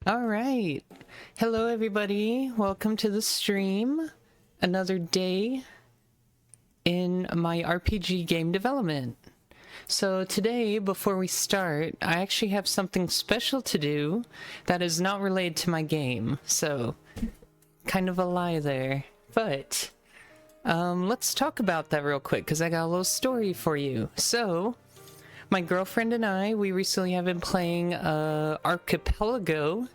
All right. Hello, everybody. Welcome to the stream. Another day in my RPG game development. So today, before we start, I actually have something special to do that is not related to my game. So, kind of a lie there. But, let's talk about that real quick, because I got a little story for you. So, my girlfriend and I, we recently have been playing Archipelago,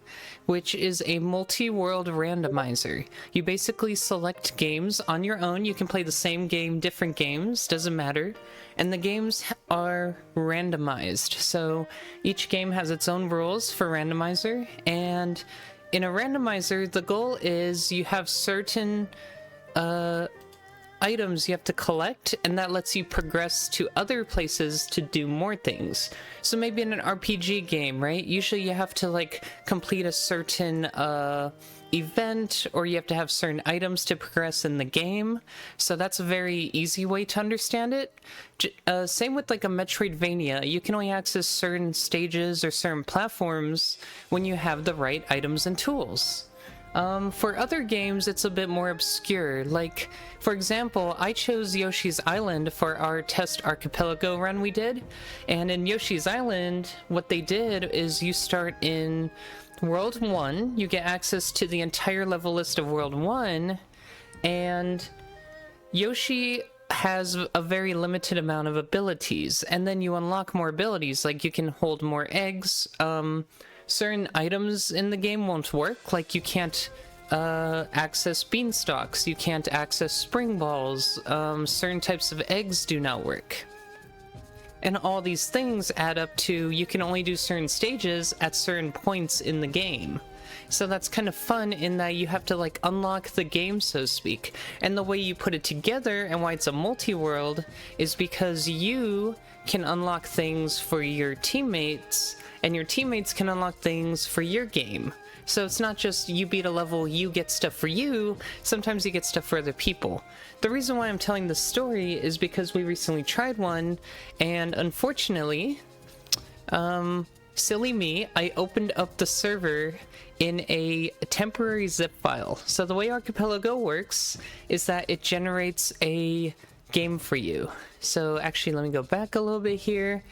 which is a multi-world randomizer. You basically select games on your own. You can play the same game, different games, doesn't matter. And the games are randomized. So each game has its own rules for randomizer. And in a randomizer, the goal is you have certain items you have to collect, and that lets you progress to other places to do more things. So maybe in an RPG game, right? Usually you have to like complete a certain event, or you have to have certain items to progress in the game. So that's a very easy way to understand it. Same with like a Metroidvania. You can only access certain stages or certain platforms when you have the right items and tools. For other games, it's a bit more obscure. Like, for example, I chose Yoshi's Island for our test Archipelago run we did. And in Yoshi's Island, what they did is you start in World 1, you get access to the entire level list of World 1, and Yoshi has a very limited amount of abilities. And then you unlock more abilities, like you can hold more eggs, certain items in the game won't work, like you can't access beanstalks, you can't access spring balls, certain types of eggs do not work. And all these things add up to you can only do certain stages at certain points in the game. So that's kind of fun in that you have to like unlock the game, so to speak. And the way you put it together and why it's a multi-world is because you can unlock things for your teammates, and your teammates can unlock things for your game. So it's not just you beat a level, you get stuff for you, sometimes you get stuff for other people. The reason why I'm telling this story is because we recently tried one, and unfortunately, silly me, I opened up the server in a temporary zip file. So the way Archipelago works is that it generates a game for you. So actually, let me go back a little bit here,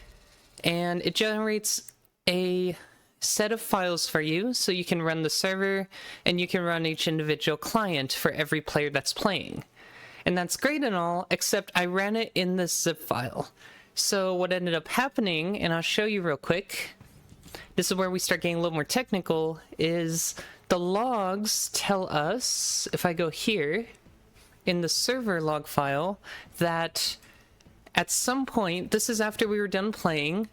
and it generates a set of files for you, so you can run the server and you can run each individual client for every player that's playing. And that's great and all, except I ran it in this zip file. So what ended up happening, and I'll show you real quick, this is where we start getting a little more technical, is the logs tell us, if I go here, in the server log file, that at some point, this is after we were done playing,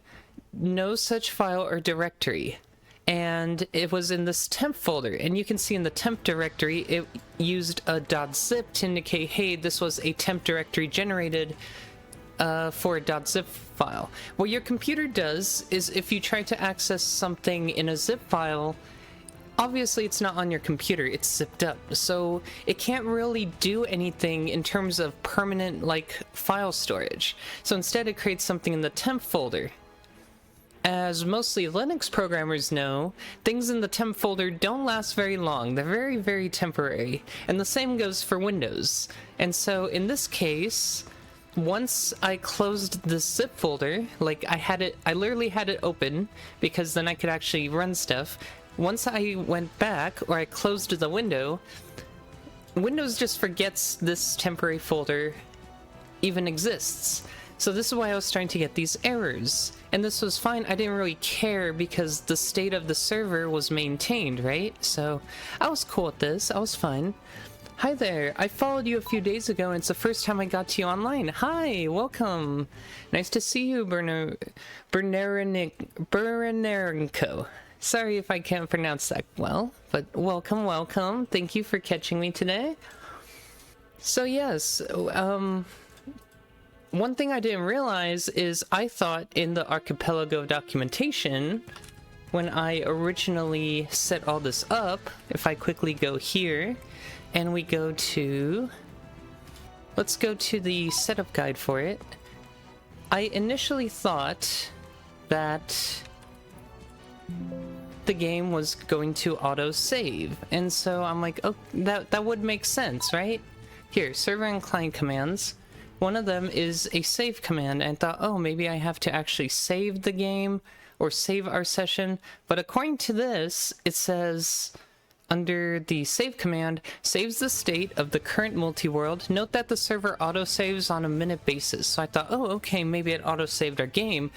no such file or directory, and it was in this temp folder, and you can see in the temp directory it used a .zip to indicate, hey, this was a temp directory generated for a .zip file. What your computer does is if you try to access something in a zip file, obviously it's not on your computer, it's zipped up, so it can't really do anything in terms of permanent like file storage. So instead it creates something in the temp folder. As mostly Linux programmers know, things in the temp folder don't last very long. They're very, very temporary. And the same goes for Windows. And so in this case, once I closed the zip folder, like I literally had it open because then I could actually run stuff. Once I went back, or I closed the window, Windows just forgets this temporary folder even exists. So this is why I was starting to get these errors. And this was fine, I didn't really care because the state of the server was maintained, right? So I was cool with this, I was fine. Hi there, I followed you a few days ago and it's the first time I got to you online. Hi, welcome. Nice to see you, Bernerenko. Sorry if I can't pronounce that well, but welcome, welcome. Thank you for catching me today. So yes, one thing I didn't realize is I thought in the Archipelago documentation, when I originally set all this up, if I quickly go here, and we go to... Let's go to the setup guide for it. I initially thought that the game was going to auto save. And so I'm like, oh, that would make sense, right? Here, server and client commands. One of them is a save command, and I thought, oh, maybe I have to actually save the game or save our session. But according to this, it says under the save command, saves the state of the current multi-world. Note that the server auto-saves on a minute basis. So I thought, oh, okay, maybe it auto-saved our game.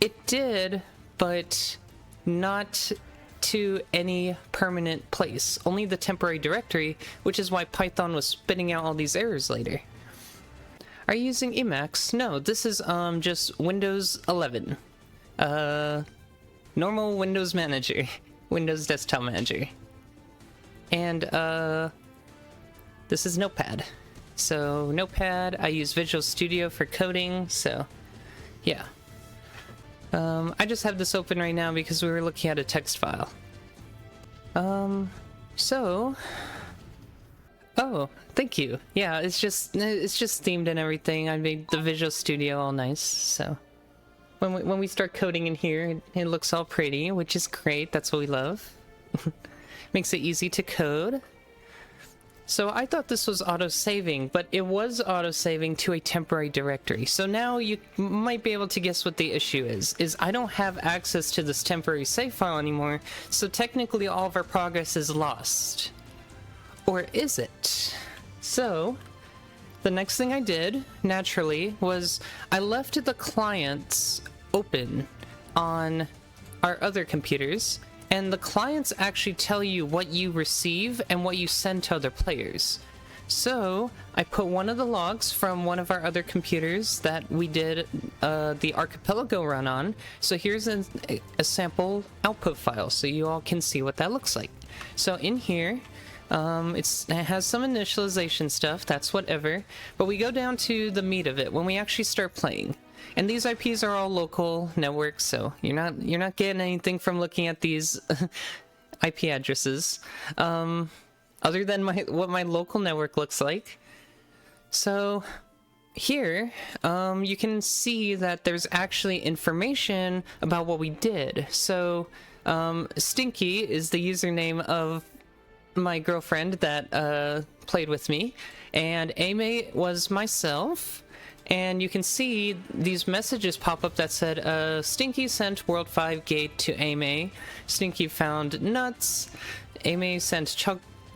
It did, but not to any permanent place. Only the temporary directory, which is why Python was spitting out all these errors later. Are you using Emacs? No, this is just Windows 11. Normal Windows Manager. Windows Desktop Manager. And this is Notepad. So Notepad, I use Visual Studio for coding, so yeah. I just have this open right now because we were looking at a text file. Oh, thank you. Yeah, it's just themed and everything. I made the Visual Studio all nice, so when we start coding in here, it looks all pretty, which is great. That's what we love. Makes it easy to code. So I thought this was auto-saving, but it was auto-saving to a temporary directory. So now you might be able to guess what the issue is I don't have access to this temporary save file anymore, so technically all of our progress is lost. Or is it? So the next thing I did, naturally, was I left the clients open on our other computers, and the clients actually tell you what you receive and what you send to other players. So I put one of the logs from one of our other computers that we did the Archipelago run on. So here's a sample output file so you all can see what that looks like. So in here, it has some initialization stuff, that's whatever, but we go down to the meat of it when we actually start playing. And these IPs are all local networks, so you're not getting anything from looking at these IP addresses, other than what my local network looks like. So here, you can see that there's actually information about what we did. So Stinky is the username of my girlfriend that played with me, and Amy was myself. And you can see these messages pop up that said, Stinky sent World 5 Gate to Amy. Stinky found nuts. Amy sent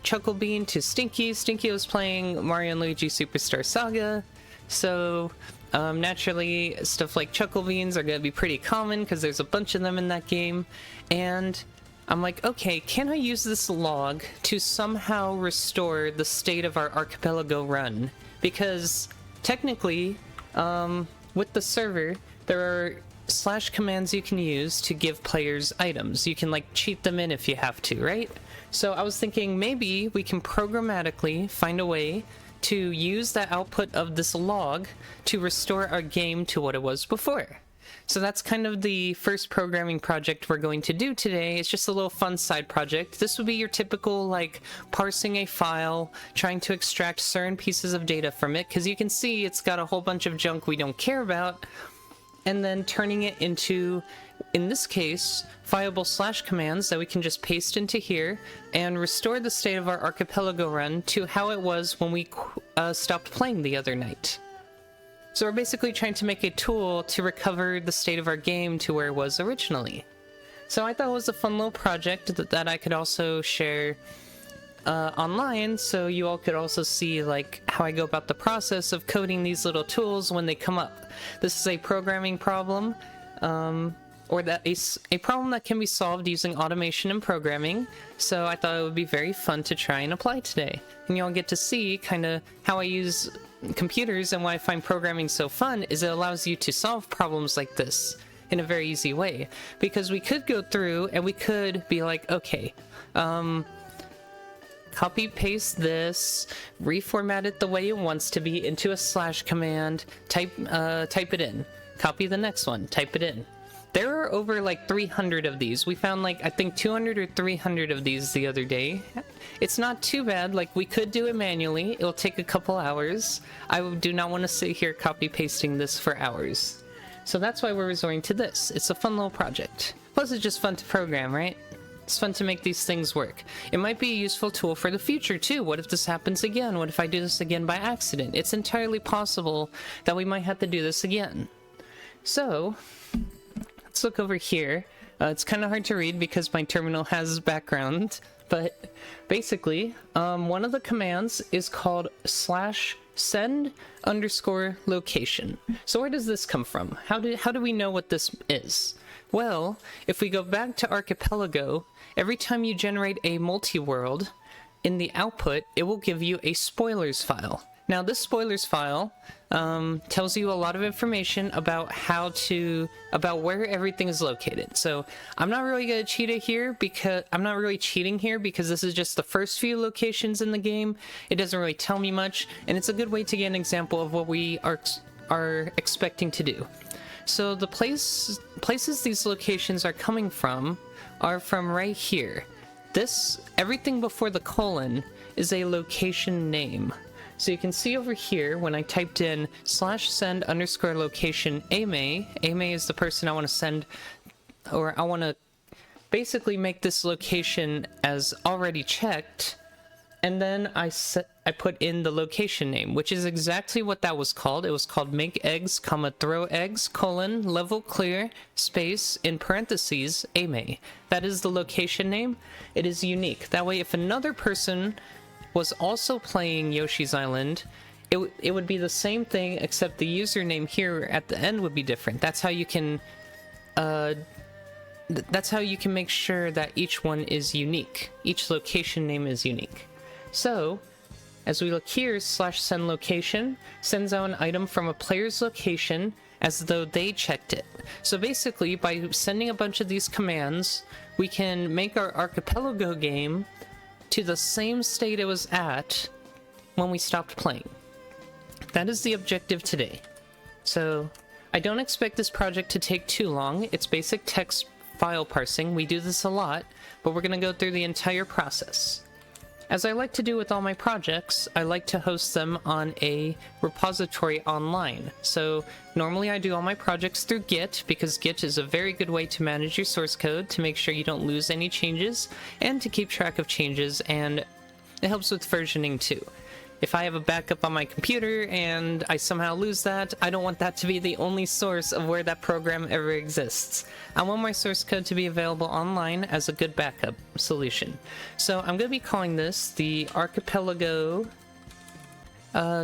Chucklebean to Stinky. Stinky was playing Mario and Luigi Superstar Saga. So naturally, stuff like Chucklebeans are going to be pretty common because there's a bunch of them in that game. And I'm like, okay, can I use this log to somehow restore the state of our Archipelago run? Because technically, with the server, there are / commands you can use to give players items. You can like cheat them in if you have to, right? So I was thinking maybe we can programmatically find a way to use the output of this log to restore our game to what it was before. So that's kind of the first programming project we're going to do today. It's just a little fun side project. This would be your typical, like, parsing a file, trying to extract certain pieces of data from it, because you can see it's got a whole bunch of junk we don't care about, and then turning it into, in this case, viable / commands that we can just paste into here and restore the state of our Archipelago run to how it was when we stopped playing the other night. So we're basically trying to make a tool to recover the state of our game to where it was originally. So I thought it was a fun little project that I could also share online, so you all could also see like how I go about the process of coding these little tools when they come up. This is a programming problem, or that a problem that can be solved using automation and programming, so I thought it would be very fun to try and apply today. And you all get to see kind of how I use computers, and why I find programming so fun is it allows you to solve problems like this in a very easy way. Because we could go through and we could be like, okay, copy paste this, reformat it the way it wants to be into a / command, type it in, copy the next one, type it in. There are over like 300 of these. We found like, I think 200 or 300 of these the other day. It's not too bad. Like, we could do it manually. It'll take a couple hours. I do not want to sit here copy pasting this for hours. So that's why we're resorting to this. It's a fun little project. Plus, it's just fun to program, right? It's fun to make these things work. It might be a useful tool for the future, too. What if this happens again? What if I do this again by accident? It's entirely possible that we might have to do this again. So, let's look over here. It's kind of hard to read because my terminal has background, but basically, one of the commands is called /send_location. So where does this come from? How do we know what this is? Well, if we go back to Archipelago, every time you generate a multi-world, in the output, it will give you a spoilers file. Now, this spoilers file tells you a lot of information about about where everything is located. So I'm not really gonna cheat it here because I'm not really cheating here because this is just the first few locations in the game. It doesn't really tell me much, and it's a good way to get an example of what we are expecting to do. So the places these locations are coming from are from right here. Everything before the colon is a location name. So you can see over here when I typed in /send_location AME is the person I want to send, or I want to basically make this location as already checked, and then I put in the location name, which is exactly what that was called. It was called make eggs, throw eggs, level clear, space, in parentheses, AME. That is the location name. It is unique. That way if another person was also playing Yoshi's Island, it would be the same thing, except the username here at the end would be different. That's how you can make sure that each one is unique. Each location name is unique. So, as we look here, /send_location sends out an item from a player's location as though they checked it. So basically, by sending a bunch of these commands, we can make our Archipelago game to the same state it was at when we stopped playing. That is the objective today. So, I don't expect this project to take too long. It's basic text file parsing. We do this a lot, but we're going to go through the entire process. As I like to do with all my projects, I like to host them on a repository online. So normally I do all my projects through Git, because Git is a very good way to manage your source code to make sure you don't lose any changes and to keep track of changes, and it helps with versioning too. If I have a backup on my computer and I somehow lose that, I don't want that to be the only source of where that program ever exists. I want my source code to be available online as a good backup solution. So I'm going to be calling this the Archipelago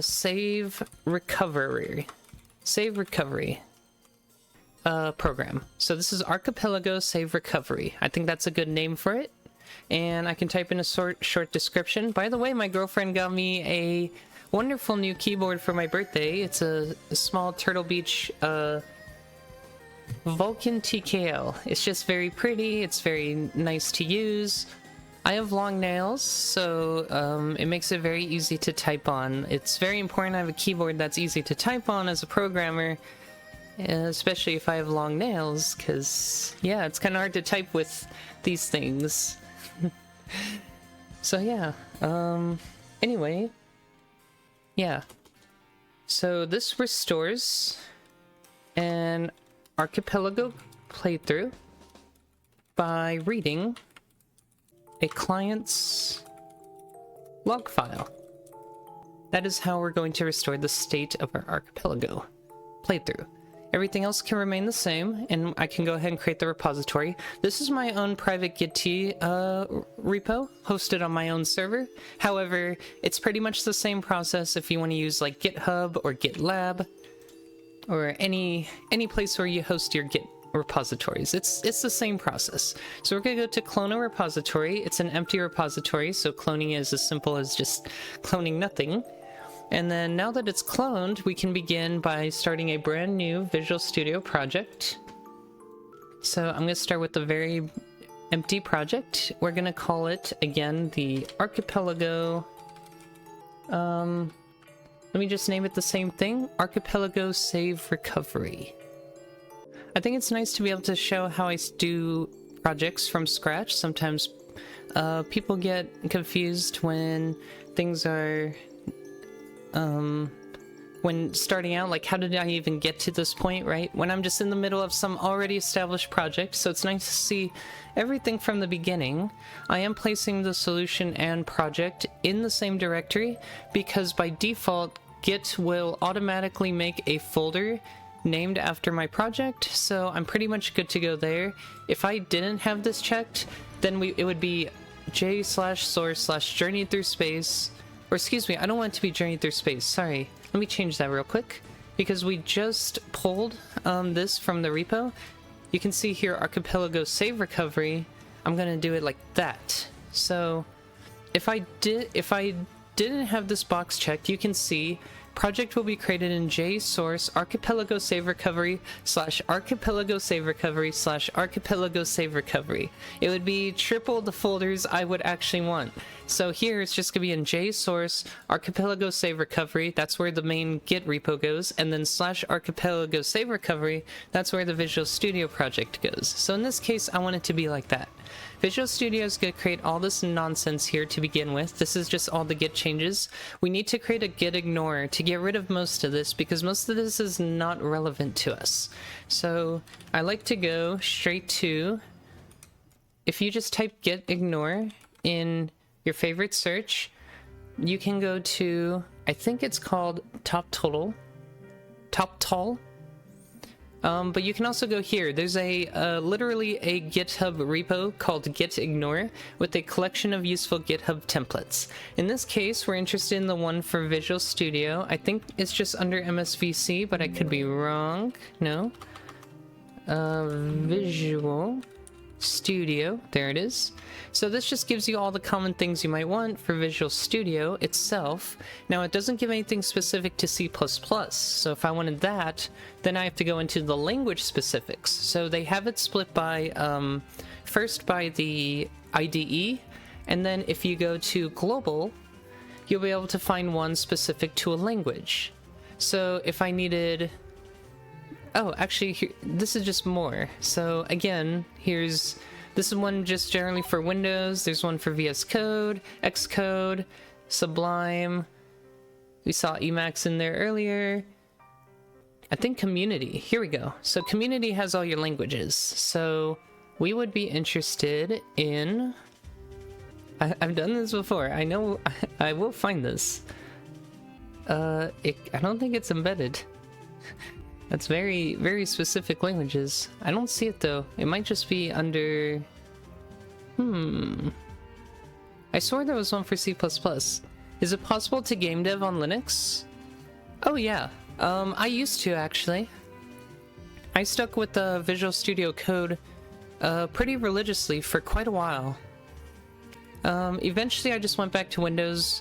Save Recovery program. So this is Archipelago Save Recovery. I think that's a good name for it. And I can type in a short description. By the way, my girlfriend got me a wonderful new keyboard for my birthday. It's a small Turtle Beach Vulcan TKL. It's just very pretty. It's very nice to use. I have long nails, so it makes it very easy to type on. It's very important I have a keyboard that's easy to type on as a programmer, especially if I have long nails, because, yeah, it's kind of hard to type with these things. So yeah, anyway, yeah, so this restores an Archipelago playthrough by reading a client's log file. That is how we're going to restore the state of our Archipelago playthrough. Everything else can remain the same, and I can go ahead and create the repository. This is my own private Git repo, hosted on my own server. However, it's pretty much the same process if you want to use like GitHub or GitLab, or any place where you host your Git repositories. It's the same process. So we're going to go to clone a repository. It's an empty repository, so cloning is as simple as just cloning nothing. And then now that it's cloned, we can begin by starting a brand new Visual Studio project. So I'm going to start with a very empty project. We're going to call it, again, the Archipelago. Let me just name it the same thing, Archipelago Save Recovery. I think it's nice to be able to show how I do projects from scratch. Sometimes people get confused when things are when starting out, like how did I even get to this point, right? When I'm just in the middle of some already established project, so it's nice to see everything from the beginning. I am placing the solution and project in the same directory because by default, Git will automatically make a folder named after my project, so I'm pretty much good to go there. If I didn't have this checked, then it would be j/source/journey through space, or excuse me, I don't want it to be journey through space, sorry. Let me change that real quick, because we just pulled this from the repo. You can see here Archipelago save recovery. I'm gonna do it like that. So if I didn't have this box checked, you can see project will be created in JSource Archipelago save recovery /Archipelago save recovery /Archipelago save recovery. It would be triple the folders I would actually want. So here it's just gonna be in JSource Archipelago save recovery. That's where the main Git repo goes, and then /Archipelago save recovery. That's where the Visual Studio project goes. So in this case, I want it to be like that. Visual Studio is going to create all this nonsense here to begin with. This is just all the Git changes. We need to create a Git ignore to get rid of most of this because most of this is not relevant to us. So I like to go straight to, if you just type Git ignore in your favorite search, you can go to, I think it's called TopTal. But you can also go here. There's literally a GitHub repo called Git Ignore with a collection of useful GitHub templates. In this case, we're interested in the one for Visual Studio. I think it's just under MSVC, but I could be wrong. No. Visual Studio. There it is. So this just gives you all the common things you might want for Visual Studio itself. Now it doesn't give anything specific to C++, so if I wanted that, then I have to go into the language specifics. So they have it split by, first by the IDE, and then if you go to global, you'll be able to find one specific to a language. So if I needed, oh, actually, here, this is just more. So again, this is one just generally for Windows. There's one for VS Code, Xcode, Sublime. We saw Emacs in there earlier. I think Community. Here we go. So Community has all your languages. So we would be interested in... I've done this before. I know I will find this. I don't think it's embedded. That's very, very specific languages. I don't see it though. It might just be under... I swore there was one for C++. Is it possible to game dev on Linux? Oh yeah. I used to actually. I stuck with the Visual Studio Code pretty religiously for quite a while. Eventually I just went back to Windows.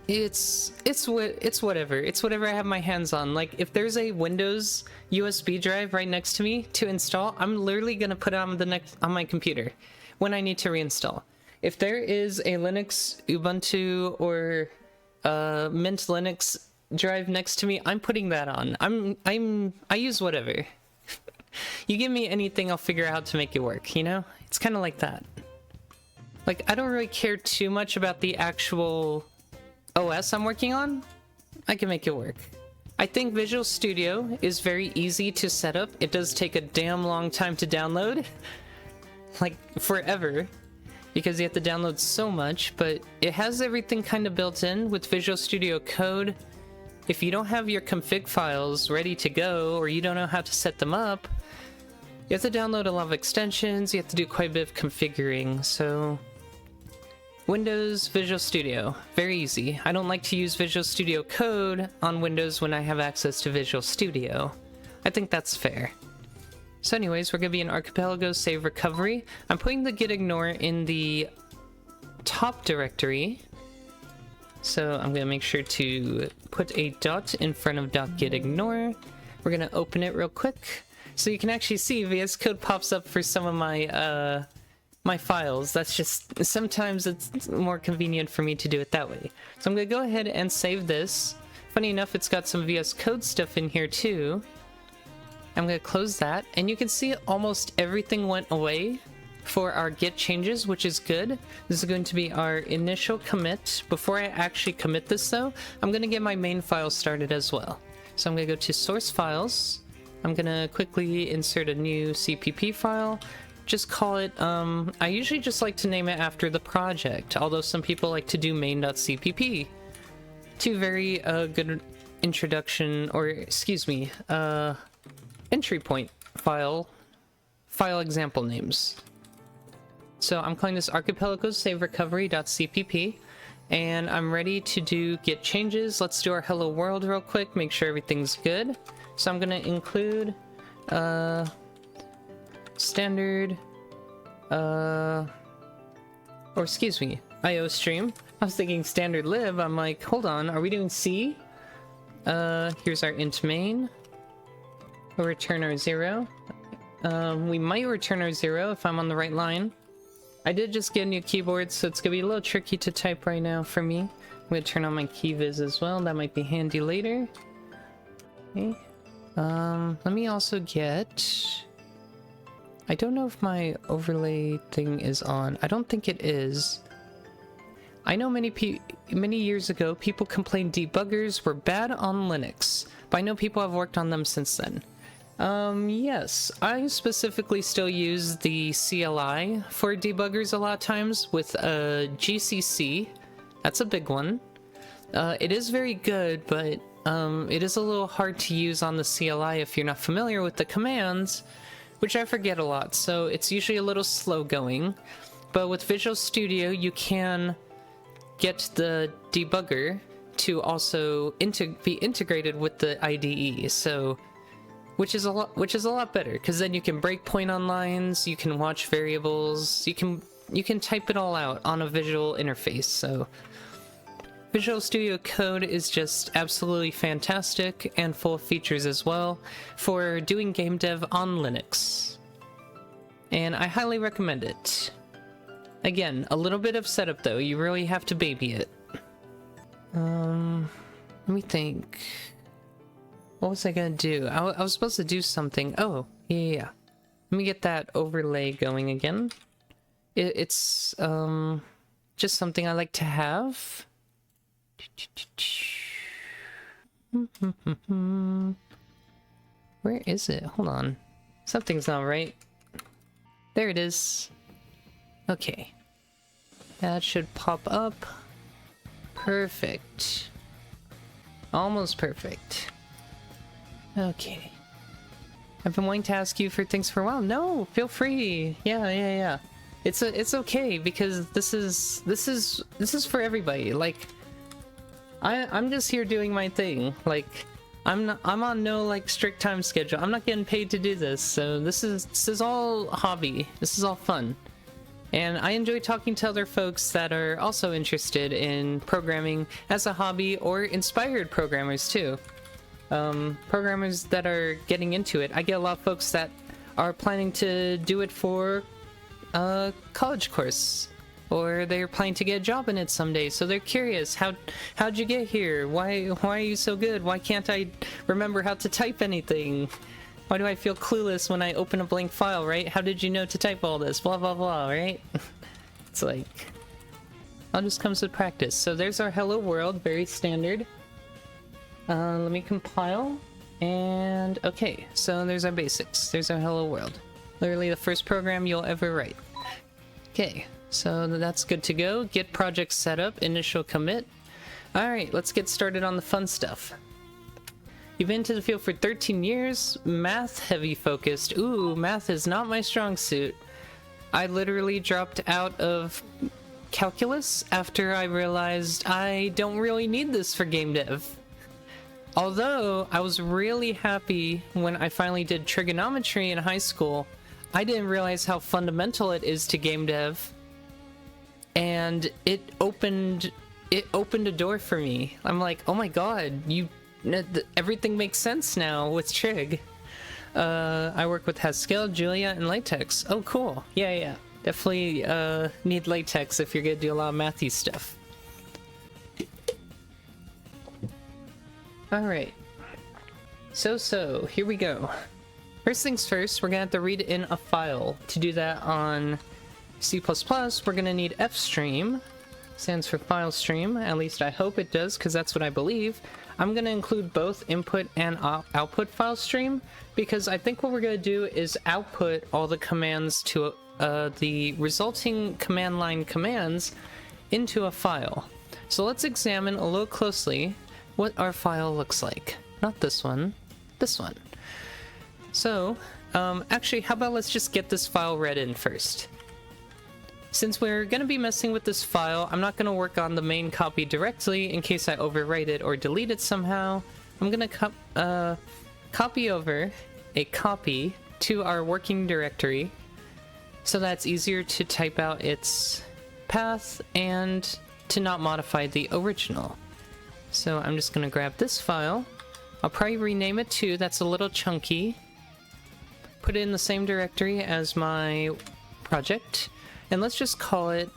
It's whatever. It's whatever I have my hands on. Like, if there's a Windows USB drive right next to me to install, I'm literally gonna put it on my computer when I need to reinstall. If there is a Linux, Ubuntu, or Mint Linux drive next to me, I'm putting that on. I use whatever. You give me anything, I'll figure out how to make it work, you know? It's kind of like that. Like, I don't really care too much about the actual OS I'm working on. I can make it work. I think Visual Studio is very easy to set up. It does take a damn long time to download. Like, forever. Because you have to download so much, but it has everything kind of built in with Visual Studio Code. If you don't have your config files ready to go, or you don't know how to set them up, you have to download a lot of extensions, you have to do quite a bit of configuring, so... Windows, Visual Studio. Very easy. I don't like to use Visual Studio Code on Windows when I have access to Visual Studio. I think that's fair. So anyways, we're going to be in Archipelago save recovery. I'm putting the git ignore in the top directory. So I'm going to make sure to put a dot in front of .git ignore. We're going to open it real quick. So you can actually see VS Code pops up for some of my my files. That's just, sometimes it's more convenient for me to do it that way. So I'm gonna go ahead and save this. Funny enough, it's got some VS Code stuff in here too. I'm gonna close that, and you can see almost everything went away for our git changes, which is good. This is going to be our initial commit. Before I actually commit this though, I'm going to get my main file started as well. So I'm going to go to source files. I'm going to quickly insert a new CPP file. Just call it, I usually just like to name it after the project, although some people like to do main.cpp. Two very good introduction, or excuse me, entry point file example names. So I'm calling this Archipelago save recovery.cpp, and I'm ready to do git changes. Let's do our hello world real quick, make sure everything's good. So I'm gonna include standard or excuse me, IO stream. I was thinking standard lib. I'm like, hold on, are we doing C? Here's our int main. We'll return our 0. We might return our 0 if I'm on the right line. I did just get a new keyboard, so it's gonna be a little tricky to type right now for me. I'm gonna turn on my key viz as well. That might be handy later. Okay. Let me also get... I don't know if my overlay thing is on. I don't think it is. I know many years ago, people complained debuggers were bad on Linux, but I know people have worked on them since then. Yes, I specifically still use the CLI for debuggers a lot of times with GCC. That's a big one. It is very good, but it is a little hard to use on the CLI if you're not familiar with the commands, which I forget a lot, so it's usually a little slow going. But with Visual Studio, you can get the debugger to also be integrated with the IDE, so which is a lot better, because then you can breakpoint on lines, you can watch variables, you can type it all out on a visual interface. So Visual Studio Code is just absolutely fantastic and full of features as well for doing game dev on Linux, and I highly recommend it. Again, a little bit of setup though, you really have to baby it. Let me think. What was I gonna do? I was supposed to do something. Oh, yeah. Let me get that overlay going again. It's just something I like to have. Where is it? Hold on. Something's not right. There it is. Okay. That should pop up. Perfect. Almost perfect. Okay. I've been wanting to ask you for things for a while. No, feel free. Yeah. It's okay, because this is for everybody. Like, I'm just here doing my thing. Like, I'm on no like strict time schedule. I'm not getting paid to do this, so this is all hobby. This is all fun. And I enjoy talking to other folks that are also interested in programming as a hobby, or inspired programmers too. Programmers that are getting into it. I get a lot of folks that are planning to do it for a college course, or they're planning to get a job in it someday, so they're curious, how'd you get here? Why are you so good? Why can't I remember how to type anything? Why do I feel clueless when I open a blank file, right? How did you know to type all this? Blah, blah, blah, right? It's like, all just comes with practice. So there's our hello world, very standard. Let me compile. And okay, so there's our basics. There's our hello world. Literally the first program you'll ever write. Okay, so that's good to go. Get project set up, initial commit. All right, let's get started on the fun stuff. You've been into the field for 13 years, math heavy focused. Ooh, math is not my strong suit. I literally dropped out of calculus after I realized I don't really need this for game dev. Although I was really happy when I finally did trigonometry in high school, I didn't realize how fundamental it is to game dev, and it opened a door for me. I'm like, oh my god, everything makes sense now with trig. I work with Haskell, Julia, and LaTeX. Oh, cool. Yeah. Definitely need LaTeX if you're gonna do a lot of mathy stuff. Alright. So, here we go. First things first, we're gonna have to read in a file. To do that on C++, we're gonna need fstream. Stands for file stream. At least I hope it does, because that's what I believe. I'm gonna include both input and output file stream, because I think what we're gonna do is output all the commands to the resulting command line commands into a file. So let's examine a little closely what our file looks like. Not this one, this one. So, actually, how about let's just get this file read in first. Since we're going to be messing with this file, I'm not going to work on the main copy directly in case I overwrite it or delete it somehow. I'm going to copy over a copy to our working directory so that's easier to type out its path and to not modify the original. So I'm just going to grab this file. I'll probably rename it too, that's a little chunky. Put it in the same directory as my project. And let's just call it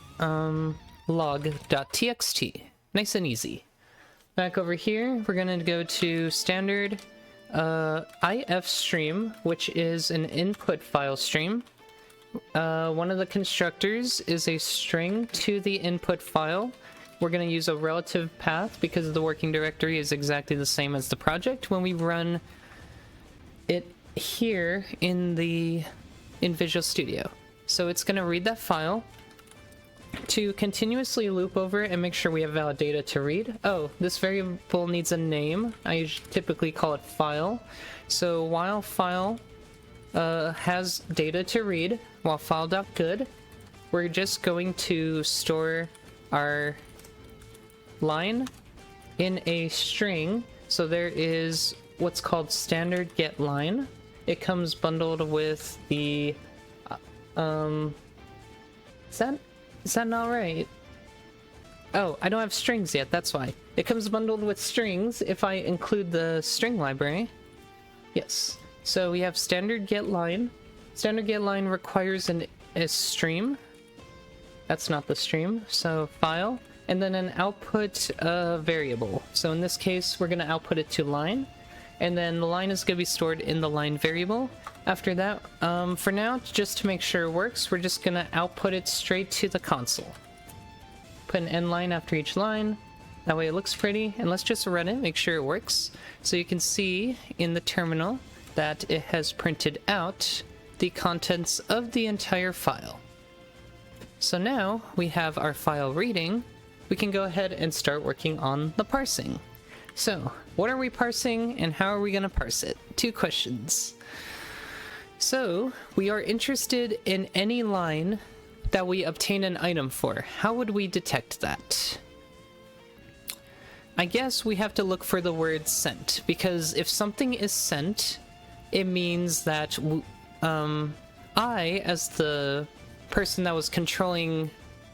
log.txt. Nice and easy. Back over here, we're going to go to standard ifstream, which is an input file stream. One of the constructors is a string to the input file. We're going to use a relative path because the working directory is exactly the same as the project when we run it here in Visual Studio. So it's going to read that file to continuously loop over it and make sure we have valid data to read. Oh, this variable needs a name. I typically call it file. So while file has data to read, while file.good, we're just going to store our line in a string. So there is what's called standard get line. It comes bundled with the is that not right? Oh, I don't have strings yet, that's why. It comes bundled with strings if I include the string library. Yes. So we have standard get line. Standard get line requires a stream. That's not the stream. So file, and then an output variable. So in this case, we're going to output it to line, and then the line is going to be stored in the line variable. After that, for now, just to make sure it works, we're just going to output it straight to the console. Put an end line after each line. That way it looks pretty. And let's just run it, make sure it works. So you can see in the terminal that it has printed out the contents of the entire file. So now we have our file reading. We can go ahead and start working on the parsing. So, what are we parsing and how are we going to parse it? Two questions. So, we are interested in any line that we obtain an item for. How would we detect that? I guess we have to look for the word sent, because if something is sent, it means that I, as the person that was controlling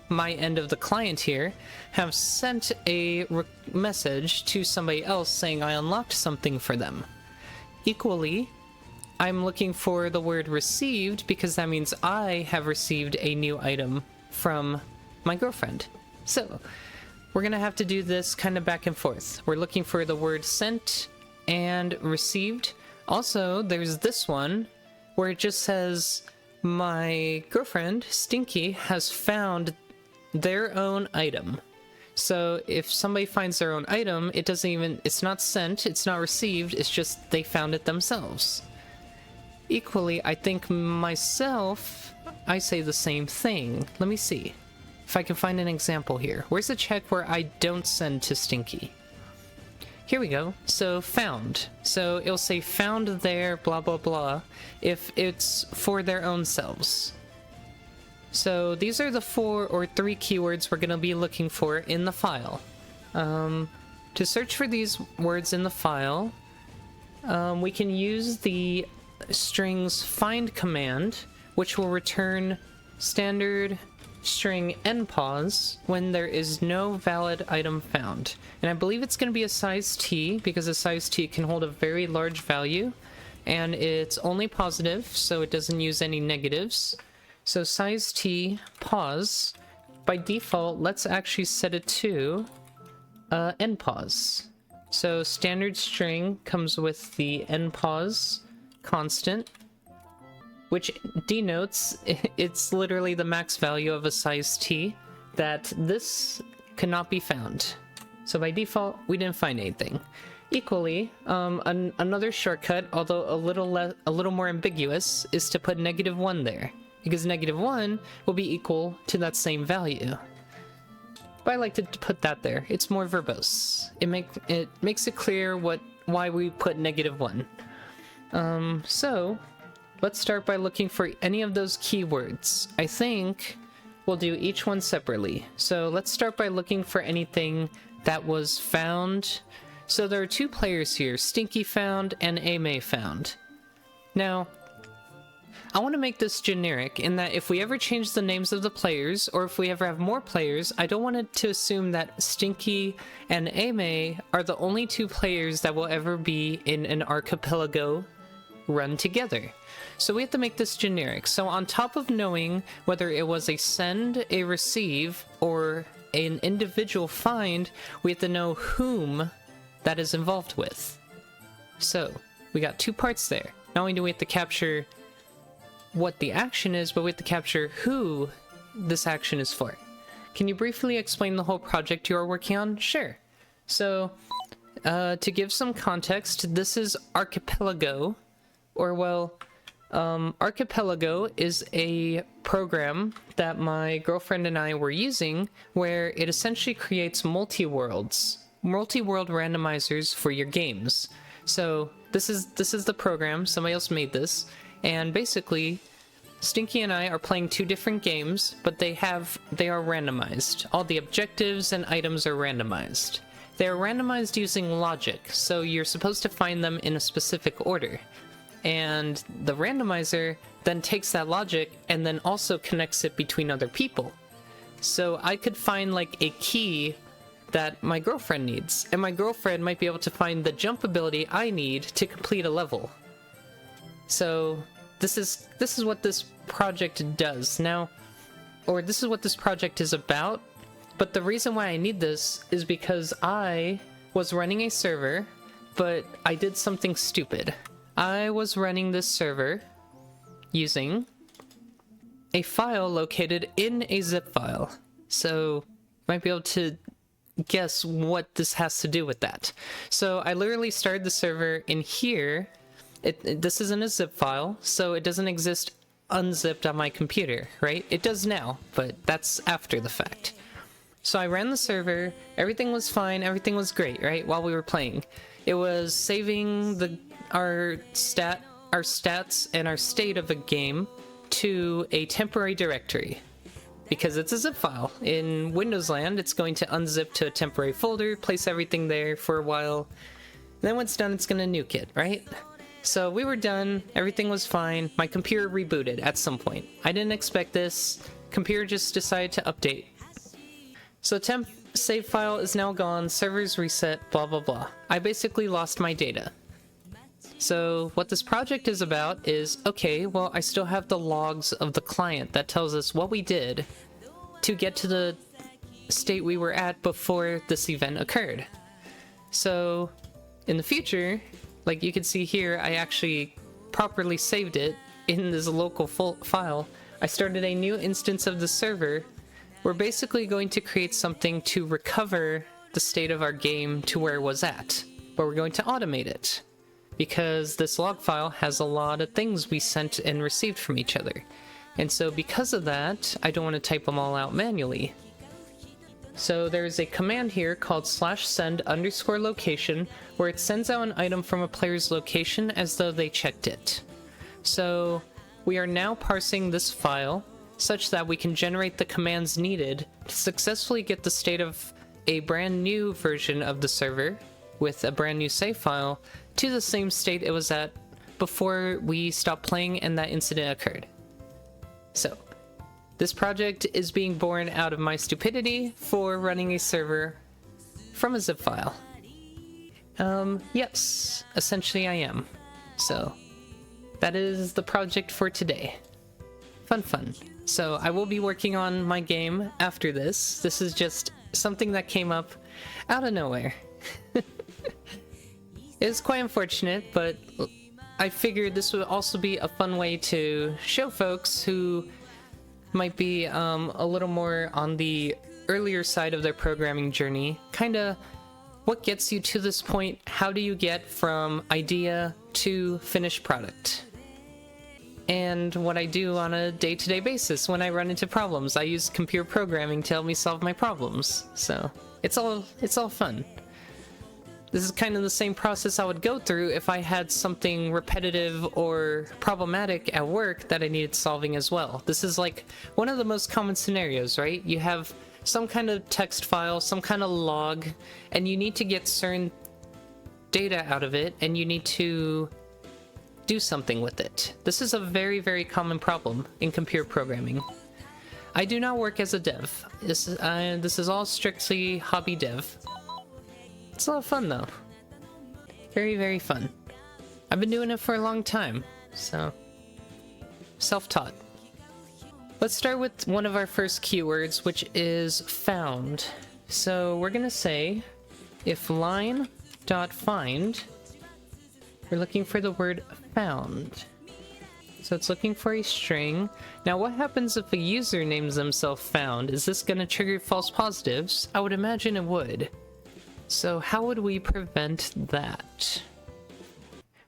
my end of the client here, have sent a message to somebody else saying I unlocked something for them. Equally, I'm looking for the word received because that means I have received a new item from my girlfriend. So, we're gonna have to do this kind of back and forth. We're looking for the word sent and received. Also, there's this one where it just says my girlfriend, Stinky, has found their own item. So if somebody finds their own item, it's not sent, it's not received, it's just they found it themselves. Equally, I think myself, I say the same thing. Let me see if I can find an example here. Where's the check where I don't send to Stinky? Here we go. So found. So it'll say found their blah blah blah if it's for their own selves. So these are the 4 or 3 keywords we're going to be looking for in the file. To search for these words in the file, we can use the string's find command, which will return standard string npause when there is no valid item found. And I believe it's going to be a size t, because a size t can hold a very large value, and it's only positive, so it doesn't use any negatives. So size t pause. By default, let's actually set it to npause. So standard string comes with the npause constant. which denotes it's literally the max value of a size T, that this cannot be found. So by default, we didn't find anything. Equally, another shortcut, although a little more ambiguous, is to put -1 there, because -1 will be equal to that same value. But I like to put that there. It's more verbose. It makes it clear why we put -1. So let's start by looking for any of those keywords. I think we'll do each one separately. So let's start by looking for anything that was found. So there are 2 players here, Stinky found and Ame found. Now, I want to make this generic in that if we ever change the names of the players, or if we ever have more players, I don't want it to assume that Stinky and Ame are the only 2 players that will ever be in an Archipelago run together. So we have to make this generic. So on top of knowing whether it was a send, a receive, or an individual find, we have to know whom that is involved with. So we got 2 parts there. Not only do we have to capture what the action is, but we have to capture who this action is for. Can you briefly explain the whole project you are working on? Sure. So to give some context, this is Archipelago, or well, Archipelago is a program that my girlfriend and I were using where it essentially creates multi-world randomizers for your games. So this is the program. Somebody else made this, and basically Stinky and I are playing 2 different games, but they are randomized. All the objectives and items are randomized. They are randomized using logic, so you're supposed to find them in a specific order. And the randomizer then takes that logic and then also connects it between other people. So I could find like a key that my girlfriend needs, and my girlfriend might be able to find the jump ability I need to complete a level. So this is what this project does now, or this is what this project is about. But the reason why I need this is because I was running a server, but I did something stupid. I was running this server using a file located in a zip file. So you might be able to guess what this has to do with that. So I literally started the server in here. This isn't a zip file, so it doesn't exist unzipped on my computer, right? It does now, but that's after the fact. So I ran the server, everything was fine, everything was great, right? While we were playing. It was saving our stats and our state of a game to a temporary directory. Because it's a zip file. In Windows land, it's going to unzip to a temporary folder, place everything there for a while. Then when it's done, it's going to nuke it, right? So we were done, everything was fine. My computer rebooted at some point. I didn't expect this. Computer just decided to update. So temp save file is now gone, servers reset, blah blah blah. I basically lost my data. So what this project is about is, okay, well, I still have the logs of the client that tells us what we did to get to the state we were at before this event occurred. So in the future, like you can see here, I actually properly saved it in this local file. I started a new instance of the server. We're basically going to create something to recover the state of our game to where it was at, but we're going to automate it, because this log file has a lot of things we sent and received from each other. And so because of that, I don't want to type them all out manually. So there's a command here called /send_location, where it sends out an item from a player's location as though they checked it. So we are now parsing this file such that we can generate the commands needed to successfully get the state of a brand new version of the server with a brand new save file to the same state it was at before we stopped playing and that incident occurred. So this project is being born out of my stupidity for running a server from a zip file. Yes, essentially I am. So that is the project for today. Fun. So I will be working on my game after this. This is just something that came up out of nowhere. It's quite unfortunate, but I figured this would also be a fun way to show folks who might be a little more on the earlier side of their programming journey, kind of what gets you to this point. How do you get from idea to finished product? And what I do on a day-to-day basis when I run into problems. I use computer programming to help me solve my problems. So it's all fun. This is kind of the same process I would go through if I had something repetitive or problematic at work that I needed solving as well. This is like one of the most common scenarios, right? You have some kind of text file, some kind of log, and you need to get certain data out of it, and you need to do something with it. This is a very, very common problem in computer programming. I do not work as a dev. This is all strictly hobby dev. It's a lot of fun though. Very, very fun. I've been doing it for a long time, so self-taught. Let's start with one of our first keywords, which is found. So we're gonna say if line.find, we're looking for the word found. So it's looking for a string. Now what happens if a user names themselves found? Is this gonna trigger false positives? I would imagine it would. So how would we prevent that?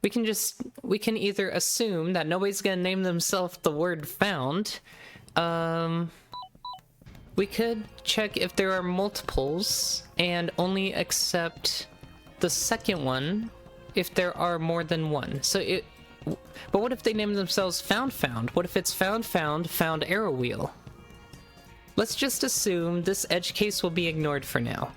We can either assume that nobody's gonna name themselves the word found. We could check if there are multiples and only accept the second one if there are more than one. But what if they name themselves found? What if it's found arrow wheel? Let's just assume this edge case will be ignored for now.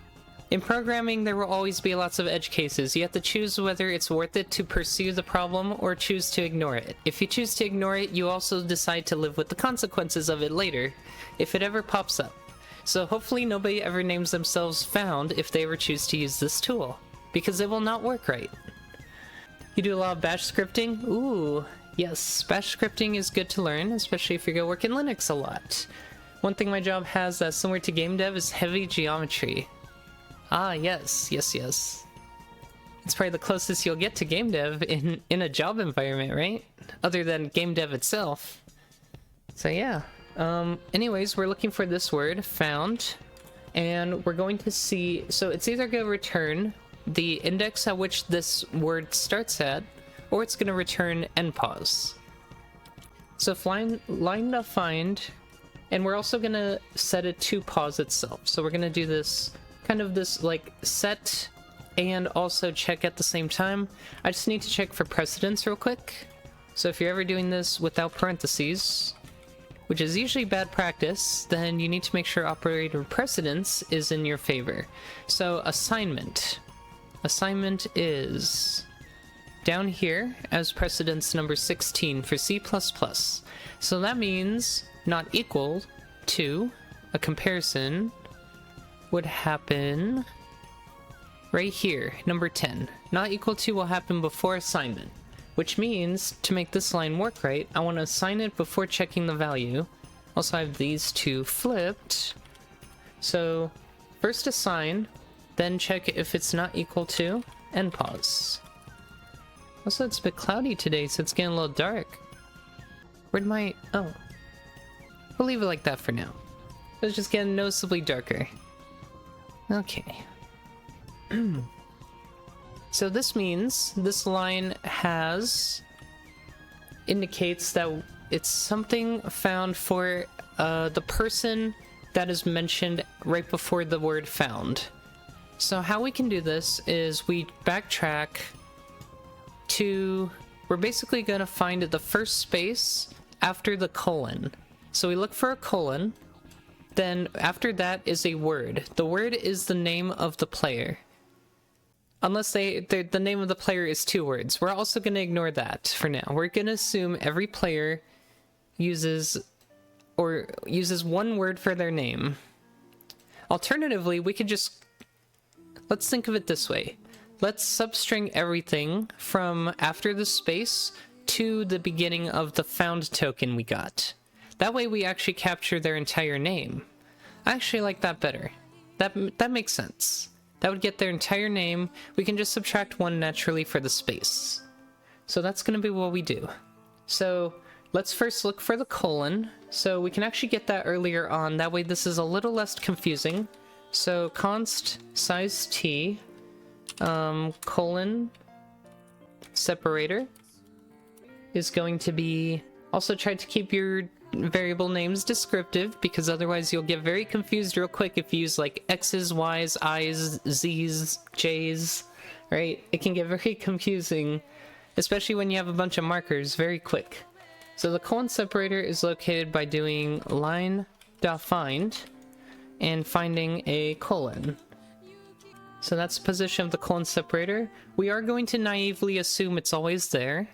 In programming, there will always be lots of edge cases. You have to choose whether it's worth it to pursue the problem or choose to ignore it. If you choose to ignore it, you also decide to live with the consequences of it later, if it ever pops up. So hopefully nobody ever names themselves found if they ever choose to use this tool, because it will not work right. You do a lot of bash scripting? Ooh, yes, bash scripting is good to learn, especially if you're gonna work in Linux a lot. One thing my job has that's similar to game dev is heavy geometry. Ah, yes. It's probably the closest you'll get to game dev in a job environment, right? Other than game dev itself. So yeah. Anyways, we're looking for this word, found, and we're going to see, so it's either going to return the index at which this word starts at, or it's going to return endpause. So if line.find, and we're also going to set it to pause itself. So we're going to do this kind of this like set and also check at the same time. I just need to check for precedence real quick. So if you're ever doing this without parentheses, which is usually bad practice, then you need to make sure operator precedence is in your favor. So assignment is down here as precedence number 16 for C++. So that means not equal to a comparison would happen right here, number 10. Not equal to will happen before assignment, which means to make this line work right, I want to assign it before checking the value. Also, I have these two flipped. So first assign, then check if it's not equal to, and pause. Also, it's a bit cloudy today, so it's getting a little dark. Where'd my... oh. We'll leave it like that for now. It's just getting noticeably darker. Okay. So this means this line indicates that it's something found for the person that is mentioned right before the word found. So how we can do this is we backtrack to, we're basically going to find the first space after the colon. So we look for a colon, then after that is a word. The word is the name of the player. Unless the name of the player is two words. We're also going to ignore that for now. We're going to assume every player uses one word for their name. Alternatively, we could just... let's think of it this way. Let's substring everything from after the space to the beginning of the found token we got. That way we actually capture their entire name. I actually like that better. That makes sense. That would get their entire name. We can just subtract one naturally for the space. So that's going to be what we do. So let's first look for the colon. So we can actually get that earlier on. That way this is a little less confusing. So const size t colon separator is going to be... Also try to keep your variable names descriptive, because otherwise you'll get very confused real quick if you use like X's, Y's, I's, Z's, J's, right? It can get very confusing, especially when you have a bunch of markers very quick. So the colon separator is located by doing line.find and finding a colon. So that's the position of the colon separator. We are going to naively assume it's always there.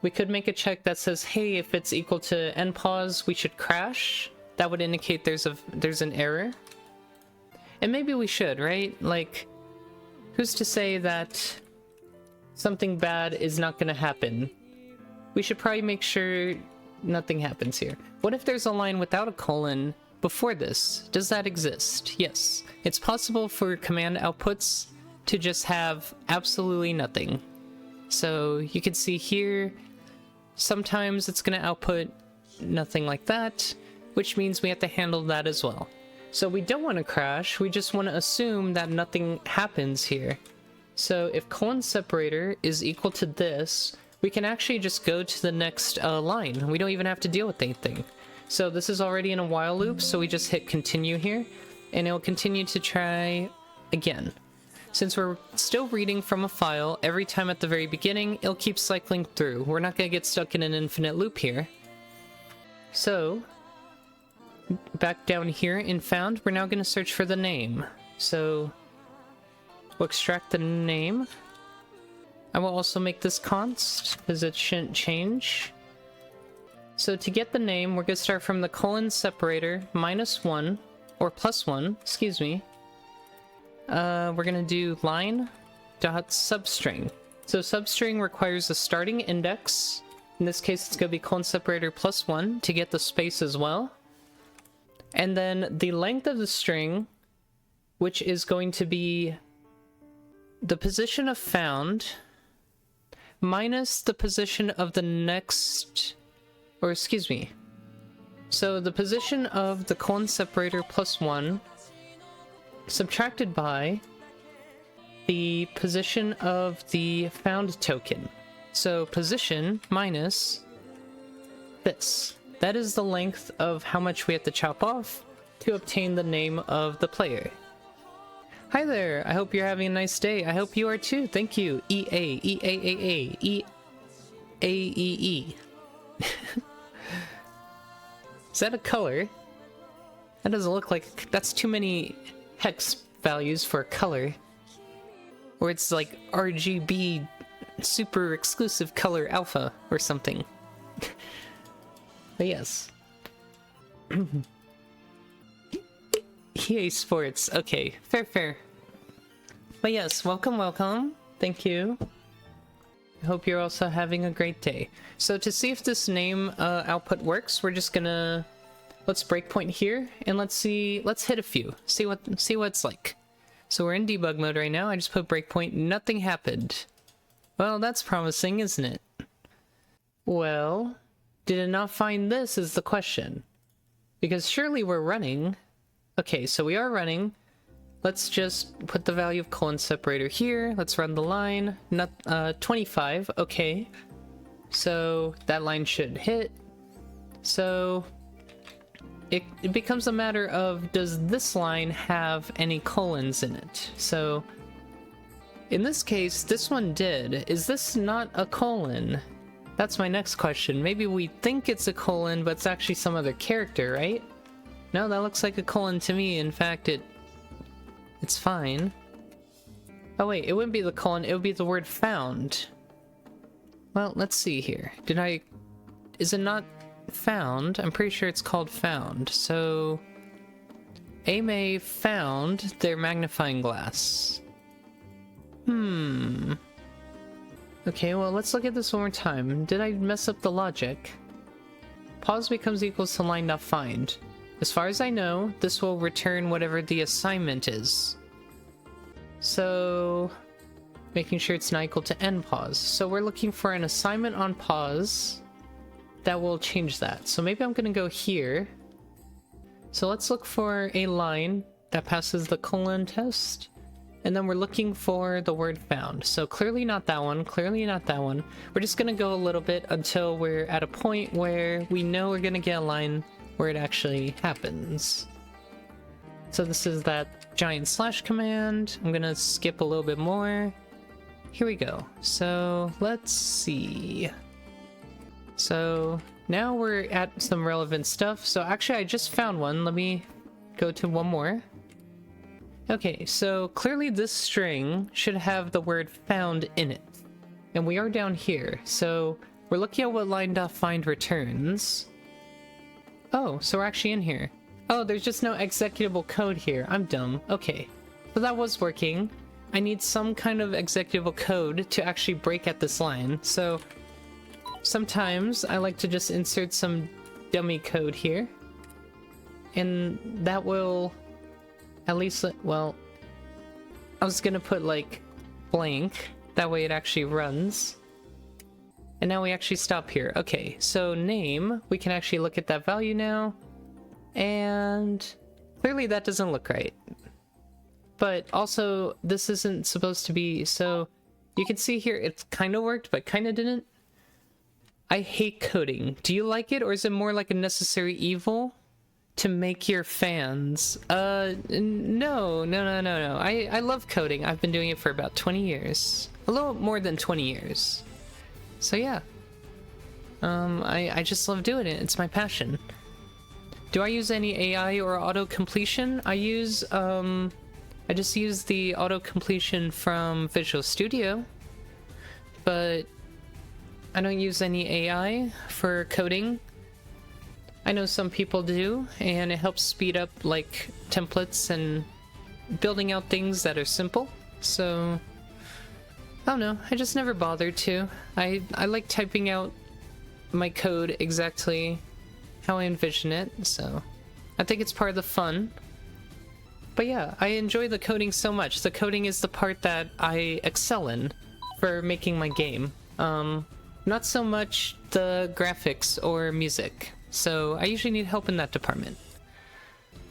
We could make a check that says, hey, if it's equal to end pause, we should crash. That would indicate there's an error. And maybe we should, right? Like, who's to say that something bad is not going to happen? We should probably make sure nothing happens here. What if there's a line without a colon before this? Does that exist? Yes. It's possible for command outputs to just have absolutely nothing. So you can see here, sometimes it's going to output nothing like that, which means we have to handle that as well. So we don't want to crash, we just want to assume that nothing happens here. So if colon separator is equal to this, we can actually just go to the next line. We don't even have to deal with anything. So this is already in a while loop, so we just hit continue here, and it'll continue to try again. Since we're still reading from a file, every time at the very beginning, it'll keep cycling through. We're not going to get stuck in an infinite loop here. So, back down here in found, we're now going to search for the name. So, we'll extract the name. I will also make this const, because it shouldn't change. So to get the name, we're going to start from the colon separator -1, or +1, excuse me. We're going to do line.substring. So substring requires a starting index. In this case, it's going to be colon separator +1 to get the space as well. And then the length of the string, which is going to be the position of found minus the position of the next, or excuse me. So the position of the colon separator +1 subtracted by the position of the found token. So position minus this. That is the length of how much we have to chop off to obtain the name of the player. Hi there, I hope you're having a nice day. I hope you are too. Thank you. E-A-E-A-A-A-E-A-E-E. Is that a color? That doesn't look like... That's too many hex values for a color. Or it's like RGB super exclusive color alpha or something. But yes. EA Sports. Okay, fair. But yes, welcome. Thank you. I hope you're also having a great day. So to see if this name output works, we're just gonna... Let's breakpoint here, and let's hit a few. See what it's like. So we're in debug mode right now. I just put breakpoint, nothing happened. Well, that's promising, isn't it? Well, did it not find this is the question. Because surely we're running. Okay, so we are running. Let's just put the value of colon separator here. Let's run the line. Not 25, okay. So that line should hit. So it becomes a matter of, does this line have any colons in it? So in this case, this one did. Is this not a colon? That's my next question. Maybe we think it's a colon, but it's actually some other character, right? No, that looks like a colon to me. In fact, it's fine. Oh wait, it wouldn't be the colon, it would be the word found. Well, let's see here. Is it not found? I'm pretty sure it's called found. So AMA found their magnifying glass. Okay, well, let's look at this one more time. Did I mess up the logic? Pause becomes equals to line.find. As far as I know, this will return whatever the assignment is. So making sure it's not equal to end pause. So we're looking for an assignment on pause that will change that. So maybe I'm gonna go here. So let's look for a line that passes the colon test. And then we're looking for the word found. So clearly not that one, clearly not that one. We're just gonna go a little bit until we're at a point where we know we're gonna get a line where it actually happens. So this is that giant slash command. I'm gonna skip a little bit more. Here we go. So let's see. So now we're at some relevant stuff. So actually I just found one. Let me go to one more. Okay, so clearly this string should have the word found in it. And we are down here. So we're looking at what line.find returns. Oh, so we're actually in here. Oh, there's just no executable code here. I'm dumb. Okay, so that was working. I need some kind of executable code to actually break at this line. So sometimes I like to just insert some dummy code here. And that will at least, well, I was gonna put like blank. That way it actually runs. And now we actually stop here. Okay, so name, we can actually look at that value now. And clearly that doesn't look right. But also, this isn't supposed to be, so you can see here it kind of worked, but kind of didn't. I hate coding. Do you like it, or is it more like a necessary evil to make your fans? No. I love coding. I've been doing it for about 20 years. A little more than 20 years. So yeah. I just love doing it. It's my passion. Do I use any AI or auto-completion? I just use the auto-completion from Visual Studio, but I don't use any AI for coding. I know some people do, and it helps speed up like templates and building out things that are simple. So I don't know, I just never bothered to. I like typing out my code exactly how I envision it, so I think it's part of the fun. But yeah, I enjoy the coding so much. The coding is the part that I excel in for making my game. Not so much the graphics or music. So I usually need help in that department.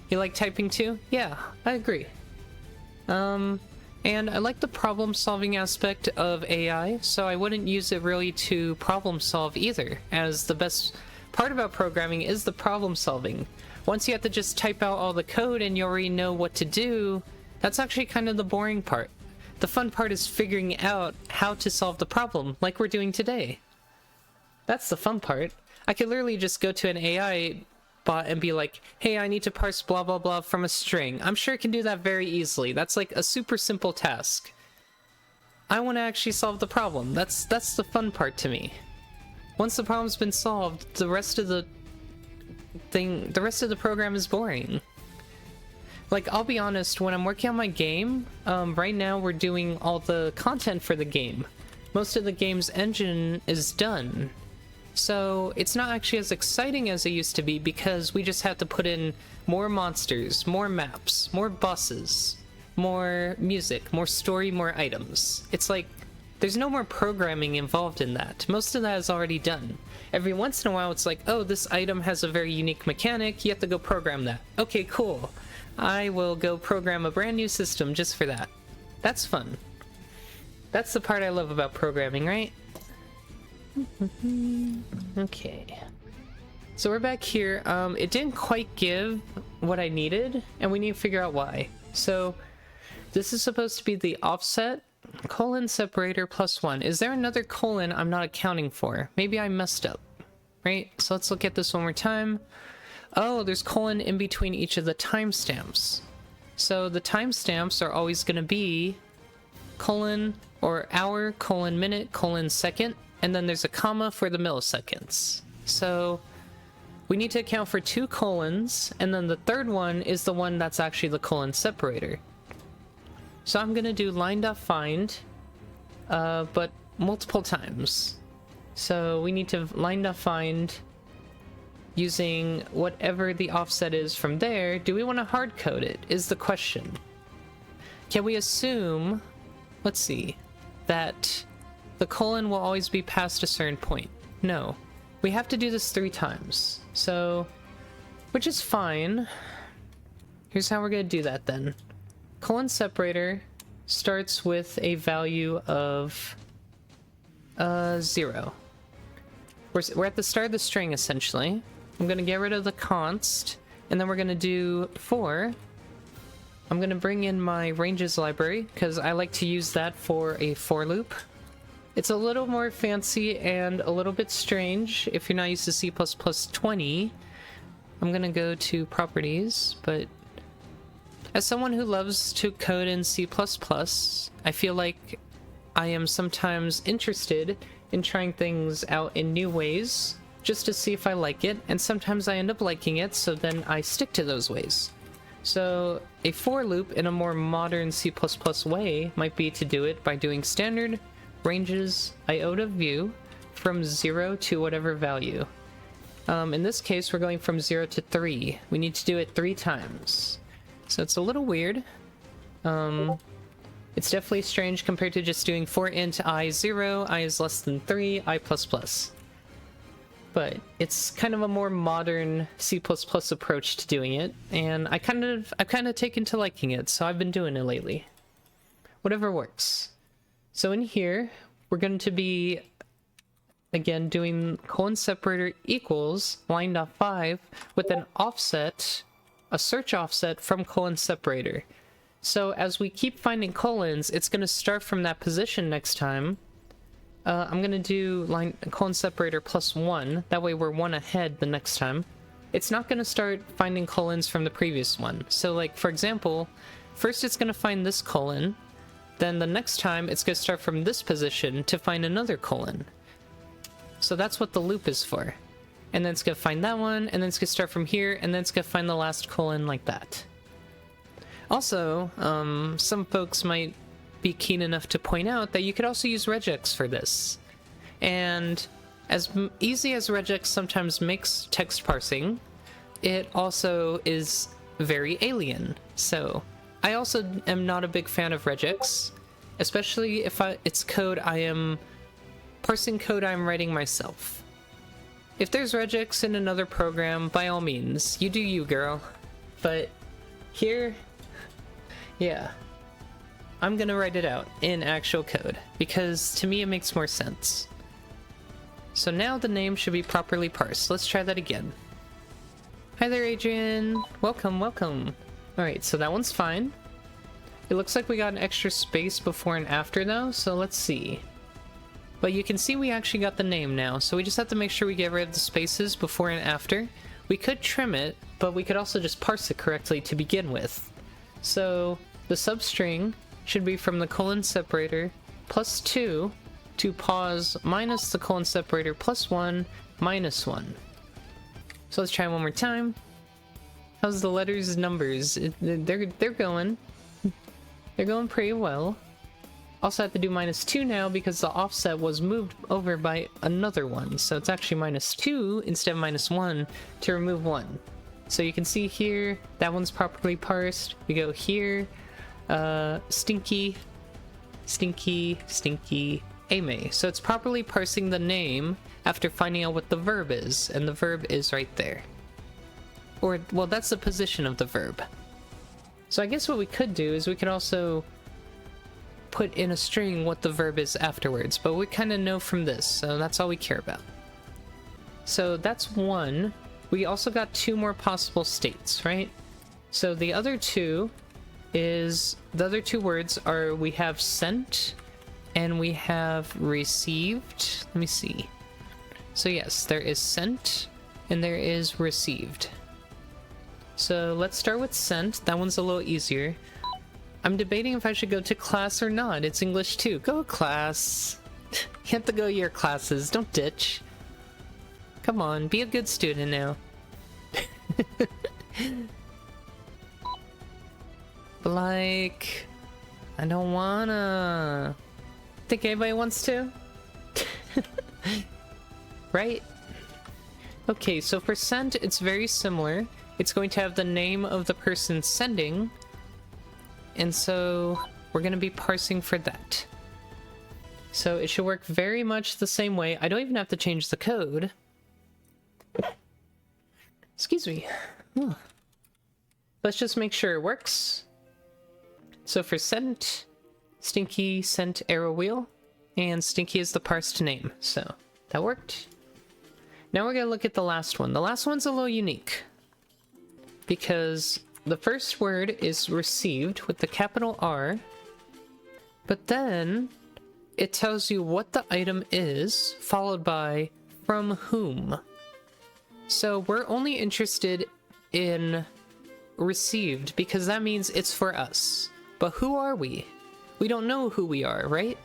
You like typing too? Yeah, I agree. And I like the problem-solving aspect of AI, so I wouldn't use it really to problem-solve either, as the best part about programming is the problem-solving. Once you have to just type out all the code and you already know what to do, that's actually kind of the boring part. The fun part is figuring out how to solve the problem, like we're doing today. That's the fun part. I could literally just go to an AI bot and be like, hey, I need to parse blah blah blah from a string. I'm sure it can do that very easily. That's like a super simple task. I want to actually solve the problem. That's the fun part to me. Once the problem's been solved, the rest of the program is boring. Like, I'll be honest, when I'm working on my game, right now we're doing all the content for the game. Most of the game's engine is done. So it's not actually as exciting as it used to be because we just have to put in more monsters, more maps, more bosses, more music, more story, more items. It's like, there's no more programming involved in that. Most of that is already done. Every once in a while it's like, oh, this item has a very unique mechanic, you have to go program that. Okay, cool. I will go program a brand new system just for that. That's fun. That's the part I love about programming, right? Okay. So we're back here. It didn't quite give what I needed, and we need to figure out why. So this is supposed to be the offset colon separator +1. Is there another colon I'm not accounting for? Maybe I messed up, right? So let's look at this one more time. Oh, there's colon in between each of the timestamps. So the timestamps are always going to be colon or hour, colon minute, colon second, and then there's a comma for the milliseconds. So we need to account for 2 colons, and then the third one is the one that's actually the colon separator. So I'm gonna do line.find, but multiple times. So we need to line.find using whatever the offset is from there. Do we want to hard code it, is the question. Can we assume, let's see, that the colon will always be past a certain point. No. We have to do this 3 times. So, which is fine. Here's how we're going to do that then. Colon separator starts with a value of 0. We're at the start of the string, essentially. I'm going to get rid of the const, and then we're going to do 4. I'm going to bring in my ranges library, because I like to use that for a for loop. It's a little more fancy and a little bit strange if you're not used to C++ 20. I'm going to go to properties, but as someone who loves to code in C++, I feel like I am sometimes interested in trying things out in new ways, just to see if I like it, and sometimes I end up liking it, so then I stick to those ways. So a for loop in a more modern C++ way might be to do it by doing standard ranges iota view from 0 to whatever value. In this case, we're going from 0 to 3. We need to do it 3 times. So it's a little weird. It's definitely strange compared to just doing for int I 0, I is less than 3, I plus plus. But it's kind of a more modern C++ approach to doing it, and I've kind of taken to liking it, so I've been doing it lately. Whatever works. So in here, we're going to be, again, doing colon separator equals line.5 with an offset, a search offset from colon separator. So as we keep finding colons, it's going to start from that position next time. I'm going to do colon separator plus 1. That way we're 1 ahead the next time. It's not going to start finding colons from the previous one. So, like, for example, first it's going to find this colon. Then the next time it's going to start from this position to find another colon. So that's what the loop is for. And then it's going to find that one, and then it's going to start from here, and then it's going to find the last colon like that. Also, some folks might be keen enough to point out that you could also use regex for this. And as easy as regex sometimes makes text parsing, it also is very alien. So I also am not a big fan of regex, especially if it's code parsing code I'm writing myself. If there's regex in another program, by all means, you do you, girl. But here, yeah, I'm gonna write it out in actual code, because to me it makes more sense. So now the name should be properly parsed. Let's try that again. Hi there, Adrian. Welcome, welcome. Alright, so that one's fine. It looks like we got an extra space before and after though, so let's see. But you can see we actually got the name now, so we just have to make sure we get rid of the spaces before and after. We could trim it, but we could also just parse it correctly to begin with. So the substring should be from the colon separator plus 2 to pause minus the colon separator plus 1 minus 1. So let's try one more time. How's the letters and numbers? They're going. They're going pretty well. Also have to do minus 2 now because the offset was moved over by another one. So it's actually minus 2 instead of minus 1 to remove 1. So you can see here, that one's properly parsed. We go here. Stinky, Ame. So it's properly parsing the name after finding out what the verb is, and the verb is right there. Or, well, that's the position of the verb. So I guess what we could do is we could also put in a string what the verb is afterwards, but we kind of know from this, so that's all we care about. So that's one. We also got 2 more possible states, right? So the other two words are, we have sent and we have received. Let me see. So yes, there is sent and there is received. So let's start with sent. That one's a little easier. I'm debating if I should go to class or not. It's English 2. Go class. You have to go to your classes. Don't ditch. Come on, be a good student now. But like, I don't wanna. Think anybody wants to? Right? Okay, so for sent, it's very similar. It's going to have the name of the person sending, and so we're going to be parsing for that. So it should work very much the same way. I don't even have to change the code. Excuse me. Huh. Let's just make sure it works. So for scent, Stinky sent arrow wheel, and Stinky is the parsed name. So that worked. Now we're gonna look at the last one. The last one's a little unique because the first word is received with the capital R, but then it tells you what the item is, followed by from whom. So we're only interested in received because that means it's for us. But who are we? We don't know who we are, right?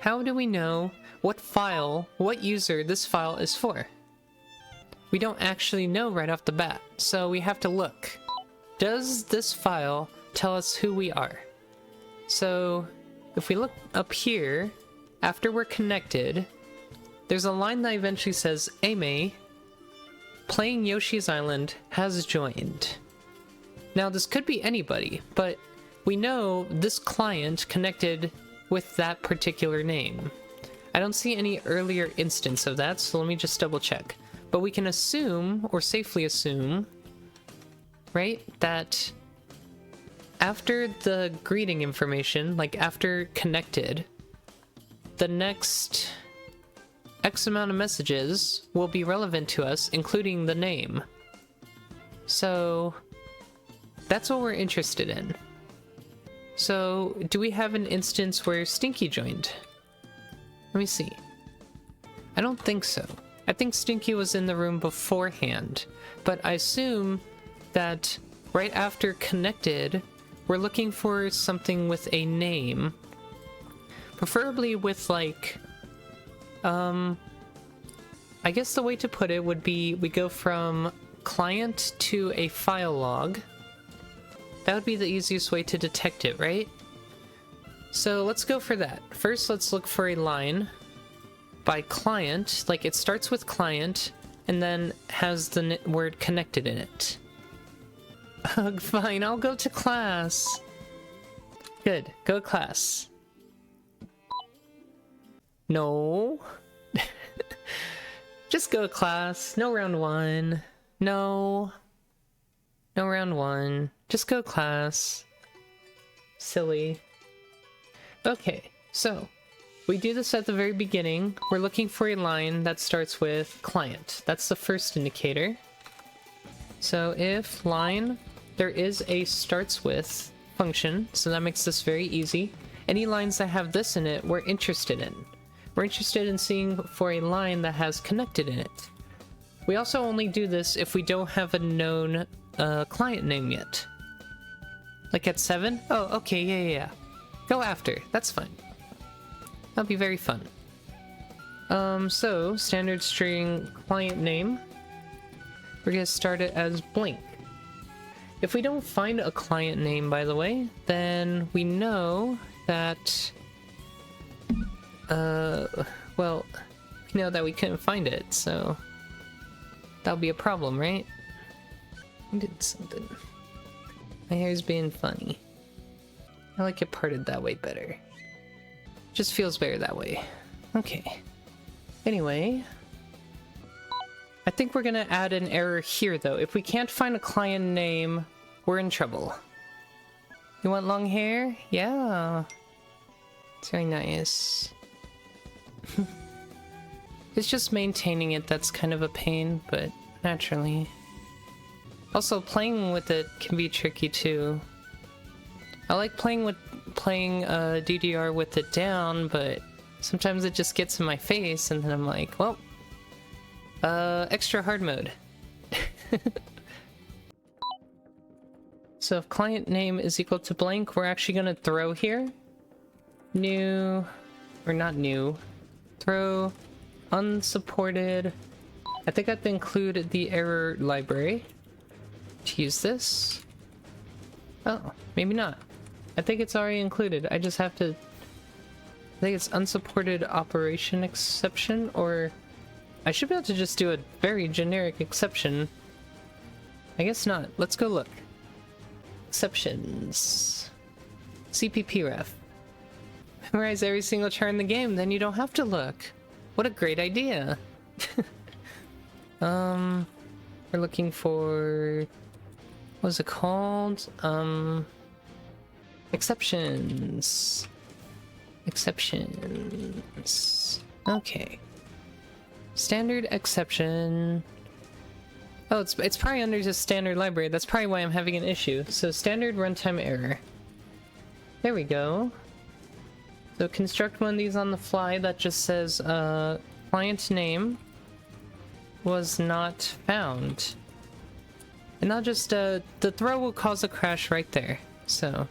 How do we know what file, what user this file is for? We don't actually know right off the bat, so we have to look. Does this file tell us who we are? So if we look up here, after we're connected, there's a line that eventually says, Ame, playing Yoshi's Island, has joined. Now this could be anybody, but we know this client connected with that particular name. I don't see any earlier instance of that, so let me just double check. But we can assume, or safely assume, right, that after the greeting information, like after connected, the next X amount of messages will be relevant to us, including the name. So that's what we're interested in. So do we have an instance where Stinky joined? Let me see. I don't think so. I think Stinky was in the room beforehand, but I assume that right after connected, we're looking for something with a name. Preferably with like, I guess the way to put it would be we go from client to a file log. That would be the easiest way to detect it, right? So let's go for that. First, let's look for a line by client, like it starts with client and then has the word connected in it. Fine, I'll go to class. Good, go to class. No. Just go to class. No round one. No. No round one. Just go to class. Silly. Okay, so we do this at the very beginning. We're looking for a line that starts with client. That's the first indicator. So if line, there is a starts with function, so that makes this very easy. Any lines that have this in it, we're interested in. We're interested in seeing for a line that has connected in it. We also only do this if we don't have a known client name yet. Like at 7? Oh, okay, yeah. Go after. That's fine. That'll be very fun. So, standard string client name. We're gonna start it as blank. If we don't find a client name, by the way, then we know that... well, we know that we couldn't find it, so... that'll be a problem, right? I did something. My hair's being funny. I like it parted that way better. Just feels better that way. Okay. Anyway, I think we're gonna add an error here though. If we can't find a client name, we're in trouble. You want long hair? Yeah. It's very nice. It's just maintaining it that's kind of a pain, but naturally. Also, playing with it can be tricky too. I like playing DDR with it down, but sometimes it just gets in my face and then I'm like, well, extra hard mode. So if client name is equal to blank, we're actually gonna throw here. New, or not new, throw unsupported. I think I have to include the error library to use this. Oh, maybe not. I think it's already included. I just have to... I think it's unsupported operation exception, or... I should be able to just do a very generic exception. I guess not. Let's go look. Exceptions. CPP ref. memorize every single chart in the game, then you don't have to look. What a great idea. We're looking for... what's it called? Exceptions. Exceptions. Okay. Standard exception. Oh, it's probably under just standard library. That's probably why I'm having an issue. So standard runtime error. There we go. So construct one of these on the fly that just says client name was not found. And I'll just the throw will cause a crash right there. So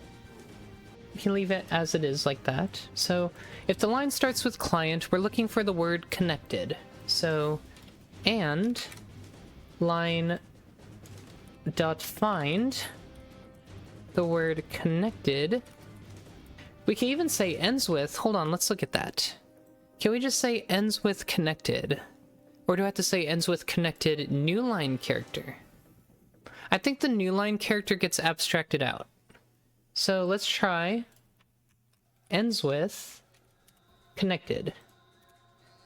you can leave it as it is like that. So if the line starts with client, we're looking for the word connected. So and line dot find the word connected. We can even say ends with, hold on, let's look at that. Can we just say ends with connected? Or do I have to say ends with connected new line character? I think the new line character gets abstracted out. So let's try ends with connected.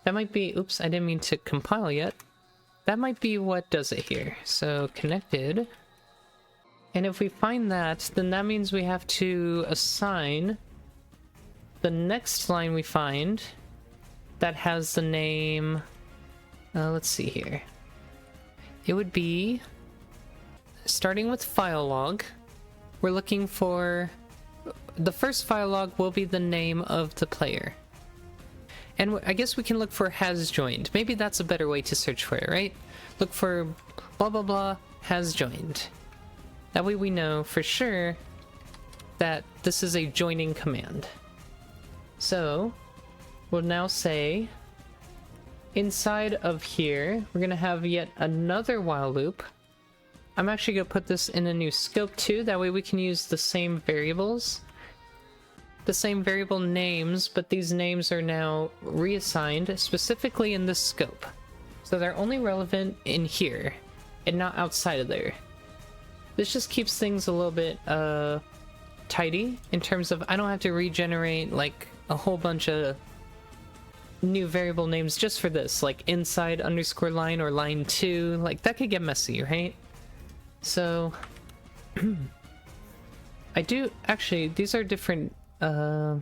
That might be, oops, I didn't mean to compile yet. That might be what does it here. So connected. And if we find that, then that means we have to assign the next line we find that has the name, let's see here. It would be, starting with file log, we're looking for, the first file log will be the name of the player. And I guess we can look for has joined. Maybe that's a better way to search for it, right? Look for blah blah blah has joined. That way we know for sure that this is a joining command. So we'll now say inside of here, we're going to have yet another while loop. I'm actually going to put this in a new scope too. That way we can use the same variables, the same variable names, but these names are now reassigned specifically in this scope. So they're only relevant in here and not outside of there. This just keeps things a little bit tidy in terms of I don't have to regenerate like a whole bunch of new variable names just for this, like inside underscore line or line 2. Like that could get messy, right? So I do actually, these are different. It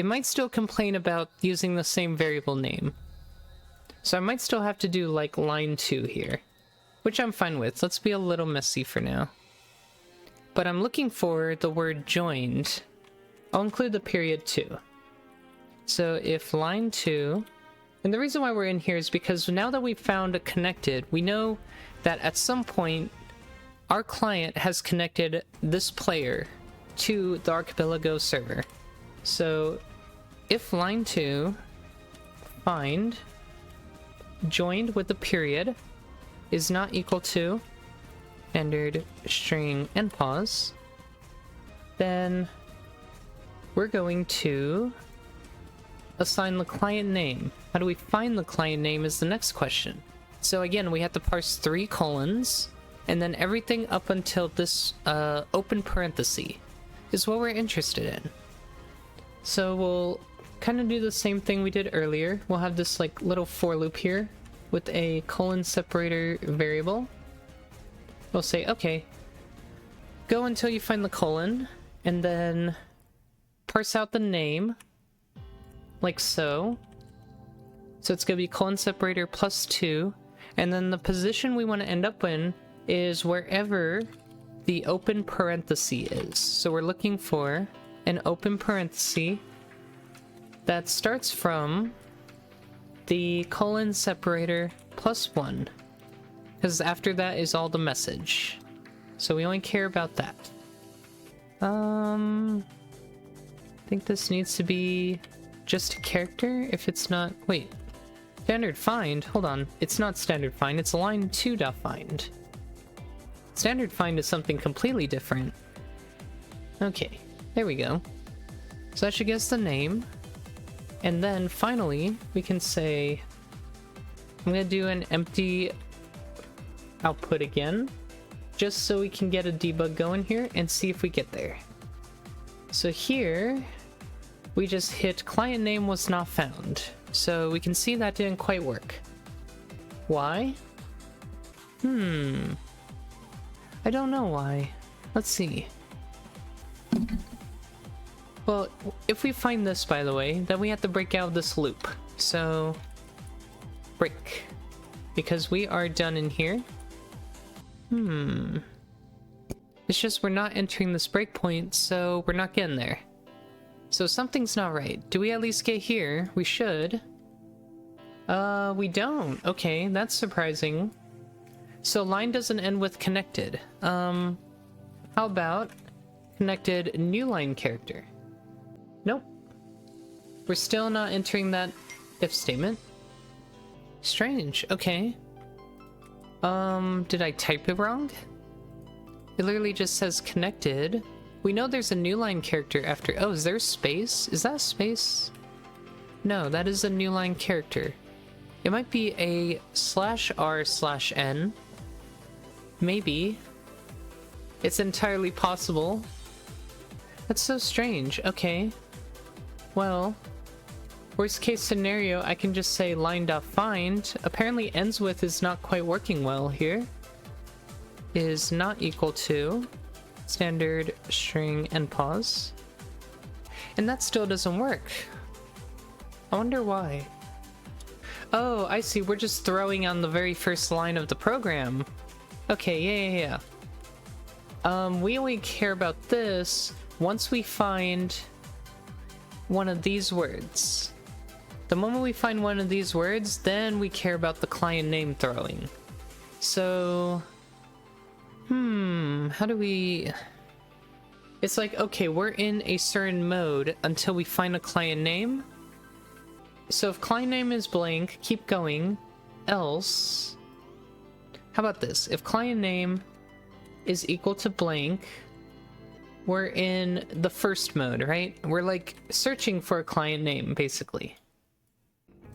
might still complain about using the same variable name. So I might still have to do like line 2 here, which I'm fine with. Let's be a little messy for now. But I'm looking for the word joined. I'll include the period too. So if line 2, and the reason why we're in here is because now that we've found a connected, we know that at some point our client has connected this player to the Archipelago server. So if line 2 find joined with the period is not equal to standard string end pause, then we're going to assign the client name. How do we find the client name is the next question. So again, we have to parse 3 colons, and then everything up until this open parenthesis is what we're interested in. So we'll kind of do the same thing we did earlier. We'll have this like little for loop here with a colon separator variable. We'll say, okay, go until you find the colon, and then parse out the name, like so. So it's going to be colon separator plus 2, and then the position we want to end up in is wherever the open parenthesis is. So we're looking for an open parenthesis that starts from the colon separator plus 1, because after that is all the message. So we only care about that. I think this needs to be just a character if it's not... Wait. Standard find? Hold on. It's not standard find, it's line 2.find. Standard find is something completely different. Okay, there we go. So that should give us the name. And then finally, we can say, I'm going to do an empty output again, just so we can get a debug going here and see if we get there. So here, we just hit client name was not found. So we can see that didn't quite work. Why? I don't know why. Let's see. Well, if we find this, by the way, then we have to break out of this loop. So, break. Because we are done in here. It's just we're not entering this breakpoint, so we're not getting there. So something's not right. Do we at least get here? We should. We don't. Okay, that's surprising. So line doesn't end with connected. How about connected new line character? Nope. We're still not entering that if statement. Strange. Okay. Did I type it wrong? It literally just says connected. We know there's a new line character after. Oh, is there space? Is that space? No, that is a new line character. It might be a /r/n. Maybe. It's entirely possible. That's so strange. Okay. Well, worst case scenario, I can just say line.find. Apparently ends with is not quite working well here. Is not equal to standard string and pause. And that still doesn't work. I wonder why. Oh, I see. We're just throwing on the very first line of the program. Okay, yeah. We only care about this once we find one of these words. The moment we find one of these words, then we care about the client name throwing. So, how do we... It's like, okay, we're in a certain mode until we find a client name. So if client name is blank, keep going. Else, how about this? If client name is equal to blank, we're in the first mode, right? We're like searching for a client name, basically.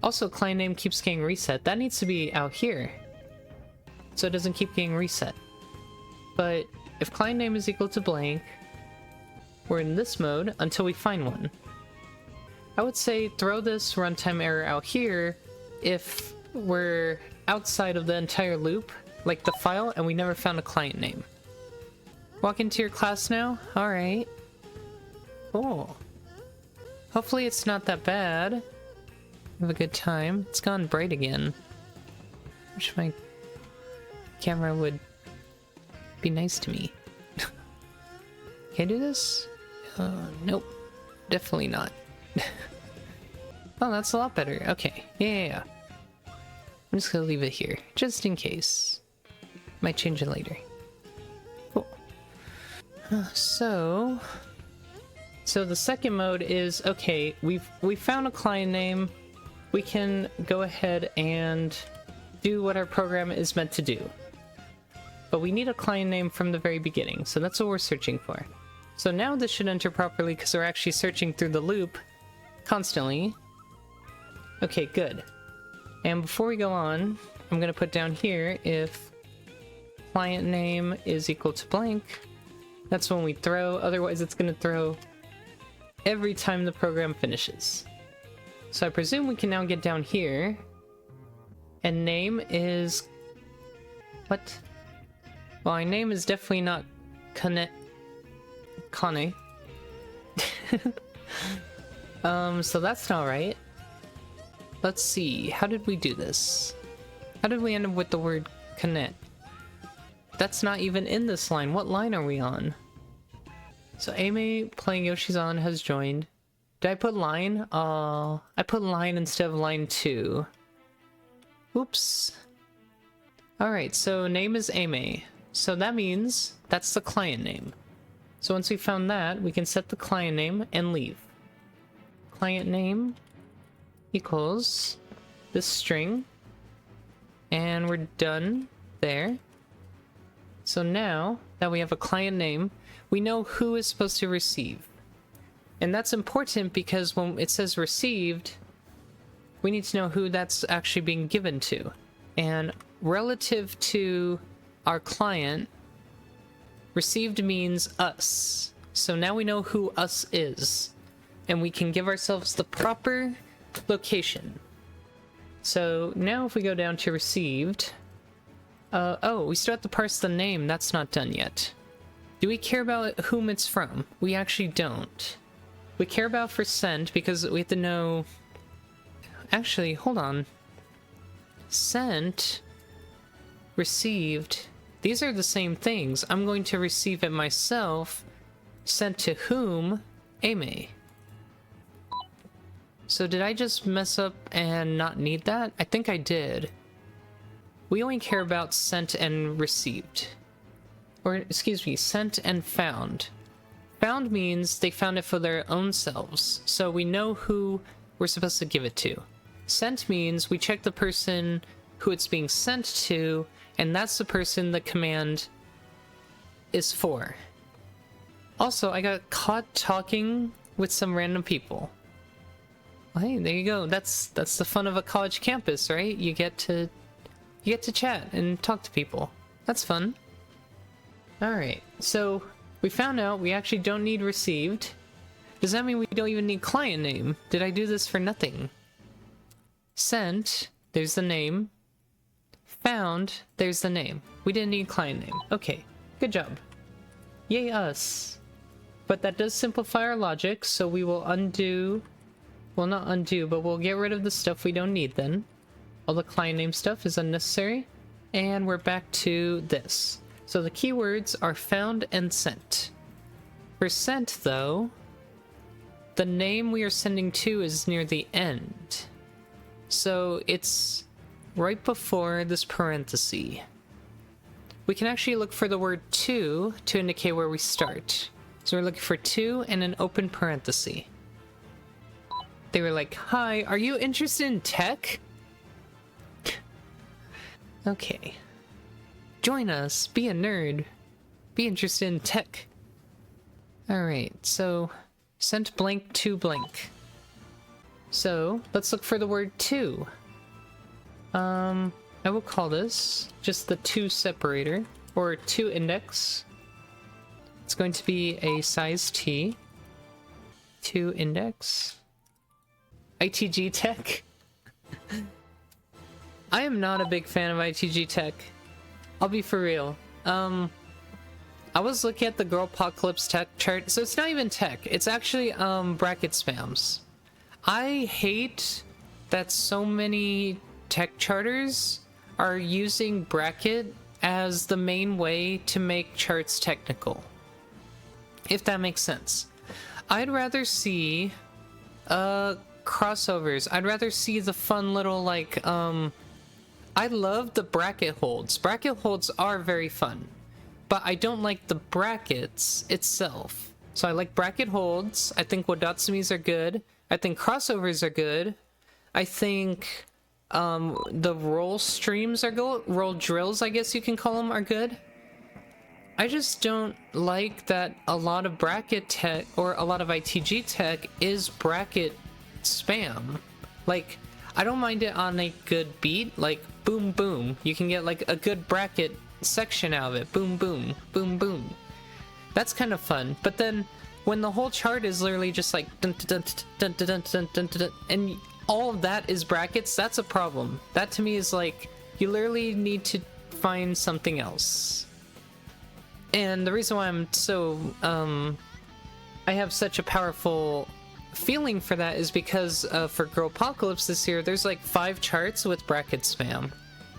Also, client name keeps getting reset. That needs to be out here, so it doesn't keep getting reset. But if client name is equal to blank, we're in this mode until we find one. I would say throw this runtime error out here if we're outside of the entire loop, like the file, and we never found a client name. Walk into your class now? Alright. Cool. Hopefully it's not that bad. Have a good time. It's gone bright again. Wish my camera would be nice to me. Can I do this? Nope. Definitely not. Oh, that's a lot better. Okay. Yeah. I'm just gonna leave it here, just in case. Might change it later. Cool. So the second mode is, okay, we found a client name. We can go ahead and do what our program is meant to do. But we need a client name from the very beginning, so that's what we're searching for. So now this should enter properly because we're actually searching through the loop constantly. Okay, good. And before we go on, I'm going to put down here if client name is equal to blank. That's when we throw, otherwise it's going to throw every time the program finishes. So I presume we can now get down here. And name is... What? Well, our name is definitely not Kane. So that's not right. Let's see, how did we do this? How did we end up with the word connect? That's not even in this line. What line are we on? So Amy playing Yoshi's On has joined. Did I put line? I put line instead of line 2. Oops. Alright, so name is Amy. So that means that's the client name. So once we found that, we can set the client name and leave. Client name equals this string, and we're done there. So now that we have a client name, we know who is supposed to receive. And that's important because when it says received, we need to know who that's actually being given to. And relative to our client, received means us. So now we know who us is, and we can give ourselves the proper location. So now if we go down to received, oh, we still have to parse the name. That's not done yet. Do we care about whom it's from? We actually don't. We care about for sent because we have to know... Actually, hold on. Sent, received, these are the same things. I'm going to receive it myself. Sent to whom? Ame. So did I just mess up and not need that? I think I did. We only care about sent and received. Or, excuse me, sent and found. Found means they found it for their own selves, so we know who we're supposed to give it to. Sent means we check the person who it's being sent to, and that's the person the command is for. Also, I got caught talking with some random people. Well, hey, there you go. That's the fun of a college campus, right? You get to chat and talk to people. That's fun. Alright, so we found out we actually don't need received. Does that mean we don't even need client name? Did I do this for nothing? Sent, there's the name. Found, there's the name. We didn't need client name. Okay, good job. Yay us. But that does simplify our logic, so we will undo... Well, not undo, but we'll get rid of the stuff we don't need then. All the client name stuff is unnecessary. And we're back to this. So the keywords are found and sent. For sent, though, the name we are sending to is near the end. So it's right before this parenthesis. We can actually look for the word to indicate where we start. So we're looking for to and an open parenthesis. They were like, hi, are you interested in tech? Okay. Join us, be a nerd, be interested in tech. Alright, so sent blank to blank. So let's look for the word to. I will call this just the to separator, or to index. It's going to be a size T. To index. ITG tech. I am not a big fan of ITG tech. I'll be for real. I was looking at the Girlpocalypse tech chart, so it's not even tech. It's actually bracket spams. I hate that so many tech charters are using bracket as the main way to make charts technical. If that makes sense. I'd rather see crossovers. I'd rather see the fun little like I love the bracket holds. Bracket holds are very fun, but I don't like the brackets itself. So I like bracket holds. I think Wadatsumis are good. I think crossovers are good. I think the roll streams are good. Roll drills, I guess you can call them, are good. I just don't like that a lot of bracket tech, or a lot of ITG tech, is bracket spam. Like, I don't mind it on a good beat, like boom boom. You can get like a good bracket section out of it. Boom boom, boom boom. That's kind of fun. But then when the whole chart is literally just like dun dun dun dun dun dun dun dun, and all of that is brackets, that's a problem. That to me is like, you literally need to find something else. And the reason why I'm so I have such a powerful feeling for that is because for Girlpocalypse this year, there's like 5 charts with bracket spam,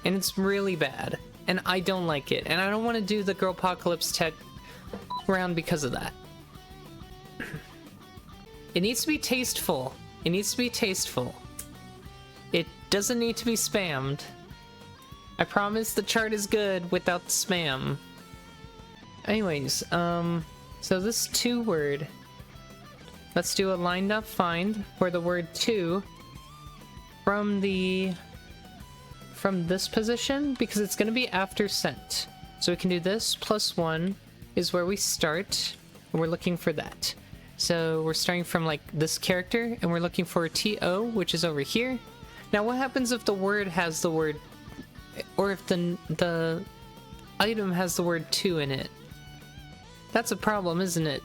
and it's really bad, and I don't like it, and I don't want to do the Girlpocalypse tech round because of that. It needs to be tasteful. It needs to be tasteful. It doesn't need to be spammed. I promise the chart is good without the spam. Anyways, so this to word, let's do a line.find for the word to from this position, because it's going to be after sent. So we can do this +1 is where we start, and we're looking for that. So we're starting from like this character, and we're looking for TO, which is over here. Now what happens if the word has the word, or if the item has the word to in it? That's a problem, isn't it?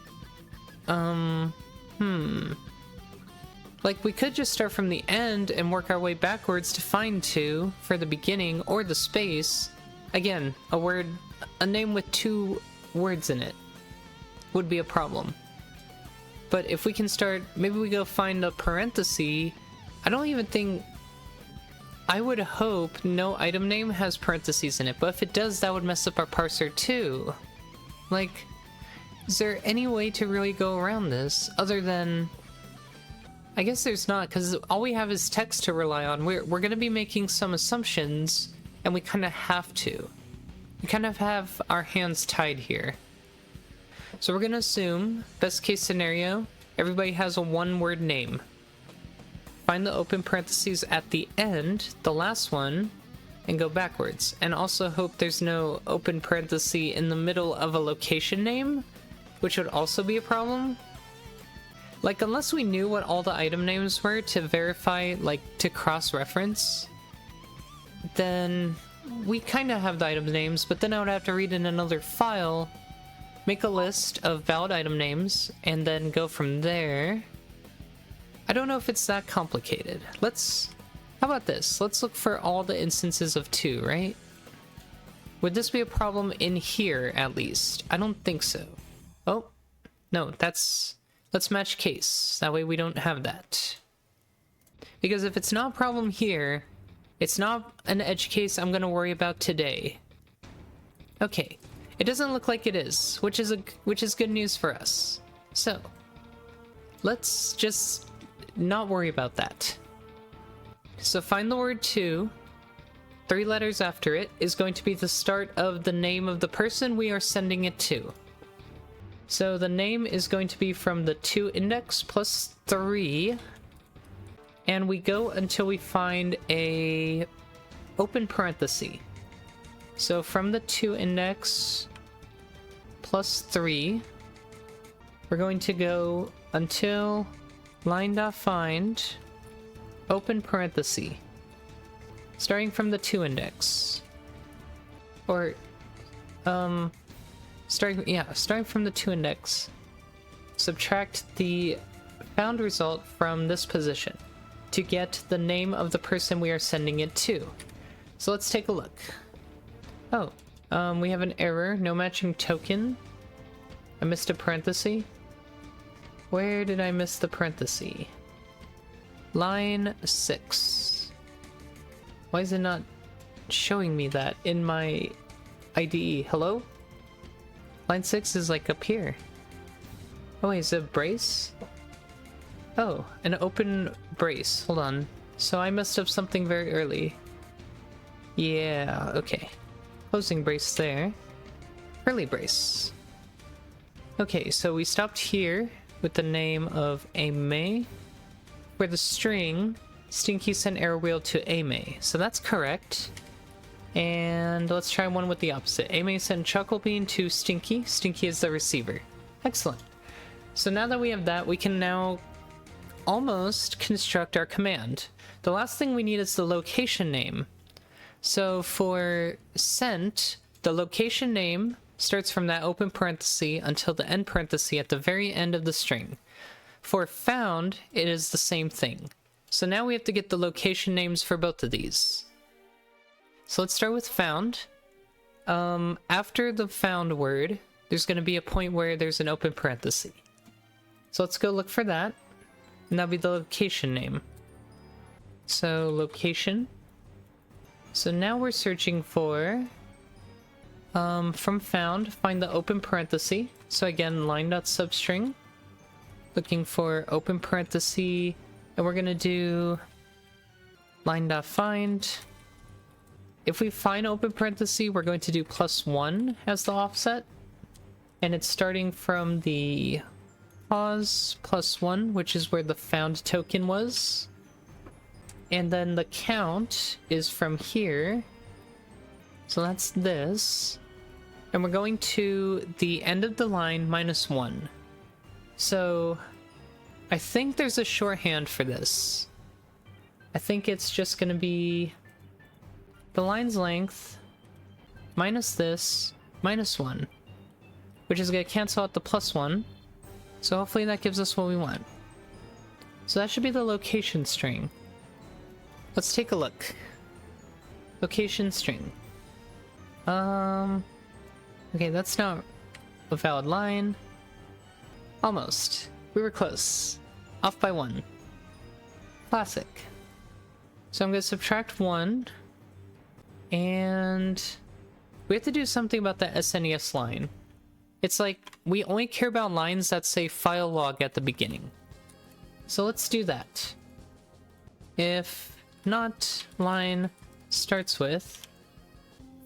Like, we could just start from the end and work our way backwards to find 2 for the beginning, or the space. Again, a name with 2 words in it would be a problem. But if we can start, maybe we go find a parenthesis. I don't even think, I would hope no item name has parentheses in it, but if it does, that would mess up our parser too. Like, is there any way to really go around this other than... I guess there's not, because all we have is text to rely on. We're going to be making some assumptions, and we kind of have to. We kind of have our hands tied here. So we're going to assume, best case scenario, everybody has a one-word name. Find the open parentheses at the end, the last one, and go backwards. And also hope there's no open parenthesis in the middle of a location name, which would also be a problem. Like, unless we knew what all the item names were to verify, like, to cross-reference, then we kind of have the item names, but then I would have to read in another file, make a list of valid item names, and then go from there. I don't know if it's that complicated. How about this? Let's look for all the instances of 2, right? Would this be a problem in here, at least? I don't think so. Oh, no, let's match case. That way we don't have that. Because if it's not a problem here, it's not an edge case I'm going to worry about today. Okay, it doesn't look like it is, which is good news for us. So, let's just not worry about that. So find the word 2. 3 letters after it is going to be the start of the name of the person we are sending it to. So the name is going to be from the 2 index plus 3, and we go until we find a open parenthesis. So from the 2 index plus 3, we're going to go until line.find open parenthesis, starting from the 2 index. Or, starting from the 2 index. Subtract the found result from this position to get the name of the person we are sending it to. So let's take a look. Oh, we have an error, no matching token. I missed a parenthesis. Where did I miss the parenthesis? Line 6. Why is it not showing me that in my IDE? Hello? Line 6 is like up here. Oh wait, is it a brace? Oh, an open brace. Hold on. So I messed up something very early. Yeah, okay. Closing brace there. Curly brace. Okay, so we stopped here with the name of Ame. For the string, Stinky sent error wheel to Ame. So that's correct. And let's try one with the opposite. Ame sent Chucklebean to Stinky. Stinky is the receiver. Excellent. So now that we have that, we can now almost construct our command. The last thing we need is the location name. So for sent, the location name starts from that open parenthesis until the end parenthesis at the very end of the string. For found, it is the same thing. So now we have to get the location names for both of these. So let's start with found. After the found word, there's going to be a point where there's an open parenthesis. So let's go look for that. And that'll be the location name. So location. So now we're searching for, from found, find the open parenthesis. So again, line.substring. Looking for open parenthesis. And we're going to do line.find. If we find open parenthesis, we're going to do +1 as the offset. And it's starting from the pause +1, which is where the found token was. And then the count is from here. So that's this. And we're going to the end of the line -1. So I think there's a shorthand for this. I think it's just going to be the line's length minus this minus 1, which is going to cancel out the +1. So hopefully that gives us what we want. So that should be the location string. Let's take a look. Location string. Okay, that's not a valid line. Almost. We were close. Off by 1. Classic. So I'm going to subtract 1. And we have to do something about that SNES line. It's like, we only care about lines that say file log at the beginning. So let's do that. If not line starts with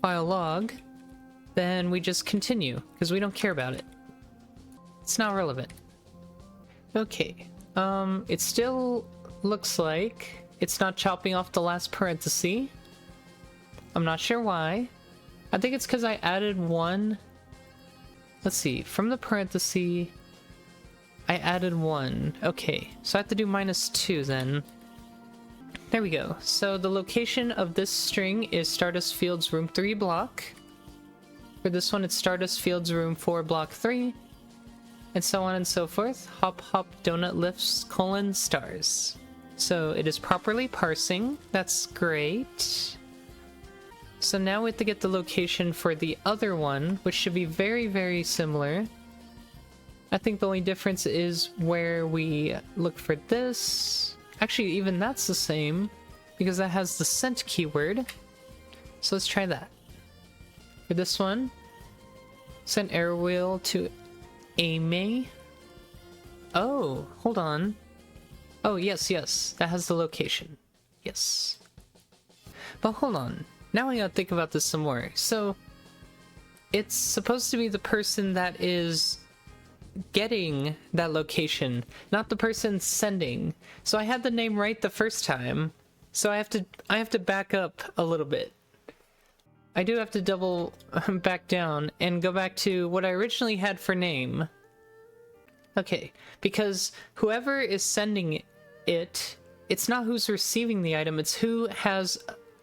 file log, then we just continue, because we don't care about it. It's not relevant. Okay, it still looks like it's not chopping off the last parenthesis. I'm not sure why. I think it's because I added 1. Let's see, from the parenthesis, I added 1. Okay, so I have to do -2 then. There we go. So the location of this string is Stardust Fields room 3 block. For this one, it's Stardust Fields room 4 block 3. And so on and so forth. Hop hop donut lifts : stars. So it is properly parsing. That's great. So now we have to get the location for the other one, which should be very, very similar. I think the only difference is where we look for this. Actually, even that's the same, because that has the sent keyword. So let's try that. For this one, send arrow wheel to Amy. Oh, hold on. Oh, yes, yes, that has the location. Yes. But hold on. Now I gotta think about this some more. So, it's supposed to be the person that is getting that location, not the person sending. So I had the name right the first time. So I have to back up a little bit. I do have to double back down and go back to what I originally had for name. Okay, because whoever is sending it, it's not who's receiving the item, it's who has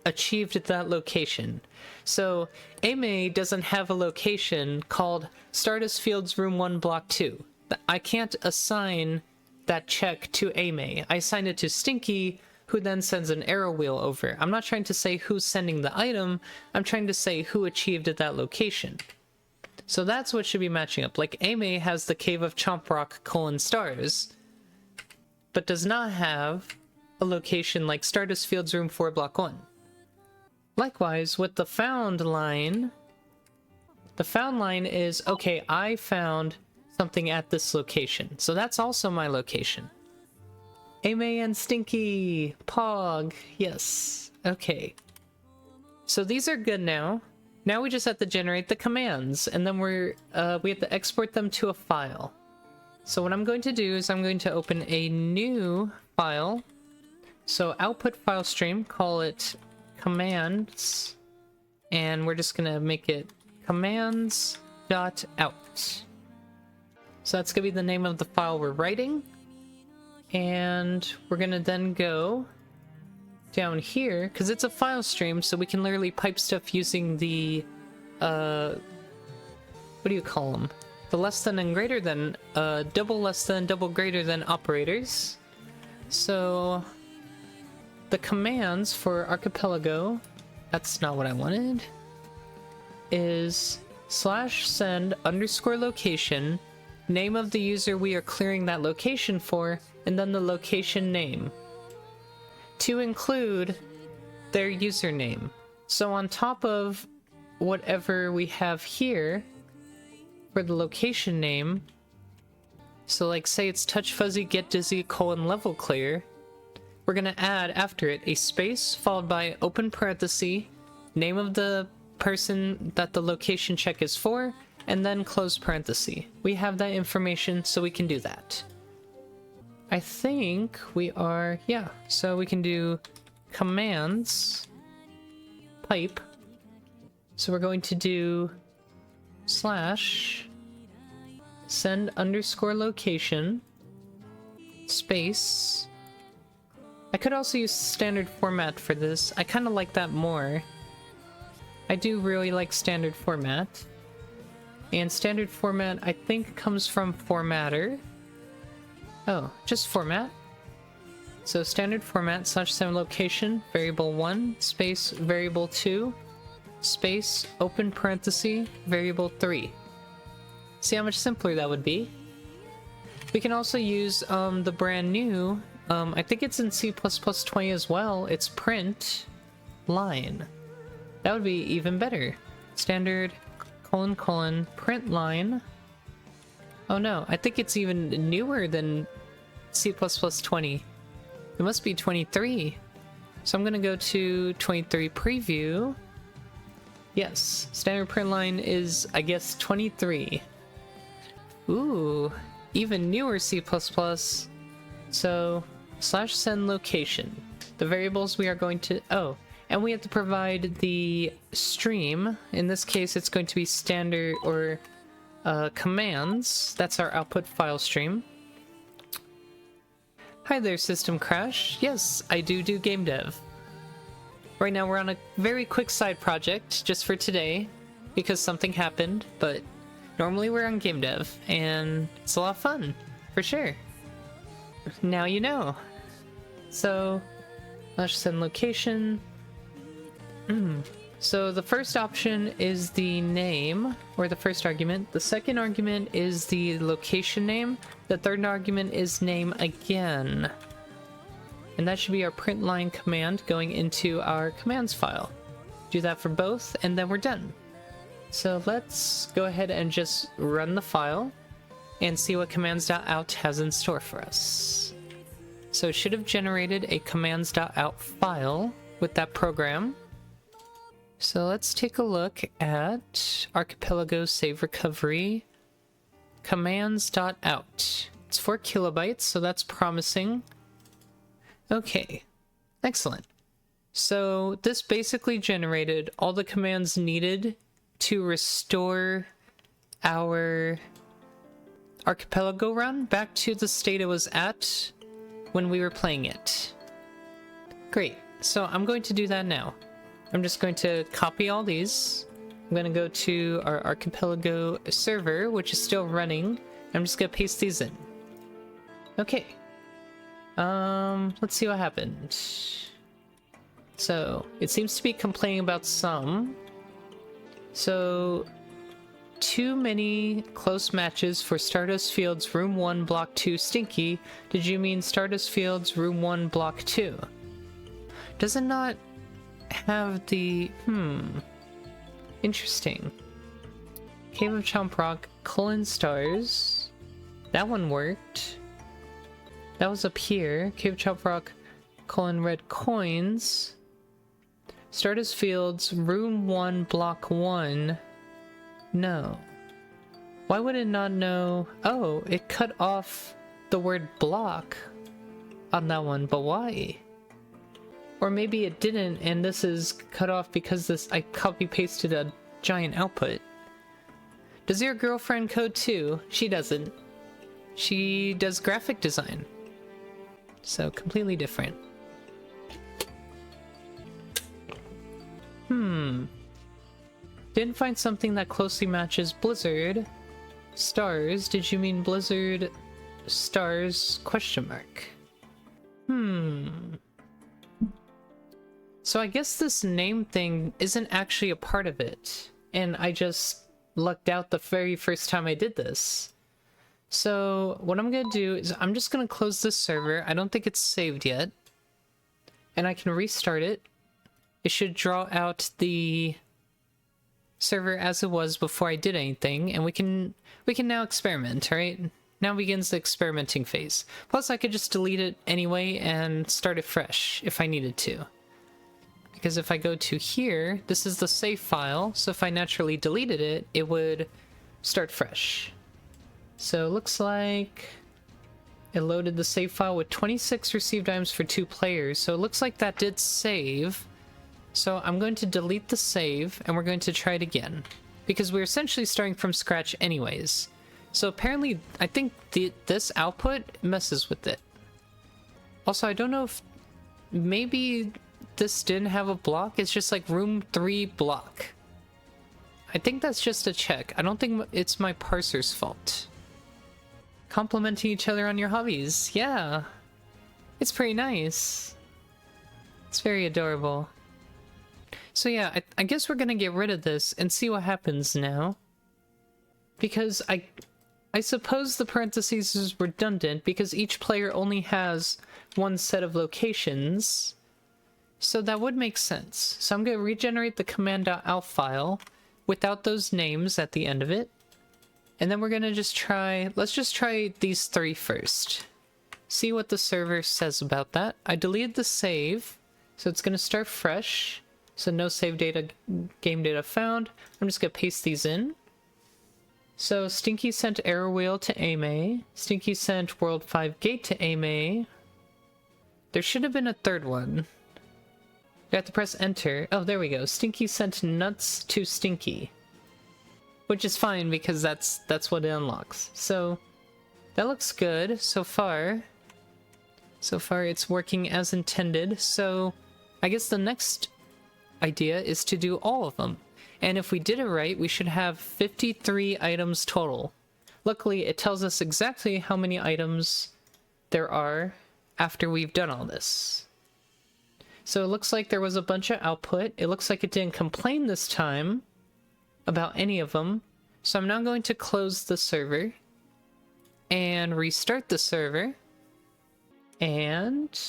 achieved that location. So Ame doesn't have a location called Stardust Fields room 1 block 2. I can't assign that check to Ame. I assign it to Stinky, who then sends an arrow wheel over. I'm not trying to say who's sending the item, I'm trying to say who achieved at that location. So that's what should be matching up. Like, Ame has the Cave of Chomp Rock : stars, but does not have a location like Stardust Fields room 4 block 1. Likewise, with the found line is, okay, I found something at this location. So that's also my location. Ame and Stinky! Pog! Yes. Okay. So these are good now. Now we just have to generate the commands, and then we have to export them to a file. So what I'm going to do is I'm going to open a new file. So output file stream, call it commands, and we're just gonna make it commands.out. So that's gonna be the name of the file we're writing, and we're gonna then go down here because it's a file stream, so we can literally pipe stuff using the what do you call them, the less than and greater than, double less than, double greater than operators. So the commands for Archipelago, that's not what I wanted, is /send _ location, name of the user we are clearing that location for, and then the location name, to include their username. So on top of whatever we have here for the location name, so like say it's touch fuzzy get dizzy : level clear, we're gonna add after it a space followed by open parenthesis, name of the person that the location check is for, and then close parenthesis. We have that information, so we can do that. I think we are, yeah, so we can do commands pipe. So we're going to do /send _ location space. I could also use standard format for this. I kind of like that more. I do really like standard format. And standard format, I think, comes from formatter. Oh, just format. So standard format /7 location, variable 1, space, variable 2, space, open parenthesis, variable 3. See how much simpler that would be? We can also use the brand new, I think it's in C++20 as well, it's print line. That would be even better. Standard, : print line. Oh no, I think it's even newer than C++20. It must be 23. So I'm gonna go to 23 preview. Yes, standard print line is, I guess, 23. Ooh, even newer C++. So, /send location. The variables we are going to... Oh, and we have to provide the stream. In this case, it's going to be standard or commands. That's our output file stream. Hi there, System Crash. Yes, I do game dev. Right now we're on a very quick side project, just for today, because something happened, but normally we're on game dev, and it's a lot of fun, for sure. Now you know. So, /send location. So the first option is the name, or the first argument. The second argument is the location name. The third argument is name again. And that should be our print line command going into our commands file. Do that for both, and then we're done. So let's go ahead and just run the file and see what commands.out has in store for us. So it should have generated a commands.out file with that program. So let's take a look at Archipelago save recovery commands.out. It's 4 kilobytes, so that's promising. Okay, excellent. So this basically generated all the commands needed to restore our Archipelago run back to the state it was at when we were playing it. Great, so I'm going to do that now. I'm just going to copy all these. I'm going to go to our Archipelago server, which is still running. I'm just going to paste these in. Okay. Let's see what happened. So, it seems to be complaining about some. So, too many close matches for Stardust Fields Room 1 Block 2 Stinky. Did you mean Stardust Fields Room 1 Block 2? Does it not have the... Interesting. Cave of Chomp Rock, :stars. That one worked. That was up here. Cave of Chomp Rock, red coins. Stardust Fields, Room 1, Block 1. No. Why would it not know? Oh, it cut off the word block on that one, but why? Or maybe it didn't, and this is cut off because I copy-pasted a giant output. Does your girlfriend code too? She doesn't. She does graphic design. So, completely different. Didn't find something that closely matches Blizzard. Stars? Did you mean Blizzard Stars ? So I guess this name thing isn't actually a part of it, and I just lucked out the very first time I did this. So what I'm gonna do is I'm just gonna close this server. I don't think it's saved yet, and I can restart it. It should draw out the server as it was before I did anything, and we can now experiment, right? Now begins the experimenting phase. Plus I could just delete it anyway and start it fresh if I needed to. Because if I go to here, this is the save file, so if I naturally deleted it, it would start fresh. So it looks like it loaded the save file with 26 received items for 2 players, so it looks like that did save. So I'm going to delete the save, and we're going to try it again. Because we're essentially starting from scratch anyways. So apparently, I think this output messes with it. Also, I don't know if maybe this didn't have a block. It's just like room 3 block. I think that's just a check. I don't think it's my parser's fault. complimenting each other on your hobbies. Yeah. It's pretty nice. It's very adorable. So yeah, I guess we're gonna get rid of this and see what happens now. Because I suppose the parentheses is redundant because each player only has one set of locations. So that would make sense. So I'm gonna regenerate the command.alf file without those names at the end of it. And then we're gonna just try, let's just try these 3 first. See what the server says about that. I deleted the save, so it's gonna start fresh. So no save data, game data found. I'm just gonna paste these in. So Stinky sent error wheel to AMA. Stinky sent world 5 gate to AMA. There should have been a third one. You have to press enter. Oh, there we go. Stinky sent nuts to Stinky. Which is fine because that's what it unlocks. So that looks good so far. So far it's working as intended. So I guess the next idea is to do all of them. And if we did it right, we should have 53 items total. Luckily, it tells us exactly how many items there are after we've done all this. So it looks like there was a bunch of output. It looks like it didn't complain this time about any of them. So I'm now going to close the server and restart the server. And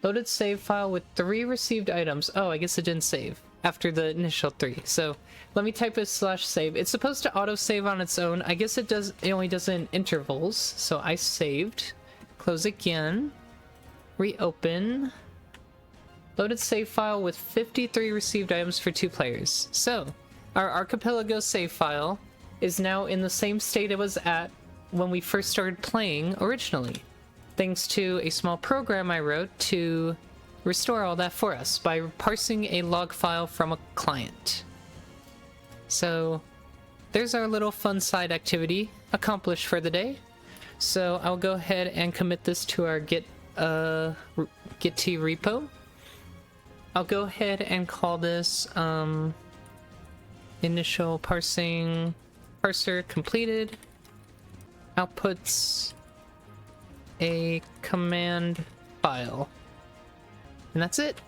loaded save file with 3 received items. Oh, I guess it didn't save after the initial 3. So let me type a /save. It's supposed to auto-save on its own. I guess it does. It only does it in intervals. So I saved. Close again. Reopen. Loaded save file with 53 received items for 2 players. So our Archipelago save file is now in the same state it was at when we first started playing originally, thanks to a small program I wrote to restore all that for us by parsing a log file from a client. So there's our little fun side activity accomplished for the day. So I'll go ahead and commit this to our Git T repo. I'll go ahead and call this initial parsing parser completed. Outputs a command file. And that's it.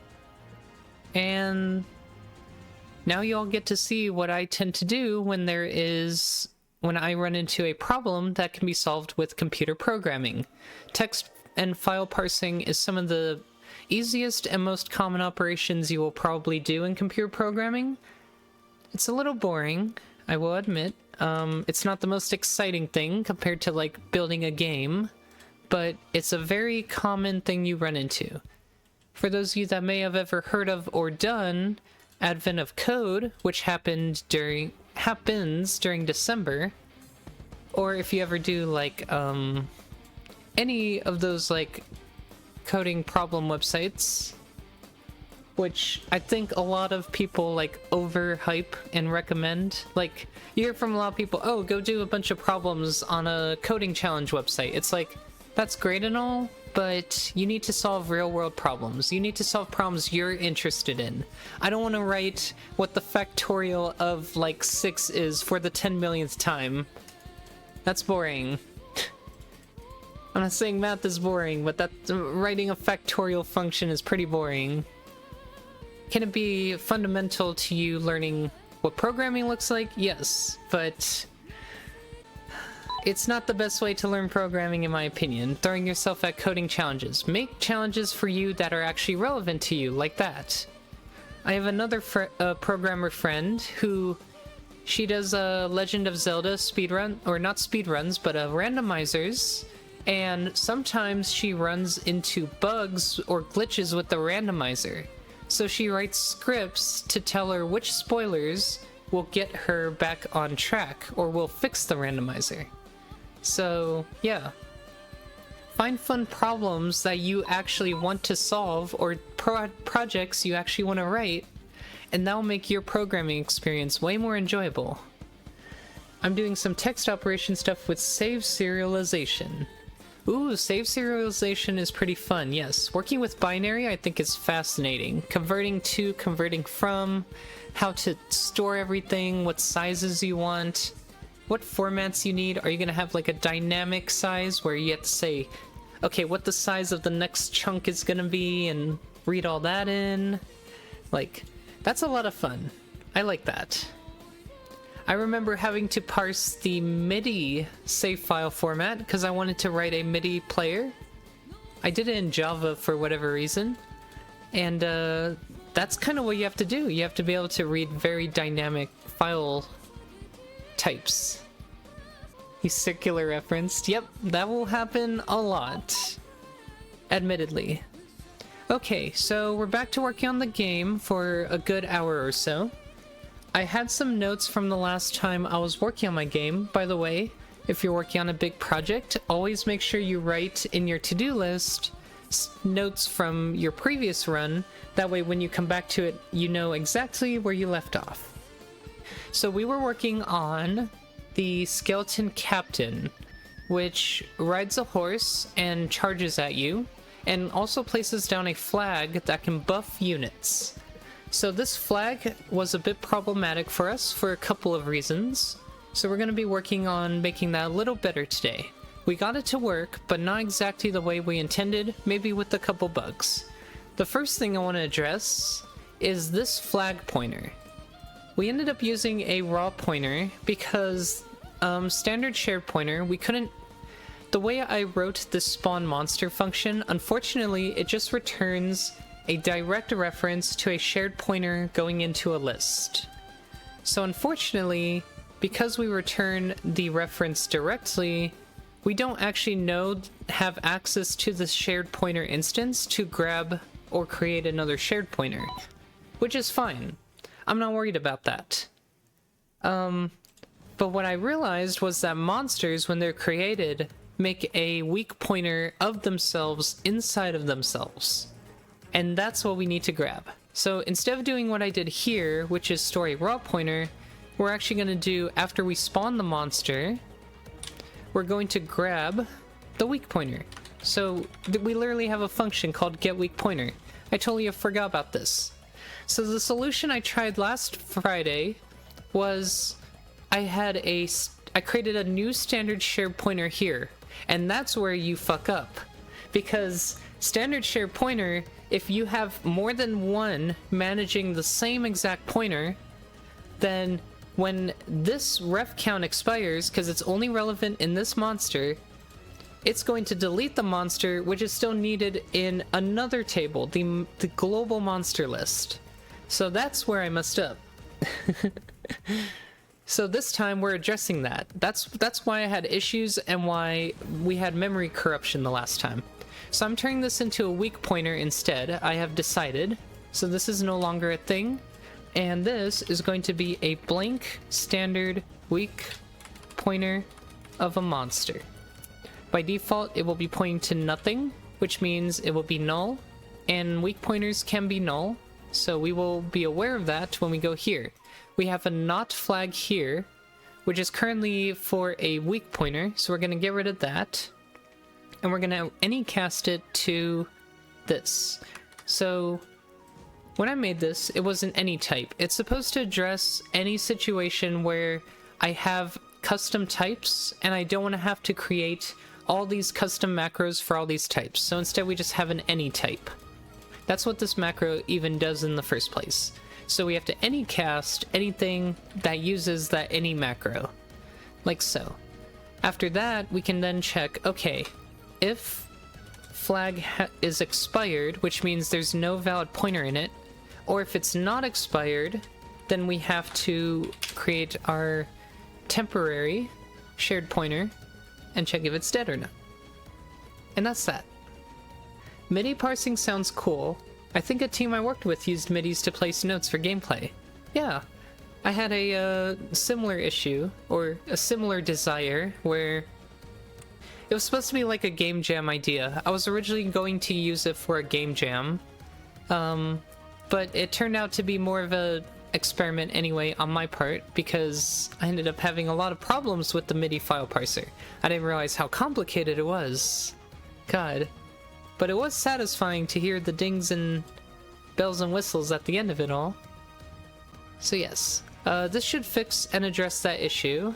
And now you all get to see what I tend to do when I run into a problem that can be solved with computer programming. Text and file parsing is some of the easiest and most common operations you will probably do in computer programming. It's a little boring, I will admit. It's not the most exciting thing compared to like building a game, but it's a very common thing you run into. For those of you that may have ever heard of or done Advent of Code, which happens during December, or if you ever do like any of those like coding problem websites, which I think a lot of people like overhype and recommend. Like you hear from a lot of people, oh, go do a bunch of problems on a coding challenge website. It's like, that's great and all, but you need to solve real world problems. You need to solve problems you're interested in. I don't want to write what the factorial of like 6 is for the 10 millionth time. That's boring. I'm not saying math is boring, but writing a factorial function is pretty boring. Can it be fundamental to you learning what programming looks like? Yes, but it's not the best way to learn programming in my opinion, throwing yourself at coding challenges. Make challenges for you that are actually relevant to you, like that. I have another programmer friend who, she does a Legend of Zelda speedrun, or not speedruns, but randomizers. And sometimes she runs into bugs or glitches with the randomizer. So she writes scripts to tell her which spoilers will get her back on track or will fix the randomizer. So, yeah. Find fun problems that you actually want to solve or projects you actually want to write, and that'll make your programming experience way more enjoyable. I'm doing some text operation stuff with save serialization. Ooh, save serialization is pretty fun, yes. Working with binary I think is fascinating. Converting to, converting from, how to store everything, what sizes you want. what formats you need. Are you gonna have like a dynamic size where you have to say, okay, what the size of the next chunk is gonna be and read all that in? Like, that's a lot of fun. I like that. I remember having to parse the MIDI save file format because I wanted to write a MIDI player. I did it in Java for whatever reason. And that's kind of what you have to do. You have to be able to read very dynamic file types. He's circular referenced. Yep, that will happen a lot. Admittedly. Okay, so we're back to working on the game for a good hour or so. I had some notes from the last time I was working on my game. By the way, if you're working on a big project, always make sure you write in your to-do list notes from your previous run. That way when you come back to it, you know exactly where you left off. So we were working on the skeleton captain, which rides a horse and charges at you, and also places down a flag that can buff units. So this flag was a bit problematic for us for a couple of reasons. So we're going to be working on making that a little better today. We got it to work, but not exactly the way we intended, maybe with a couple bugs. The first thing I want to address is this flag pointer. We ended up using a raw pointer because standard shared pointer, we couldn't... The way I wrote the spawn monster function, unfortunately, it just returns a direct reference to a shared pointer going into a list. So unfortunately, because we return the reference directly, we don't actually have access to the shared pointer instance to grab or create another shared pointer, which is fine. I'm not worried about that. But what I realized was that monsters, when they're created, make a weak pointer of themselves inside of themselves. And that's what we need to grab. So instead of doing what I did here, which is store a raw pointer, we're actually going to do, after we spawn the monster, we're going to grab the weak pointer. So we literally have a function called getWeakPointer. I totally forgot about this. So the solution I tried last Friday was I created a new standard shared pointer here, and that's where you fuck up. Because standard shared pointer, if you have more than one managing the same exact pointer, then when this ref count expires, because it's only relevant in this monster, it's going to delete the monster, which is still needed in another table, the global monster list. So that's where I messed up. So this time we're addressing that. That's why I had issues and why we had memory corruption the last time. So I'm turning this into a weak pointer instead, I have decided. So this is no longer a thing. And this is going to be a blank standard weak pointer of a monster. By default, it will be pointing to nothing, which means it will be null. And weak pointers can be null, so we will be aware of that when we go here. We have a not flag here, which is currently for a weak pointer, so we're going to get rid of that. And we're going to anycast it to this. So when I made this, it was an any type. It's supposed to address any situation where I have custom types and I don't want to have to create all these custom macros for all these types. So instead we just have an any type. That's what this macro even does in the first place. So we have to anycast anything that uses that any macro, like so. After that, we can then check, okay, if flag is expired, which means there's no valid pointer in it, or if it's not expired, then we have to create our temporary shared pointer and check if it's dead or not. And that's that. MIDI parsing sounds cool. I think a team I worked with used MIDIs to place notes for gameplay. Yeah, I had a similar issue, or a similar desire, where it was supposed to be like a game jam idea. I was originally going to use it for a game jam, but it turned out to be more of a experiment anyway on my part, because I ended up having a lot of problems with the MIDI file parser. I didn't realize how complicated it was. God. But it was satisfying to hear the dings and bells and whistles at the end of it all. So yes, this should fix and address that issue.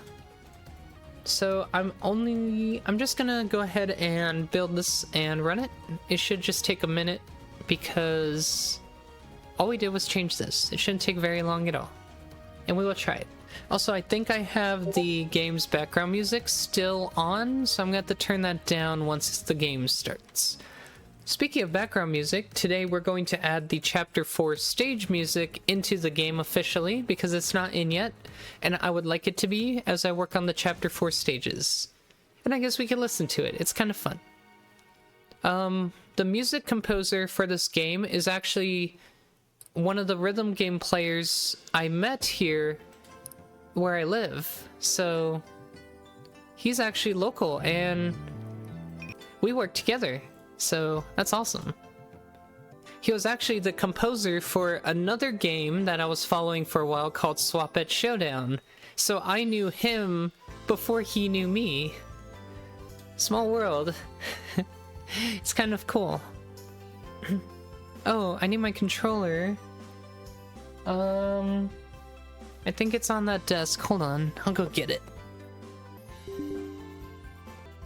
So I'm just gonna go ahead and build this and run it. It should just take a minute because all we did was change this. It shouldn't take very long at all. And we will try it. Also, I think I have the game's background music still on, so I'm gonna have to turn that down once the game starts. Speaking of background music, today we're going to add the Chapter 4 stage music into the game officially, because it's not in yet, and I would like it to be as I work on the Chapter 4 stages. And I guess we can listen to it. It's kind of fun. The music composer for this game is actually one of the rhythm game players I met here where I live. So he's actually local, and we work together. So that's awesome. He was actually the composer for another game that I was following for a while called Swap at Showdown. So I knew him before he knew me. Small world. It's kind of cool. Oh, I need my controller. I think it's on that desk. Hold on, I'll go get it.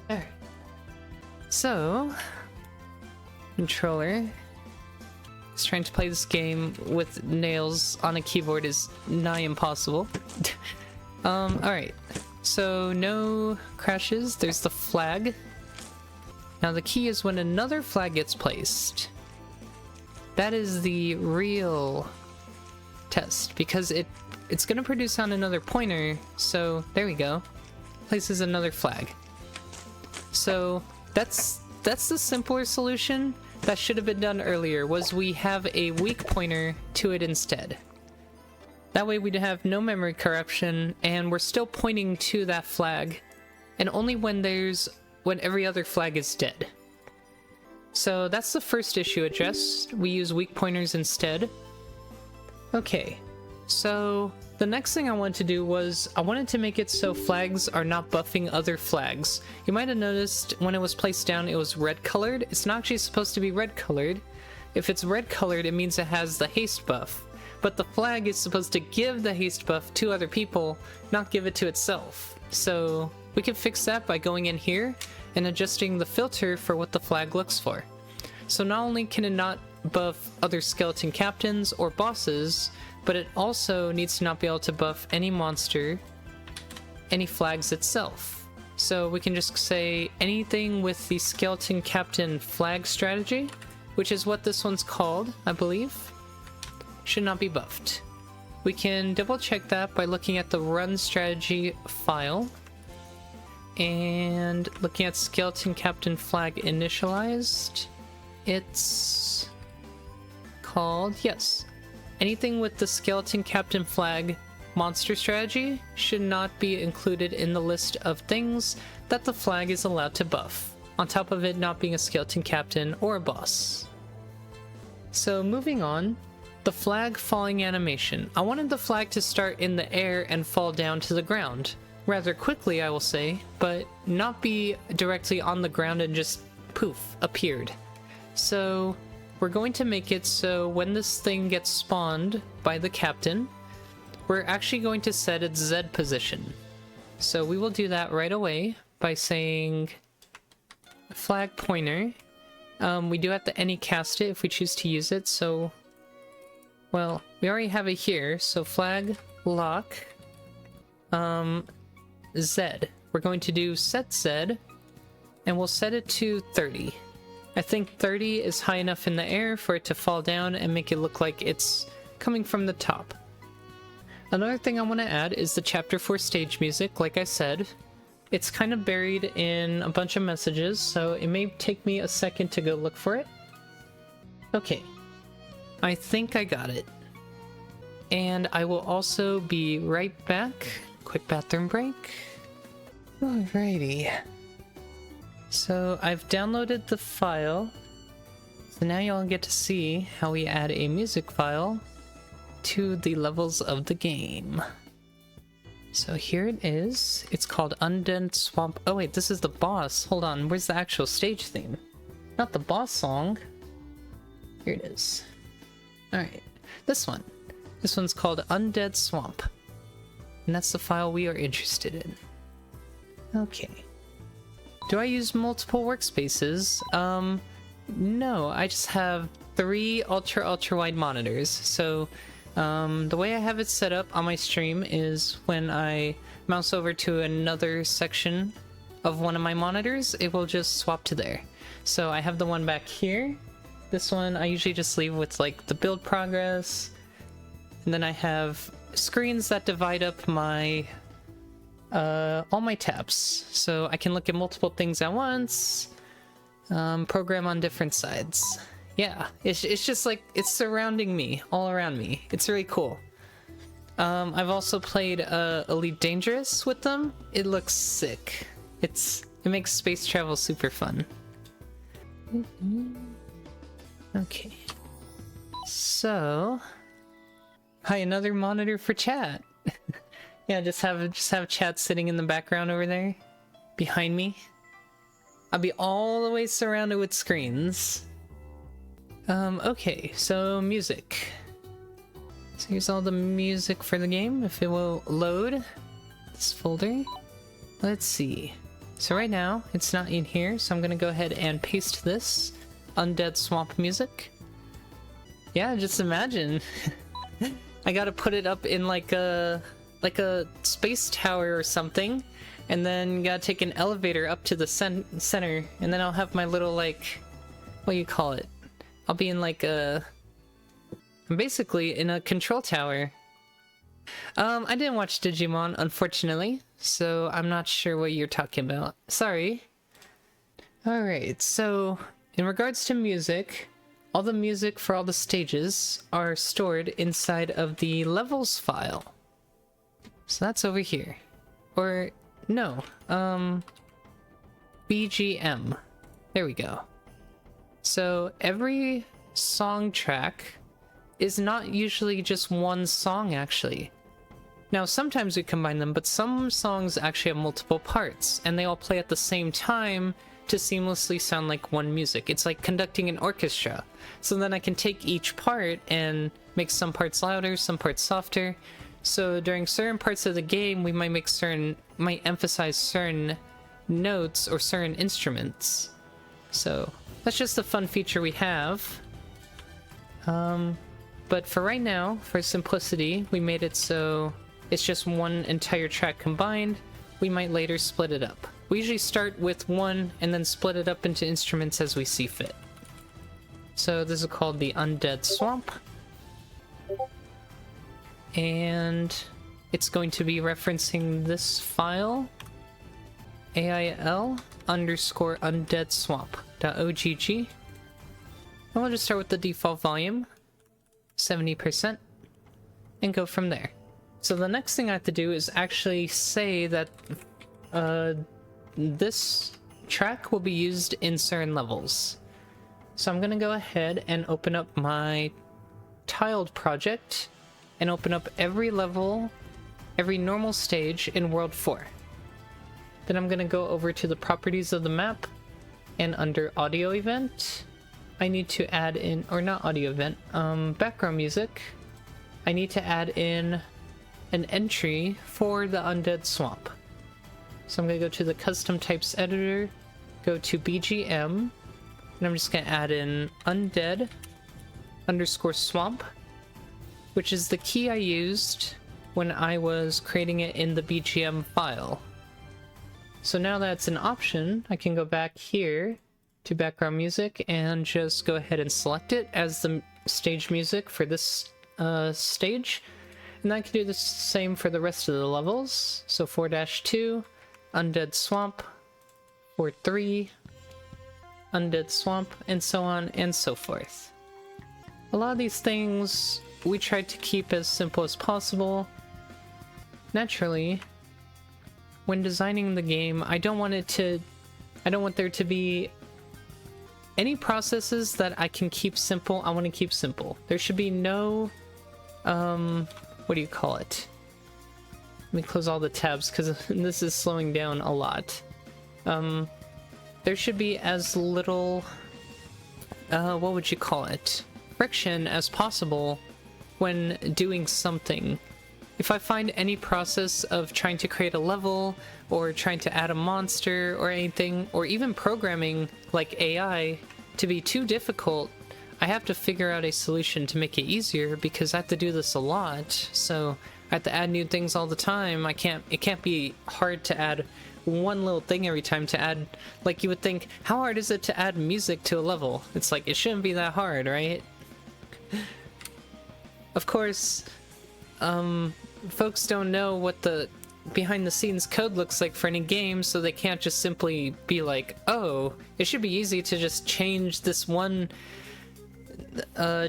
There. So, controller. Just trying to play this game with nails on a keyboard is nigh impossible. Alright. So, no crashes. There's the flag. Now the key is when another flag gets placed. That is the real test, because it's gonna produce on another pointer, so there we go. Places another flag. So that's the simpler solution. That should have been done earlier, was we have a weak pointer to it instead. That way we'd have no memory corruption, and we're still pointing to that flag, and only when every other flag is dead. So that's the first issue addressed. We use weak pointers instead. Okay, so the next thing I wanted to do was I wanted to make it so flags are not buffing other flags. You might have noticed when it was placed down it was red colored. It's not actually supposed to be red colored. If it's red colored, it means it has the haste buff. But the flag is supposed to give the haste buff to other people, not give it to itself. So we can fix that by going in here and adjusting the filter for what the flag looks for. So not only can it not buff other skeleton captains or bosses, but it also needs to not be able to buff any monster, any flags itself. So we can just say anything with the skeleton captain flag strategy, which is what this one's called, I believe, should not be buffed. We can double check that by looking at the run strategy file and looking at skeleton captain flag initialized. It's called, yes, anything with the skeleton captain flag monster strategy should not be included in the list of things that the flag is allowed to buff, on top of it not being a skeleton captain or a boss. So moving on, the flag falling animation. I wanted the flag to start in the air and fall down to the ground. Rather quickly, I will say, but not be directly on the ground and just poof, appeared. So we're going to make it so when this thing gets spawned by the captain, we're actually going to set its Z position. So we will do that right away by saying flag pointer. We do have to anycast it if we choose to use it, so, well, we already have it here, so flag lock Z. We're going to do set Z, and we'll set it to 30. I think 30 is high enough in the air for it to fall down and make it look like it's coming from the top. Another thing I want to add is the Chapter 4 stage music, like I said. It's kind of buried in a bunch of messages, so it may take me a second to go look for it. Okay, I think I got it. And I will also be right back. Quick bathroom break. Alrighty. So I've downloaded the file. So now y'all get to see how we add a music file to the levels of the game. So here it is. It's called Undead Swamp. Oh wait, this is the boss. Hold on, where's the actual stage theme? Not the boss song. Here it is. Alright, this one. This one's called Undead Swamp. And that's the file we are interested in. Okay. Do I use multiple workspaces? No, I just have 3 ultra wide monitors. So the way I have it set up on my stream is when I mouse over to another section of one of my monitors, it will just swap to there. So I have the one back here. This one I usually just leave with like the build progress. And then I have screens that divide up my all my tabs. So I can look at multiple things at once, program on different sides. Yeah, it's just like, it's surrounding me, all around me. It's really cool. I've also played Elite Dangerous with them. It looks sick. It makes space travel super fun. Okay. So, hi, another monitor for chat. Yeah, just have chat sitting in the background over there, behind me. I'll be all the way surrounded with screens. Okay, so music. So here's all the music for the game, if it will load this folder. Let's see. So right now, it's not in here, so I'm gonna go ahead and paste this. Undead Swamp music. Yeah, just imagine. I gotta put it up in like a space tower or something, and then gotta take an elevator up to the center, and then I'll have my little, like, what do you call it? I'll be in like I'm basically in a control tower. I didn't watch Digimon, unfortunately, so I'm not sure what you're talking about. Sorry. Alright, so in regards to music, all the music for all the stages are stored inside of the levels file. So that's over here. Or, no, BGM. There we go. So every song track is not usually just one song, actually. Now, sometimes we combine them, but some songs actually have multiple parts, and they all play at the same time to seamlessly sound like one music. It's like conducting an orchestra. So then I can take each part and make some parts louder, some parts softer. So during certain parts of the game, we might emphasize certain notes or certain instruments. So that's just a fun feature we have. But for right now, for simplicity, we made it so it's just one entire track combined. We might later split it up. We usually start with one and then split it up into instruments as we see fit. So this is called the Undead Swamp. And it's going to be referencing this file, AIL_undeadswamp.ogg. And we'll just start with the default volume, 70%, and go from there. So the next thing I have to do is actually say that this track will be used in certain levels. So I'm gonna go ahead and open up my tiled project and open up every level, every normal stage in World 4. Then I'm gonna go over to the properties of the map, and under audio event, I need to add in, or not audio event, background music, I need to add in an entry for the Undead Swamp. So I'm gonna go to the custom types editor, go to BGM, and I'm just gonna add in undead_swamp, which is the key I used when I was creating it in the BGM file. So now that it's an option, I can go back here to background music and just go ahead and select it as the stage music for this stage. And I can do the same for the rest of the levels. So 4-2, Undead Swamp, 4-3, Undead Swamp, and so on and so forth. A lot of these things we tried to keep as simple as possible. Naturally, when designing the game, I don't want there to be any processes that I can keep simple. I want to keep simple. There should be no, what do you call it? Let me close all the tabs because this is slowing down a lot. There should be as little, what would you call it? Friction as possible when doing something. if I find any process of trying to create a level or trying to add a monster or anything, or even programming like AI to be too difficult, I have to figure out a solution to make it easier, because I have to do this a lot. So I have to add new things all the time. It can't be hard to add one little thing every time to add. Like, you would think, how hard is it to add music to a level? It's like, it shouldn't be that hard, right? Of course, folks don't know what the behind the scenes code looks like for any game, so they can't just simply be like, oh, it should be easy to just change this one,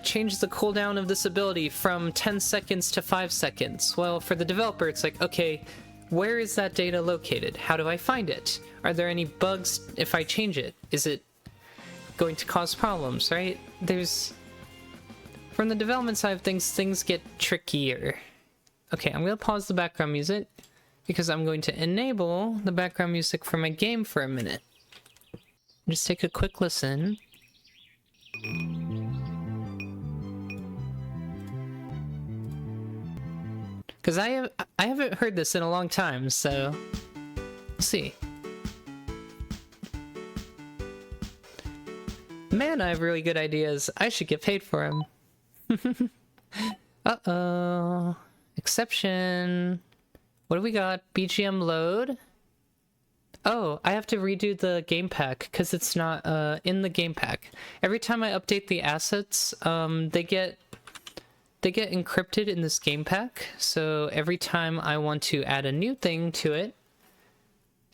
change the cooldown of this ability from 10 seconds to 5 seconds. Well, for the developer, it's like, okay, where is that data located? How do I find it? Are there any bugs if I change it? Is it going to cause problems, right? From the development side of things, things get trickier. Okay, I'm gonna pause the background music, because I'm going to enable the background music for my game for a minute. Just take a quick listen. Because I haven't heard this in a long time, so we'll see. Man, I have really good ideas. I should get paid for them. Uh-oh. Exception. What do we got? BGM load. Oh, I have to redo the game pack because it's not in the game pack. Every time I update the assets, they get encrypted in this game pack. So every time I want to add a new thing to it,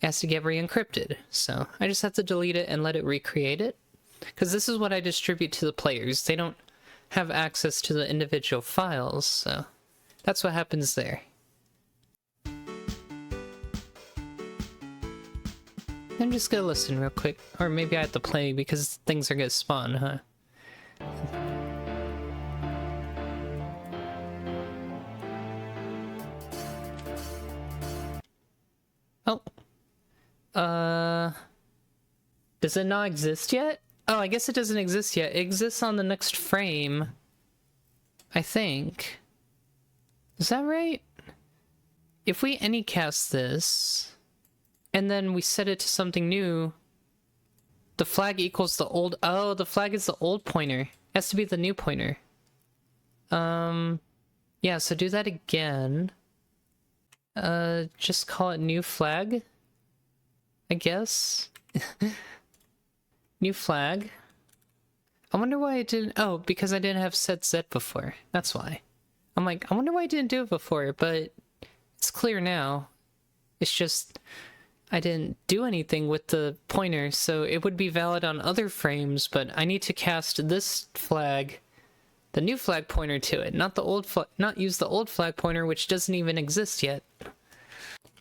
it has to get re-encrypted. So I just have to delete it and let it recreate it, because this is what I distribute to the players. They don't have access to the individual files, so that's what happens there. I'm just gonna listen real quick, or maybe I have to play because things are gonna spawn, huh? Oh. Does it not exist yet? Oh, I guess it doesn't exist yet. It exists on the next frame, I think. Is that right? If we anycast this, and then we set it to something new, the flag equals the old... Oh, the flag is the old pointer. It has to be the new pointer. Yeah, so do that again. Just call it new flag, I guess. New flag. I wonder why it didn't... Oh, because I didn't have set Z before. That's why. I'm like, I wonder why I didn't do it before, but it's clear now. It's just I didn't do anything with the pointer, so it would be valid on other frames, but I need to cast this flag, the new flag pointer, to it, not the old not use the old flag pointer, which doesn't even exist yet.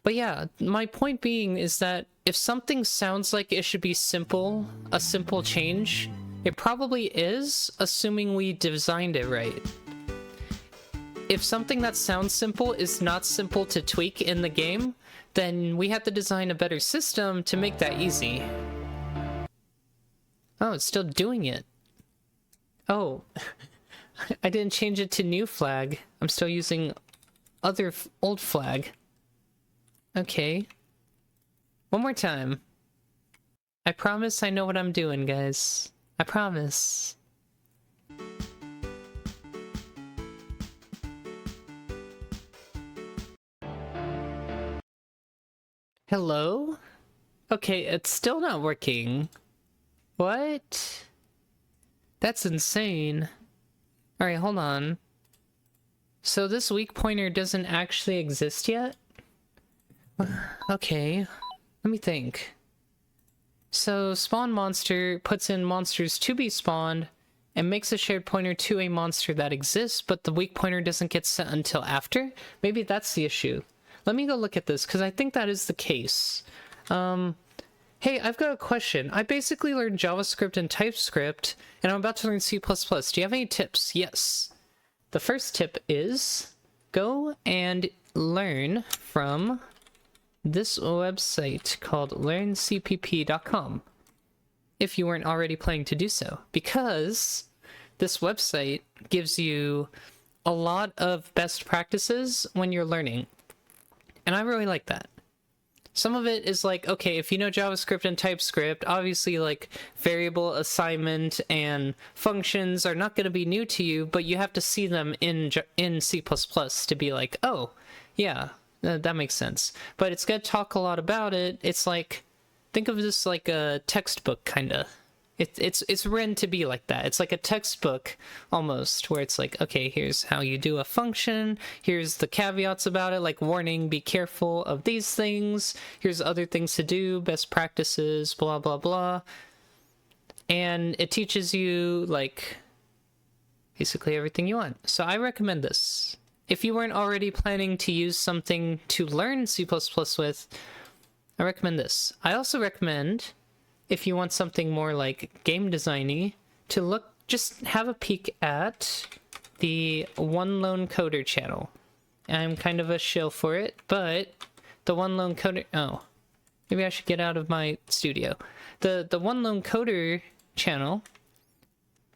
But yeah, my point being is that if something sounds like it should be simple, a simple change, it probably is, assuming we designed it right. If something that sounds simple is not simple to tweak in the game, then we have to design a better system to make that easy. Oh, it's still doing it. Oh, I didn't change it to new flag. I'm still using old flag. Okay. One more time. I promise I know what I'm doing, guys. I promise. Hello? Okay, it's still not working. What? That's insane. Alright, hold on. So this weak pointer doesn't actually exist yet? Okay, let me think. So spawn monster puts in monsters to be spawned and makes a shared pointer to a monster that exists, but the weak pointer doesn't get set until after? Maybe that's the issue. Let me go look at this, because I think that is the case. Hey, I've got a question. I basically learned JavaScript and TypeScript, and I'm about to learn C++. Do you have any tips? Yes. The first tip is go and learn from this website called learncpp.com, if you weren't already planning to do so, because this website gives you a lot of best practices when you're learning. And I really like that. Some of it is like, okay, if you know JavaScript and TypeScript, obviously like variable assignment and functions are not going to be new to you, but you have to see them in C++ to be like, oh, yeah, that makes sense. But it's going to talk a lot about it. It's like, think of this like a textbook, kind of. It's written to be like that. It's like a textbook almost, where it's like, okay, here's how you do a function, here's the caveats about it, like warning, be careful of these things, here's other things to do, best practices, blah blah blah. And it teaches you like basically everything you want. So I recommend this. If you weren't already planning to use something to learn C++ with, I recommend this. I also recommend, if you want something more like game designy, to just have a peek at the One Lone Coder channel. I'm kind of a shill for it, but the One Lone Coder, oh, maybe I should get out of my studio. The One Lone Coder channel,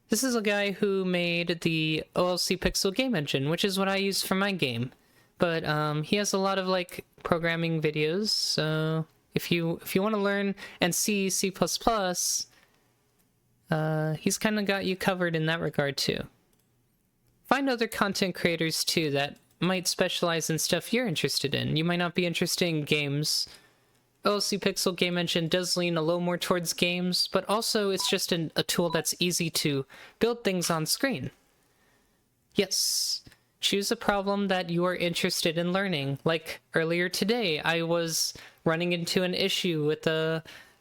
this is a guy who made the OLC Pixel game engine, which is what I use for my game. But he has a lot of like programming videos, so if you want to learn and see C++, he's kind of got you covered in that regard too. Find other content creators too that might specialize in stuff you're interested in. You might not be interested in games. OLC Pixel Game Engine does lean a little more towards games, but also it's just a tool that's easy to build things on screen. Yes. Choose a problem that you are interested in learning. Like earlier today, I was running into an issue with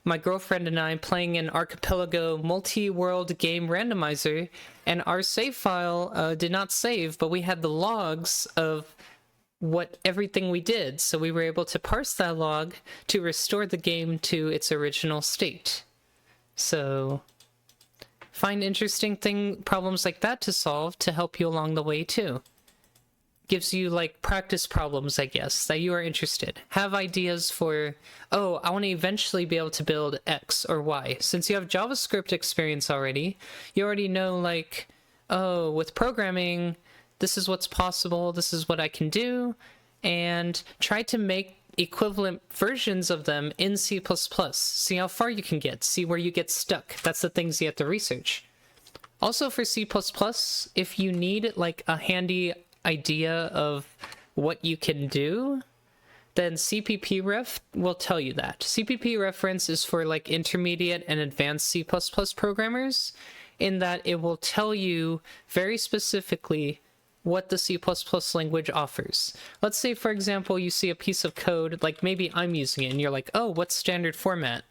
my girlfriend and I playing an Archipelago multi-world game randomizer, and our save file did not save, but we had the logs of everything we did, so we were able to parse that log to restore the game to its original state. So find interesting problems like that to solve to help you along the way too. Gives you like practice problems, I guess, that you are interested. Have ideas for, oh, I want to eventually be able to build X or Y. Since you have JavaScript experience already, you already know like, oh, with programming, this is what's possible, this is what I can do, and try to make equivalent versions of them in C++. See how far you can get, see where you get stuck. That's the things you have to research. Also for C++, if you need like a handy idea of what you can do, then CPP-Ref will tell you that. CPP reference is for like intermediate and advanced C++ programmers, in that it will tell you very specifically what the C++ language offers. Let's say, for example, you see a piece of code, like maybe I'm using it, and you're like, oh, what's standard format?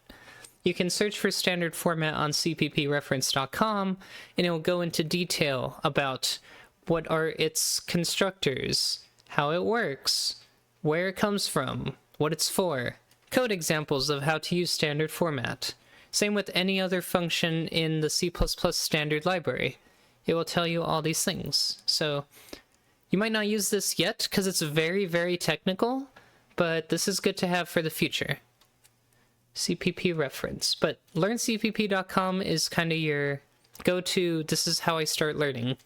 You can search for standard format on cppreference.com, and it will go into detail about what are its constructors, how it works, where it comes from, what it's for, code examples of how to use standard format. Same with any other function in the C++ standard library. It will tell you all these things. So you might not use this yet because it's very, very technical, but this is good to have for the future. CPP reference. But learncpp.com is kind of your go-to, this is how I start learning.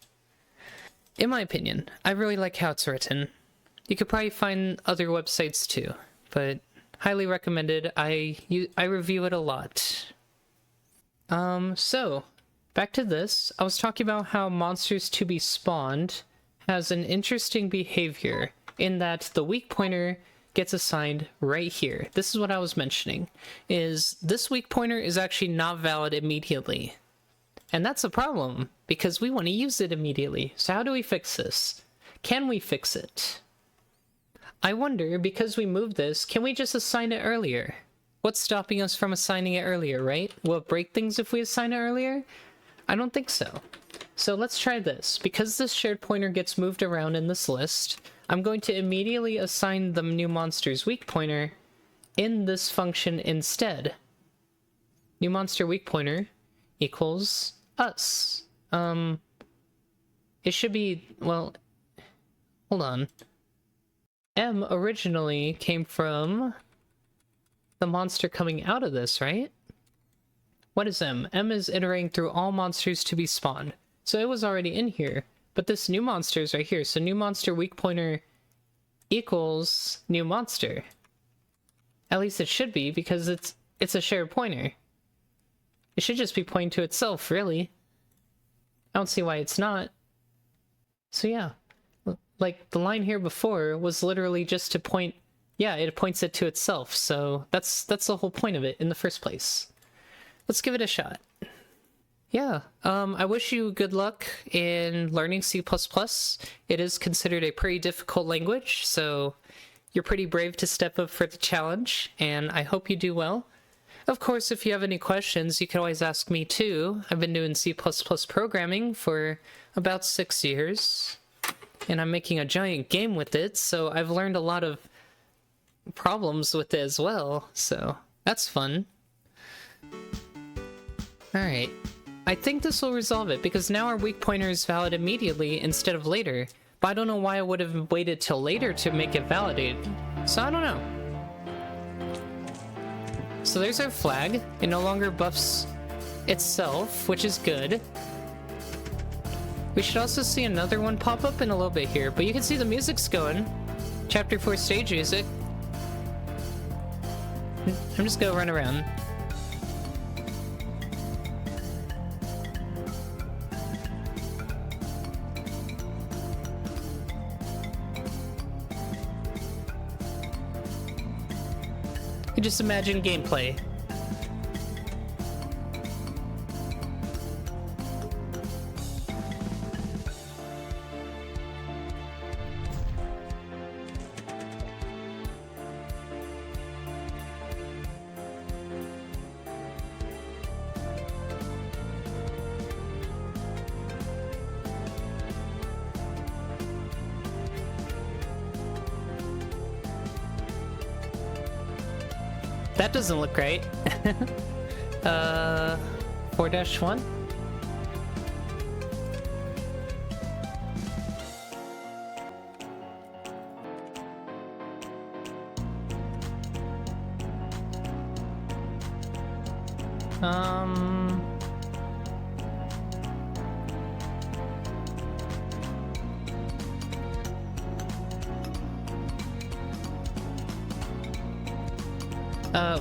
In my opinion, I really like how it's written. You could probably find other websites too, but highly recommended. I review it a lot. So back to this. I was talking about how monsters to be spawned has an interesting behavior in that the weak pointer gets assigned right here. This is what I was mentioning, is this weak pointer is actually not valid immediately. And that's a problem, because we want to use it immediately. So how do we fix this? Can we fix it? I wonder, because we moved this, can we just assign it earlier? What's stopping us from assigning it earlier, right? Will it break things if we assign it earlier? I don't think so. So let's try this. Because this shared pointer gets moved around in this list, I'm going to immediately assign the new monster's weak pointer in this function instead. New monster weak pointer equals us. It should be, well, hold on. M originally came from the monster coming out of this, right? What is M? M is iterating through all monsters to be spawned. So it was already in here. But this new monster is right here. So new monster weak pointer equals new monster. At least it should be, because it's a shared pointer. It should just be pointing to itself, really. I don't see why it's not. So yeah. Like, the line here before was literally just to point... Yeah, it points it to itself, so that's the whole point of it in the first place. Let's give it a shot. Yeah, I wish you good luck in learning C++. It is considered a pretty difficult language, so you're pretty brave to step up for the challenge, and I hope you do well. Of course, if you have any questions, you can always ask me too. I've been doing C++ programming for about 6 years, and I'm making a giant game with it, so I've learned a lot of problems with it as well, so that's fun. Alright, I think this will resolve it, because now our weak pointer is valid immediately instead of later, but I don't know why I would have waited till later to make it validated, so I don't know. So there's our flag. It no longer buffs itself, which is good. We should also see another one pop up in a little bit here, but you can see the music's going. Chapter 4 stage music. I'm just gonna run around. You just imagine gameplay. That doesn't look right. 4-1?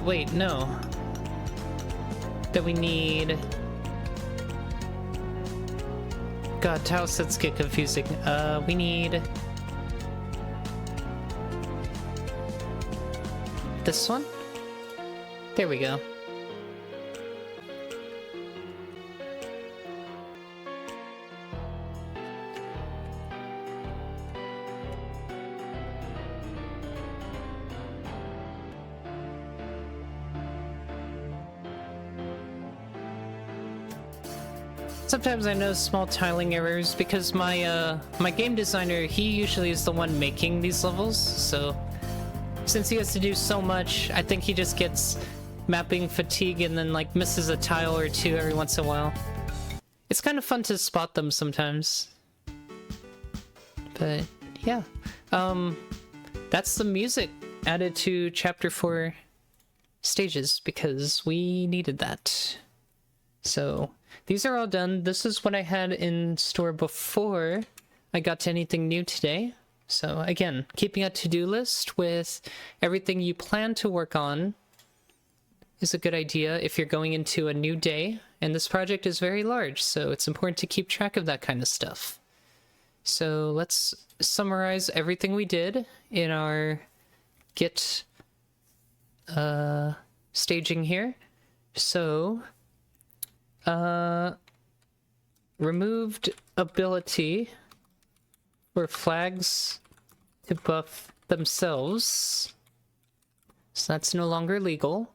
Wait, no. That we need... God, tile sets get confusing. We need... this one? There we go. Sometimes I know small tiling errors because my my game designer, he usually is the one making these levels, so since he has to do so much, I think he just gets mapping fatigue and then like misses a tile or two every once in a while. It's kind of fun to spot them sometimes. But yeah, that's the music added to Chapter 4 stages because we needed that. So these are all done. This is what I had in store before I got to anything new today. So again, keeping a to-do list with everything you plan to work on is a good idea if you're going into a new day. And this project is very large, so it's important to keep track of that kind of stuff. So let's summarize everything we did in our Git staging here. So removed ability for flags to buff themselves, so that's no longer legal.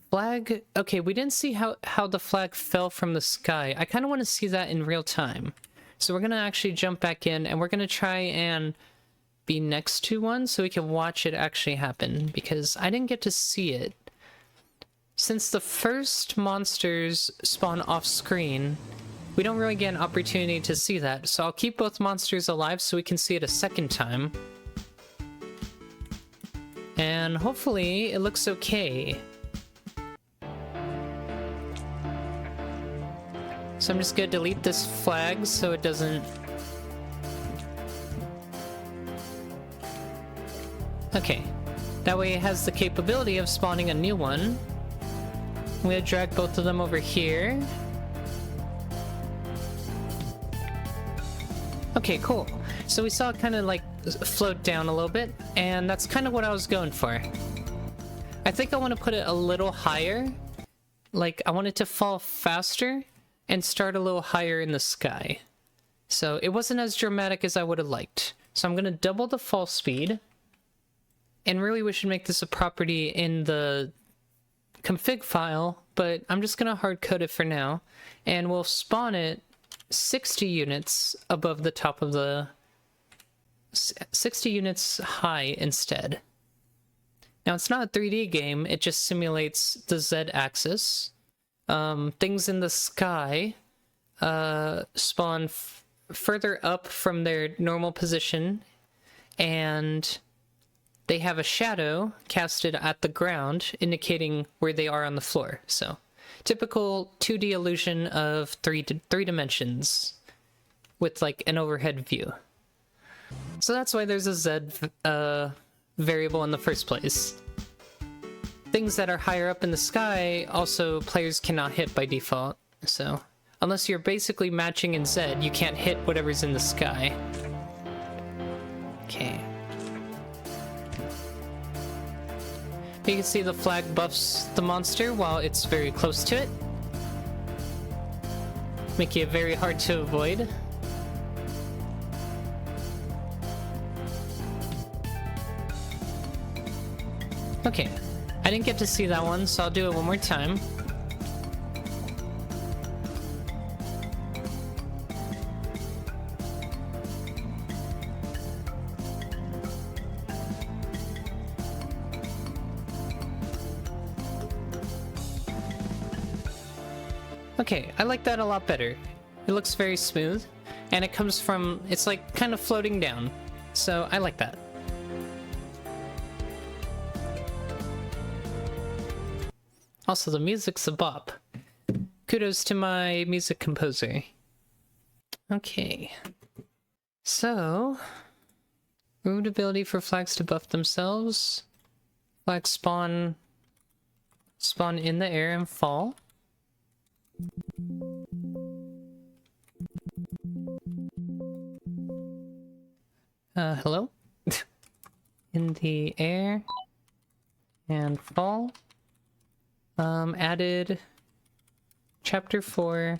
Flag, okay, we didn't see how the flag fell from the sky. I kind of want to see that in real time, so we're gonna actually jump back in and we're gonna try and be next to one so we can watch it actually happen, because I didn't get to see it. Since the first monsters spawn off screen, we don't really get an opportunity to see that, so I'll keep both monsters alive so we can see it a second time. And hopefully it looks So I'm just gonna delete this flag so it doesn't... Okay. That way it has the capability of spawning a new one. I'm gonna drag both of them over here. Okay, cool. So we saw it kind of like float down a little bit, and that's kind of what I was going for. I think I want to put it a little higher. Like, I want it to fall faster and start a little higher in the sky. So it wasn't as dramatic as I would have liked. So I'm going to double the fall speed. And really we should make this a property in the config file, but I'm just going to hard code it for now. And we'll spawn it 60 units above the top of the... 60 units high instead. Now, it's not a 3D game, it just simulates the Z-axis. Things in the sky spawn further up from their normal position, and they have a shadow casted at the ground, indicating where they are on the floor. So, typical 2D illusion of three dimensions with, like, an overhead view. So that's why there's a Z variable in the first place. Things that are higher up in the sky, also players cannot hit by default. So, unless you're basically matching in Z, you can't hit whatever's in the sky. Okay. You can see the flag buffs the monster while it's very close to it, making it very hard to avoid. Okay, I didn't get to see that one, so I'll do it one more time. Okay, I like that a lot better. It looks very smooth, and it comes from, it's like kind of floating down, so I like that. Also, the music's a bop. Kudos to my music composer. Okay. So, removed ability for flags to buff themselves. Flags spawn in the air and fall. Hello? In the air and fall. Added chapter 4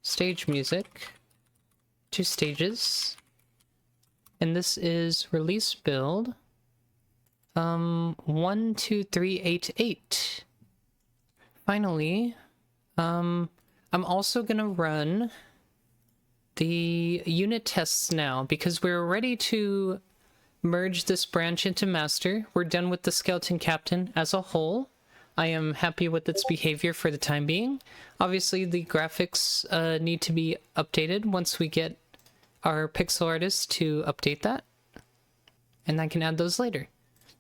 stage music, 2 stages, and this is release build 12388. Finally, I'm also gonna run the unit tests now because we're ready to merge this branch into master. We're done with the skeleton captain as a whole. I am happy with its behavior for the time being. Obviously, the graphics need to be updated once we get our pixel artist to update that. And I can add those later.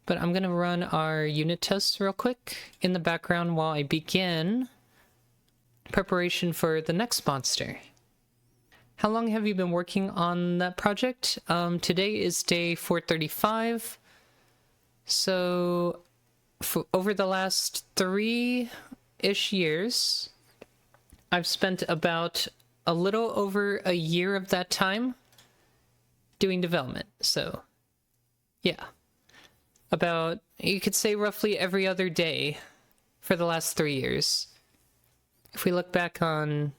But I'm going to run our unit tests real quick in the background while I begin preparation for the next monster. How long have you been working on that project? Today is day 435. So... over the last 3-ish years, I've spent about a little over a year of that time doing development. So, yeah. About, you could say roughly every other day for the last 3 years. If we look back on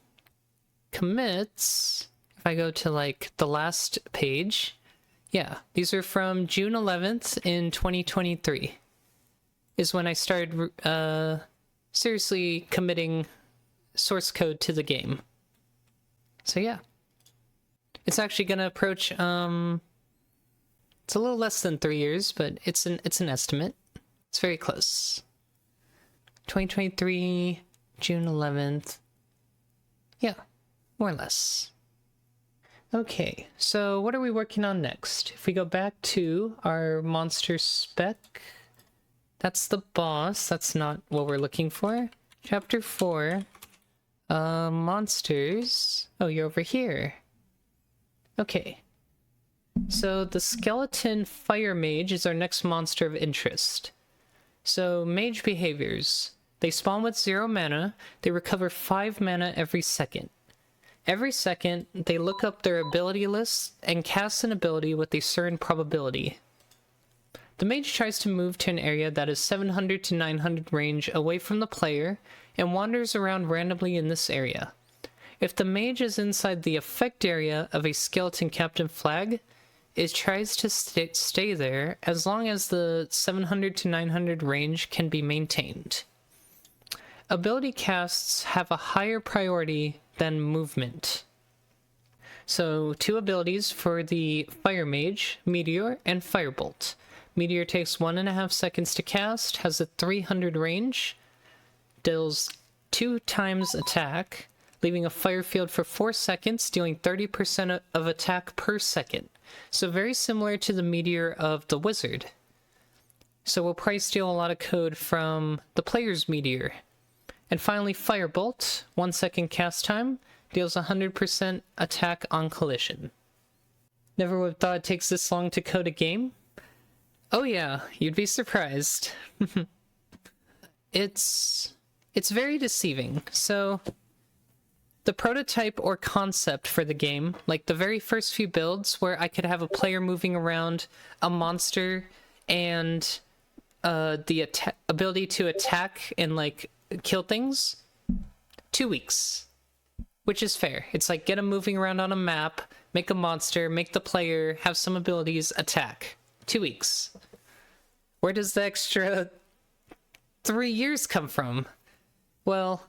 commits, if I go to like the last page, yeah, these are from June 11th in 2023. Is when I started seriously committing source code to the game. So yeah. It's actually gonna approach, it's a little less than 3 years, but it's an estimate. It's very close. 2023, June 11th. Yeah, more or less. Okay, so what are we working on next? If we go back to our monster spec... That's the boss. That's not what we're looking for. Chapter 4. Monsters. Oh, you're over here. Okay. So the skeleton fire mage is our next monster of interest. So mage behaviors. They spawn with 0 mana. They recover 5 mana every second. Every second, they look up their ability list and cast an ability with a certain probability. The mage tries to move to an area that is 700 to 900 range away from the player and wanders around randomly in this area. If the mage is inside the effect area of a skeleton captain flag, it tries to stay there as long as the 700 to 900 range can be maintained. Ability casts have a higher priority than movement. So 2 abilities for the Fire Mage, Meteor and Firebolt. Meteor takes 1.5 seconds to cast, has a 300 range, deals 2 times attack, leaving a fire field for 4 seconds, dealing 30% of attack per second. So very similar to the Meteor of the Wizard. So we'll probably steal a lot of code from the player's Meteor. And finally, Firebolt, 1 second cast time, deals 100% attack on collision. Never would have thought it takes this long to code a game? Oh yeah, you'd be surprised. It's very deceiving. So the prototype or concept for the game, like the very first few builds where I could have a player moving around a monster and the ability to attack and like kill things, 2 weeks, which is fair. It's like get them moving around on a map, make a monster, make the player have some abilities, attack. 2 weeks. Where does the extra 3 years come from? Well,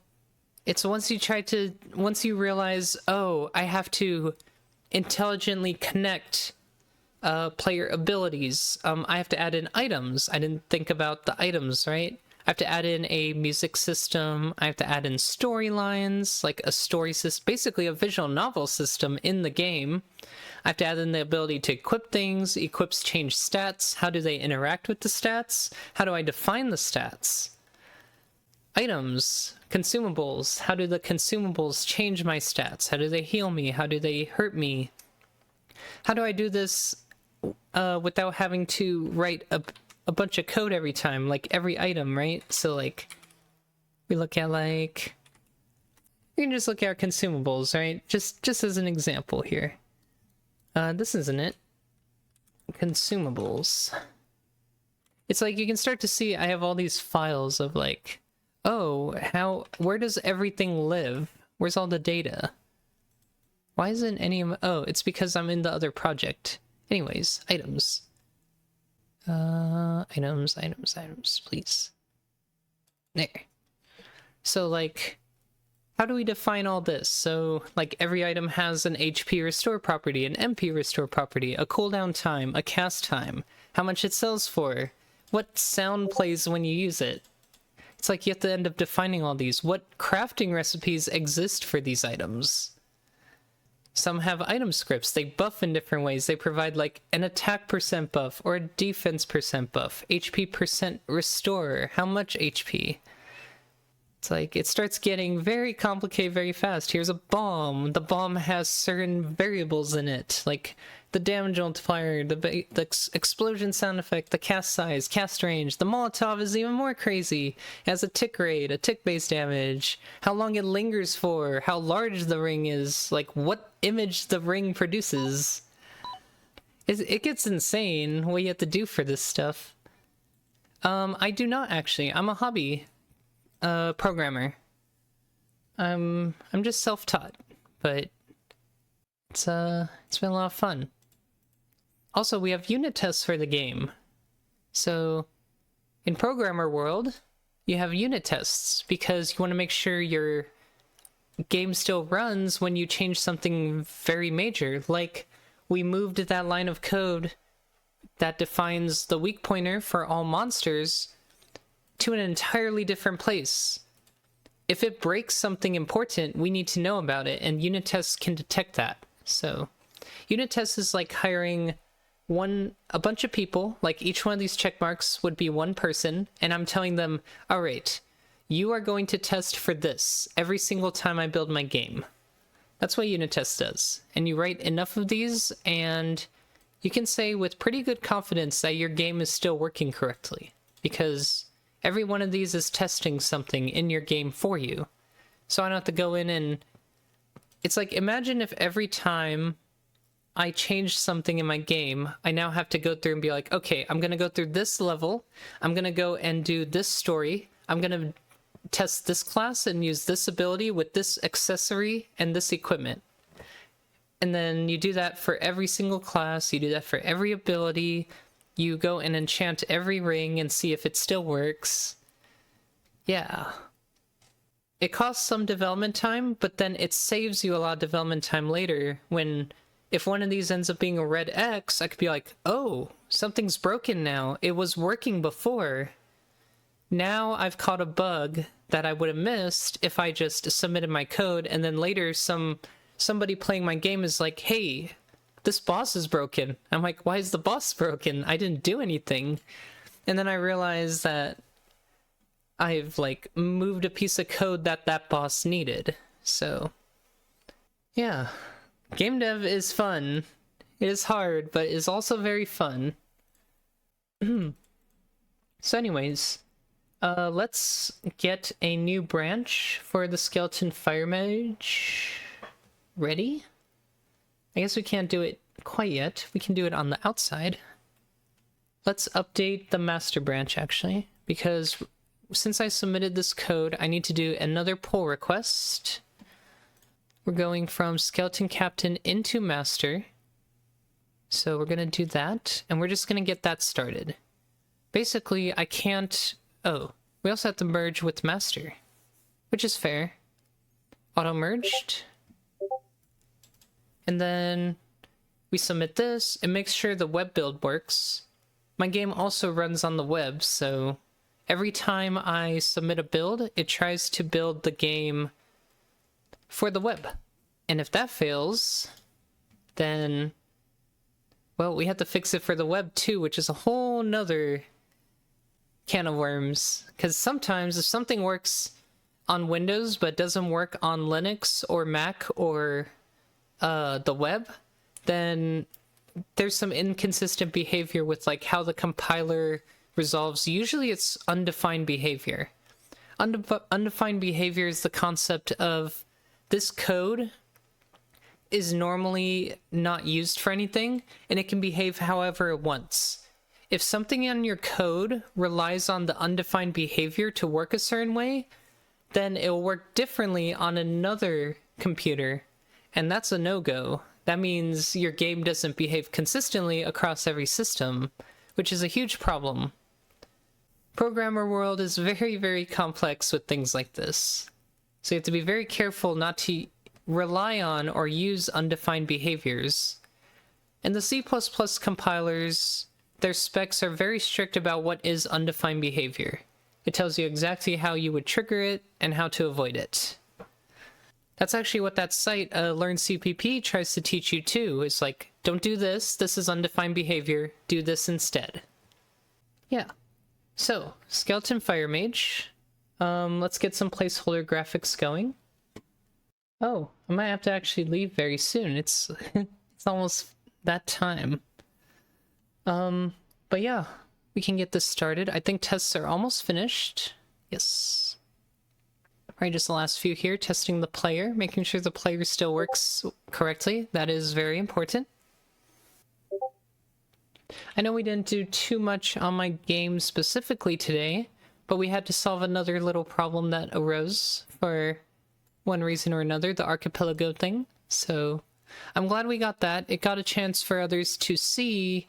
it's once you realize, oh, I have to intelligently connect player abilities. I have to add in items. I didn't think about the items, right? I have to add in a music system. I have to add in storylines, like a story system, basically a visual novel system in the game. I have to add in the ability to equip things. Equips change stats. How do they interact with the stats? How do I define the stats? Items, consumables. How do the consumables change my stats? How do they heal me? How do they hurt me? How do I do this without having to write a bunch of code every time, like every item, right? So like, we look at like, we can just look at our consumables, right? Just as an example here. This isn't it. Consumables. It's like you can start to see I have all these files of like, oh, where does everything live? Where's all the data? Why isn't any of oh, it's because I'm in the other project. Anyways, items. Items, please. There. So, like, how do we define all this? So, like, every item has an HP restore property, an MP restore property, a cooldown time, a cast time, how much it sells for, what sound plays when you use it. It's like you have to end up defining all these. What crafting recipes exist for these items? Some have item scripts. They buff in different ways. They provide like an attack percent buff or a defense percent buff, HP percent restore, how much HP. It's like it starts getting very complicated very fast. Here's a bomb. The bomb has certain variables in it, like the damage multiplier, the explosion sound effect, the cast size, cast range. The Molotov is even more crazy. It has a tick rate, a tick-based damage, how long it lingers for, how large the ring is, like what image the ring produces. It gets insane what you have to do for this stuff. I do not actually. I'm a hobby programmer. I'm just self-taught, but it's been a lot of fun. Also, we have unit tests for the game. So, in programmer world, you have unit tests because you want to make sure your game still runs when you change something very major. Like, we moved that line of code that defines the weak pointer for all monsters to an entirely different place. If it breaks something important, we need to know about it, and unit tests can detect that. So, unit tests is like hiring a bunch of people, like each one of these check marks would be one person, and I'm telling them, all right, you are going to test for this every single time I build my game. That's what unit test does. And you write enough of these, and you can say with pretty good confidence that your game is still working correctly, because every one of these is testing something in your game for you. So I don't have to go in and... It's like, imagine if every time I change something in my game, I now have to go through and be like, okay, I'm going to go through this level, I'm going to go and do this story, I'm going to test this class and use this ability with this accessory and this equipment. And then you do that for every single class, you do that for every ability, you go and enchant every ring and see if it still works. Yeah. It costs some development time, but then it saves you a lot of development time later when, if one of these ends up being a red X, I could be like, oh, something's broken now. It was working before. Now I've caught a bug that I would have missed if I just submitted my code, and then later somebody playing my game is like, hey, this boss is broken. I'm like, why is the boss broken? I didn't do anything. And then I realize that I've, like, moved a piece of code that that boss needed. So, yeah. Game dev is fun. It is hard, but it is also very fun. So anyways, let's get a new branch for the Skeleton Fire Mage. Ready? I guess we can't do it quite yet. We can do it on the outside. Let's update the master branch, actually, because since I submitted this code, I need to do another pull request. We're going from Skeleton Captain into Master. So we're going to do that, and we're just going to get that started. Basically, I can't... Oh, we also have to merge with Master, which is fair. Auto-merged. And then we submit this. It makes sure the web build works. My game also runs on the web, so every time I submit a build, it tries to build the game for the web. And if that fails, then, well, we have to fix it for the web too, which is a whole nother can of worms. Because sometimes if something works on Windows but doesn't work on Linux or Mac or the web, then there's some inconsistent behavior with like how the compiler resolves. Usually it's undefined behavior. Undefined behavior is the concept of this code is normally not used for anything, and it can behave however it wants. If something in your code relies on the undefined behavior to work a certain way, then it will work differently on another computer, and that's a no-go. That means your game doesn't behave consistently across every system, which is a huge problem. Programmer world is very, very complex with things like this. So you have to be very careful not to rely on or use undefined behaviors. And the C++ compilers, their specs are very strict about what is undefined behavior. It tells you exactly how you would trigger it and how to avoid it. That's actually what that site, Learn CPP, tries to teach you too. It's like, don't do this, this is undefined behavior, do this instead. Yeah. So, Skeleton Fire Mage. Let's get some placeholder graphics going. Oh, I might have to actually leave very soon. It's it's almost that time. But yeah, we can get this started. I think tests are almost finished. Yes. Alright, just the last few here, testing the player, making sure the player still works correctly. That is very important. I know we didn't do too much on my game specifically today, but we had to solve another little problem that arose for one reason or another, the Archipelago thing. So I'm glad we got that. It got a chance for others to see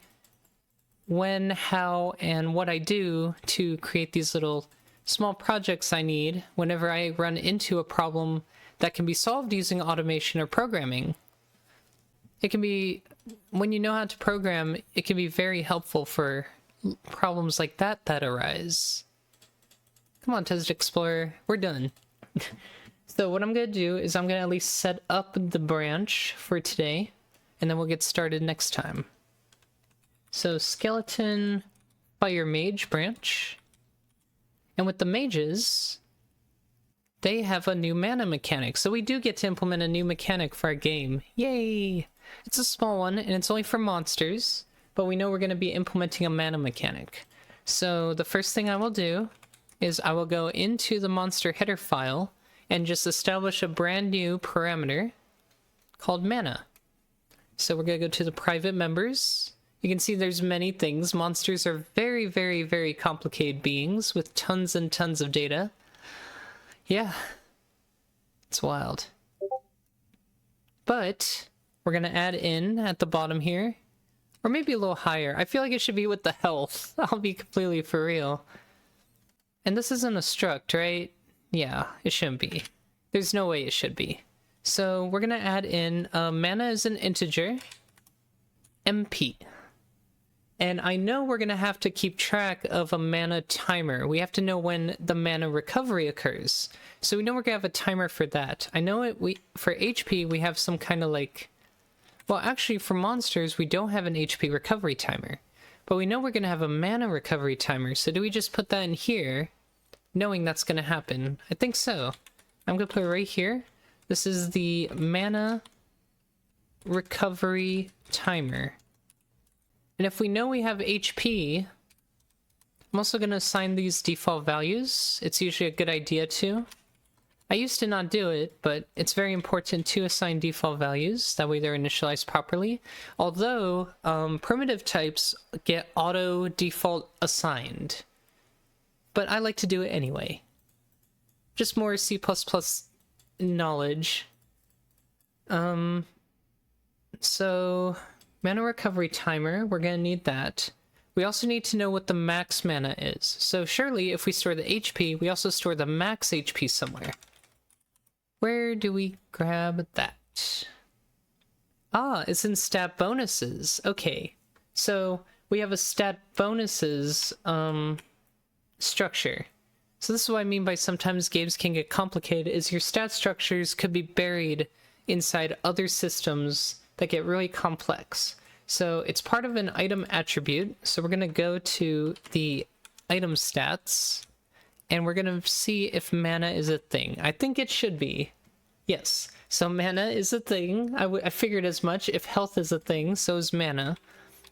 when, how, and what I do to create these little small projects I need whenever I run into a problem that can be solved using automation or programming. It can be, when you know how to program, it can be very helpful for problems like that that arise. Come on, Test Explorer, we're done. So what I'm going to do is I'm going to at least set up the branch for today, and then we'll get started next time. So Skeleton Fire Mage branch. And with the mages, they have a new mana mechanic. So we do get to implement a new mechanic for our game. Yay! It's a small one, and it's only for monsters, but we know we're going to be implementing a mana mechanic. So the first thing I will do is I will go into the monster header file and just establish a brand new parameter called mana. So we're going to go to the private members. You can see there's many things. Monsters are very, very, very complicated beings with tons and tons of data. Yeah, it's wild. But we're going to add in at the bottom here, or maybe a little higher. I feel like it should be with the health. I'll be completely for real. And this isn't a struct, right? Yeah, it shouldn't be. There's no way it should be. So we're going to add in mana as an integer, MP. And I know we're going to have to keep track of a mana timer. We have to know when the mana recovery occurs. So we know we're going to have a timer for that. I know for HP, we have some kind of like... Well, actually, for monsters, we don't have an HP recovery timer. But we know we're going to have a mana recovery timer. So do we just put that in here, knowing that's going to happen? I think so. I'm going to put it right here. This is the mana recovery timer. And if we know we have HP, I'm also going to assign these default values. It's usually a good idea to. I used to not do it, but it's very important to assign default values. That way they're initialized properly. Although, primitive types get auto default assigned. But I like to do it anyway. Just more C++ knowledge. So... mana recovery timer, we're going to need that. We also need to know what the max mana is. So surely if we store the HP, we also store the max HP somewhere. Where do we grab that? Ah, it's in stat bonuses. Okay, so we have a stat bonuses structure. So this is what I mean by sometimes games can get complicated, is your stat structures could be buried inside other systems that get really complex. So it's part of an item attribute. So we're going to go to the item stats, and we're going to see if mana is a thing. I think it should be. Yes. So mana is a thing. I figured as much. If health is a thing, so is mana.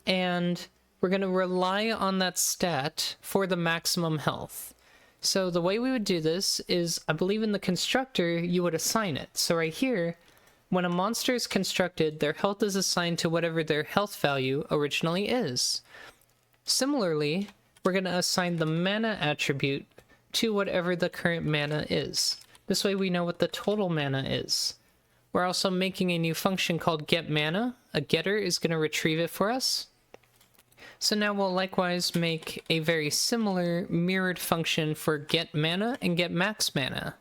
And we're going to rely on that stat for the maximum health. So the way we would do this is, I believe in the constructor, you would assign it. So right here, when a monster is constructed, their health is assigned to whatever their health value originally is. Similarly, we're going to assign the mana attribute to whatever the current mana is. This way we know what the total mana is. We're also making a new function called getMana. A getter is going to retrieve it for us. So now we'll likewise make a very similar mirrored function for getMana and getMaxMana.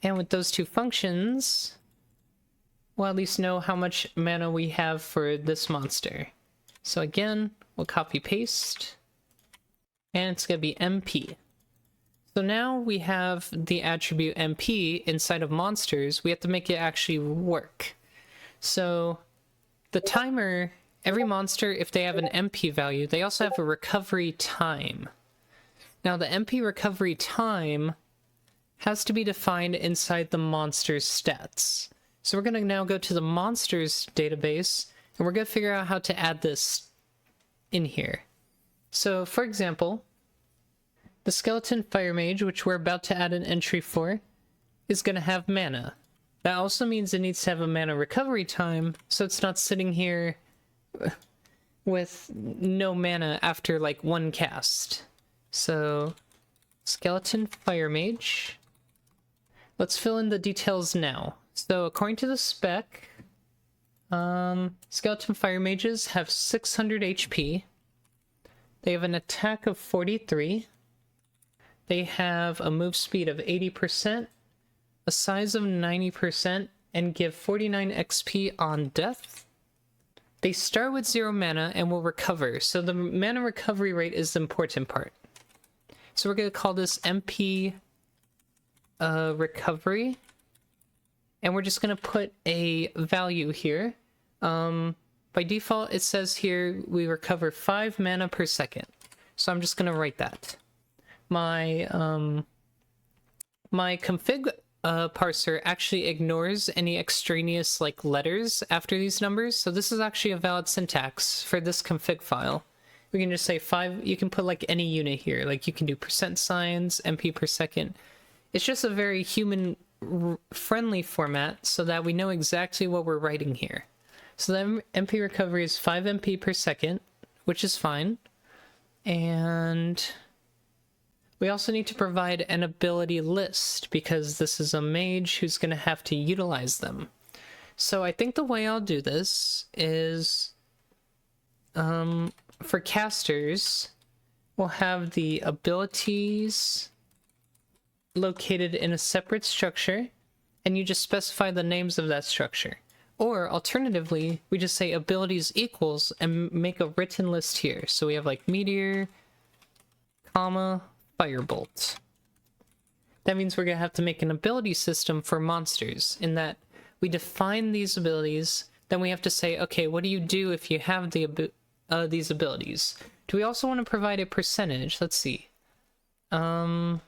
And with those two functions, we'll at least know how much mana we have for this monster. So again, we'll copy paste, and it's going to be MP. So now we have the attribute MP inside of monsters. We have to make it actually work. So the timer, every monster, if they have an MP value, they also have a recovery time. Now the MP recovery time has to be defined inside the monster's stats. So we're going to now go to the monsters database, and we're going to figure out how to add this in here. So for example, the skeleton fire mage, which we're about to add an entry for, is going to have mana. That also means it needs to have a mana recovery time, so it's not sitting here with no mana after like one cast. So skeleton fire mage. Let's fill in the details now. So according to the spec, skeleton fire mages have 600 HP. They have an attack of 43. They have a move speed of 80%, a size of 90%, and give 49 XP on death. They start with 0 mana and will recover. So the mana recovery rate is the important part. So we're going to call this MP recovery. And we're just going to put a value here. By default, it says here we recover 5 mana per second. So I'm just going to write that. My my config parser actually ignores any extraneous like letters after these numbers, so this is actually a valid syntax for this config file. We can just say 5, you can put like any unit here, like you can do %signs, MP per second. It's just a very human friendly format so that we know exactly what we're writing here. So the MP recovery is 5 MP per second, which is fine. And we also need to provide an ability list because this is a mage who's going to have to utilize them. So I think the way I'll do this is for casters, we'll have the abilities located in a separate structure, and you just specify the names of that structure. Or alternatively, we just say abilities equals and make a written list here. So we have like meteor, comma, firebolt. That means we're gonna have to make an ability system for monsters in that we define these abilities, then we have to say, okay, what do you do if you have the these abilities? Do we also want to provide a percentage? Let's see. Cast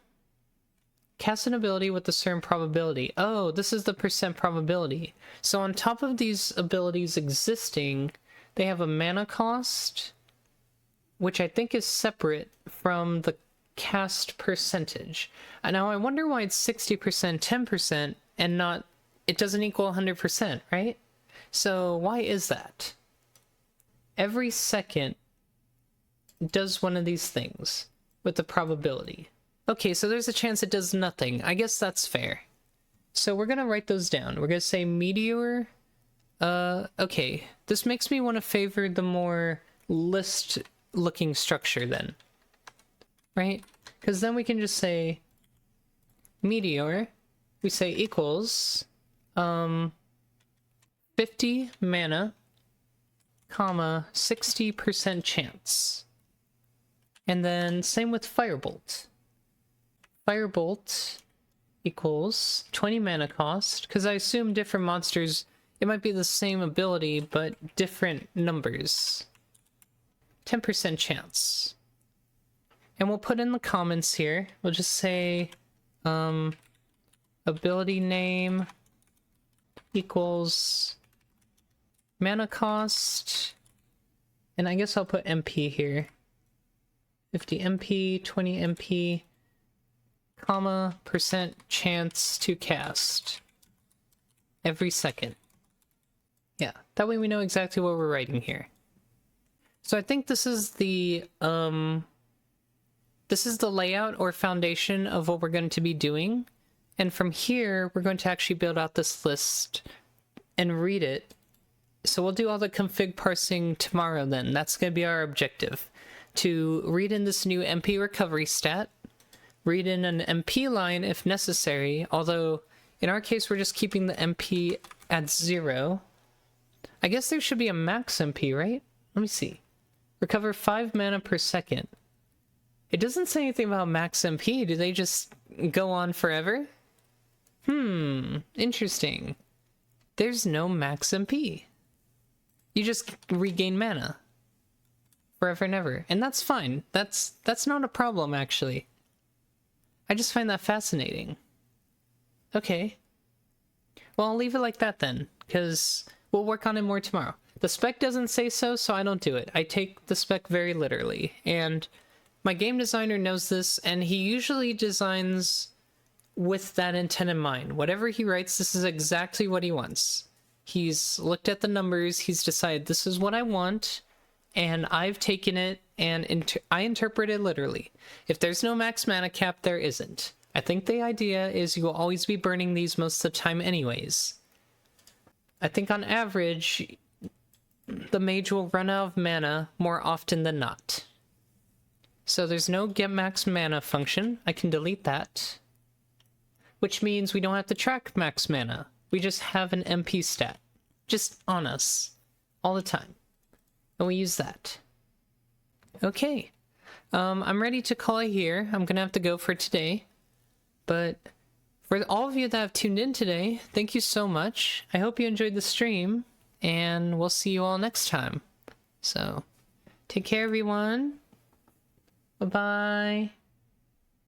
an ability with a certain probability. Oh, this is the % probability. So on top of these abilities existing, they have a mana cost, which I think is separate from the cast percentage. Now I wonder why it's 60%, 10%, and not, it doesn't equal 100%, right? So why is that? Every second does one of these things with the probability. Okay, so there's a chance it does nothing. I guess that's fair. So we're gonna write those down. We're gonna say meteor. Okay, this makes me want to favor the more list-looking structure then. Right? Because then we can just say meteor. We say equals 50 mana, comma, 60% chance. And then same with firebolt. Firebolt equals 20 mana cost, because I assume different monsters, it might be the same ability, but different numbers. 10% chance. And we'll put in the comments here, we'll just say ability name equals mana cost, and I guess I'll put MP here. 50 MP, 20 MP, comma, % chance to cast every second. Yeah, that way we know exactly what we're writing here. So I think this is the layout or foundation of what we're going to be doing. And from here, we're going to actually build out this list and read it. So we'll do all the config parsing tomorrow then. That's going to be our objective. To read in this new MP recovery stat, read in an MP line if necessary, although in our case we're just keeping the MP at 0. I guess there should be a max MP, right? Let me see. Recover 5 mana per second. It doesn't say anything about max MP. Do they just go on forever? Interesting. There's no max MP. You just regain mana. Forever and ever. And that's fine. That's not a problem, actually. I just find that fascinating. Okay. Well, I'll leave it like that then, because we'll work on it more tomorrow. The spec doesn't say so, so I don't do it. I take the spec very literally, and my game designer knows this, and he usually designs with that intent in mind. Whatever he writes, this is exactly what he wants. He's looked at the numbers, he's decided this is what I want, and I've taken it and I interpret it literally. If there's no max mana cap, there isn't. I think the idea is you will always be burning these most of the time anyways. I think on average, the mage will run out of mana more often than not. So there's no get max mana function. I can delete that. Which means we don't have to track max mana. We just have an MP stat. Just on us. All the time. And we use that. Okay. I'm ready to call it here. I'm gonna have to go for today. But for all of you that have tuned in today, thank you so much. I hope you enjoyed the stream, and we'll see you all next time. So, take care everyone. Bye-bye.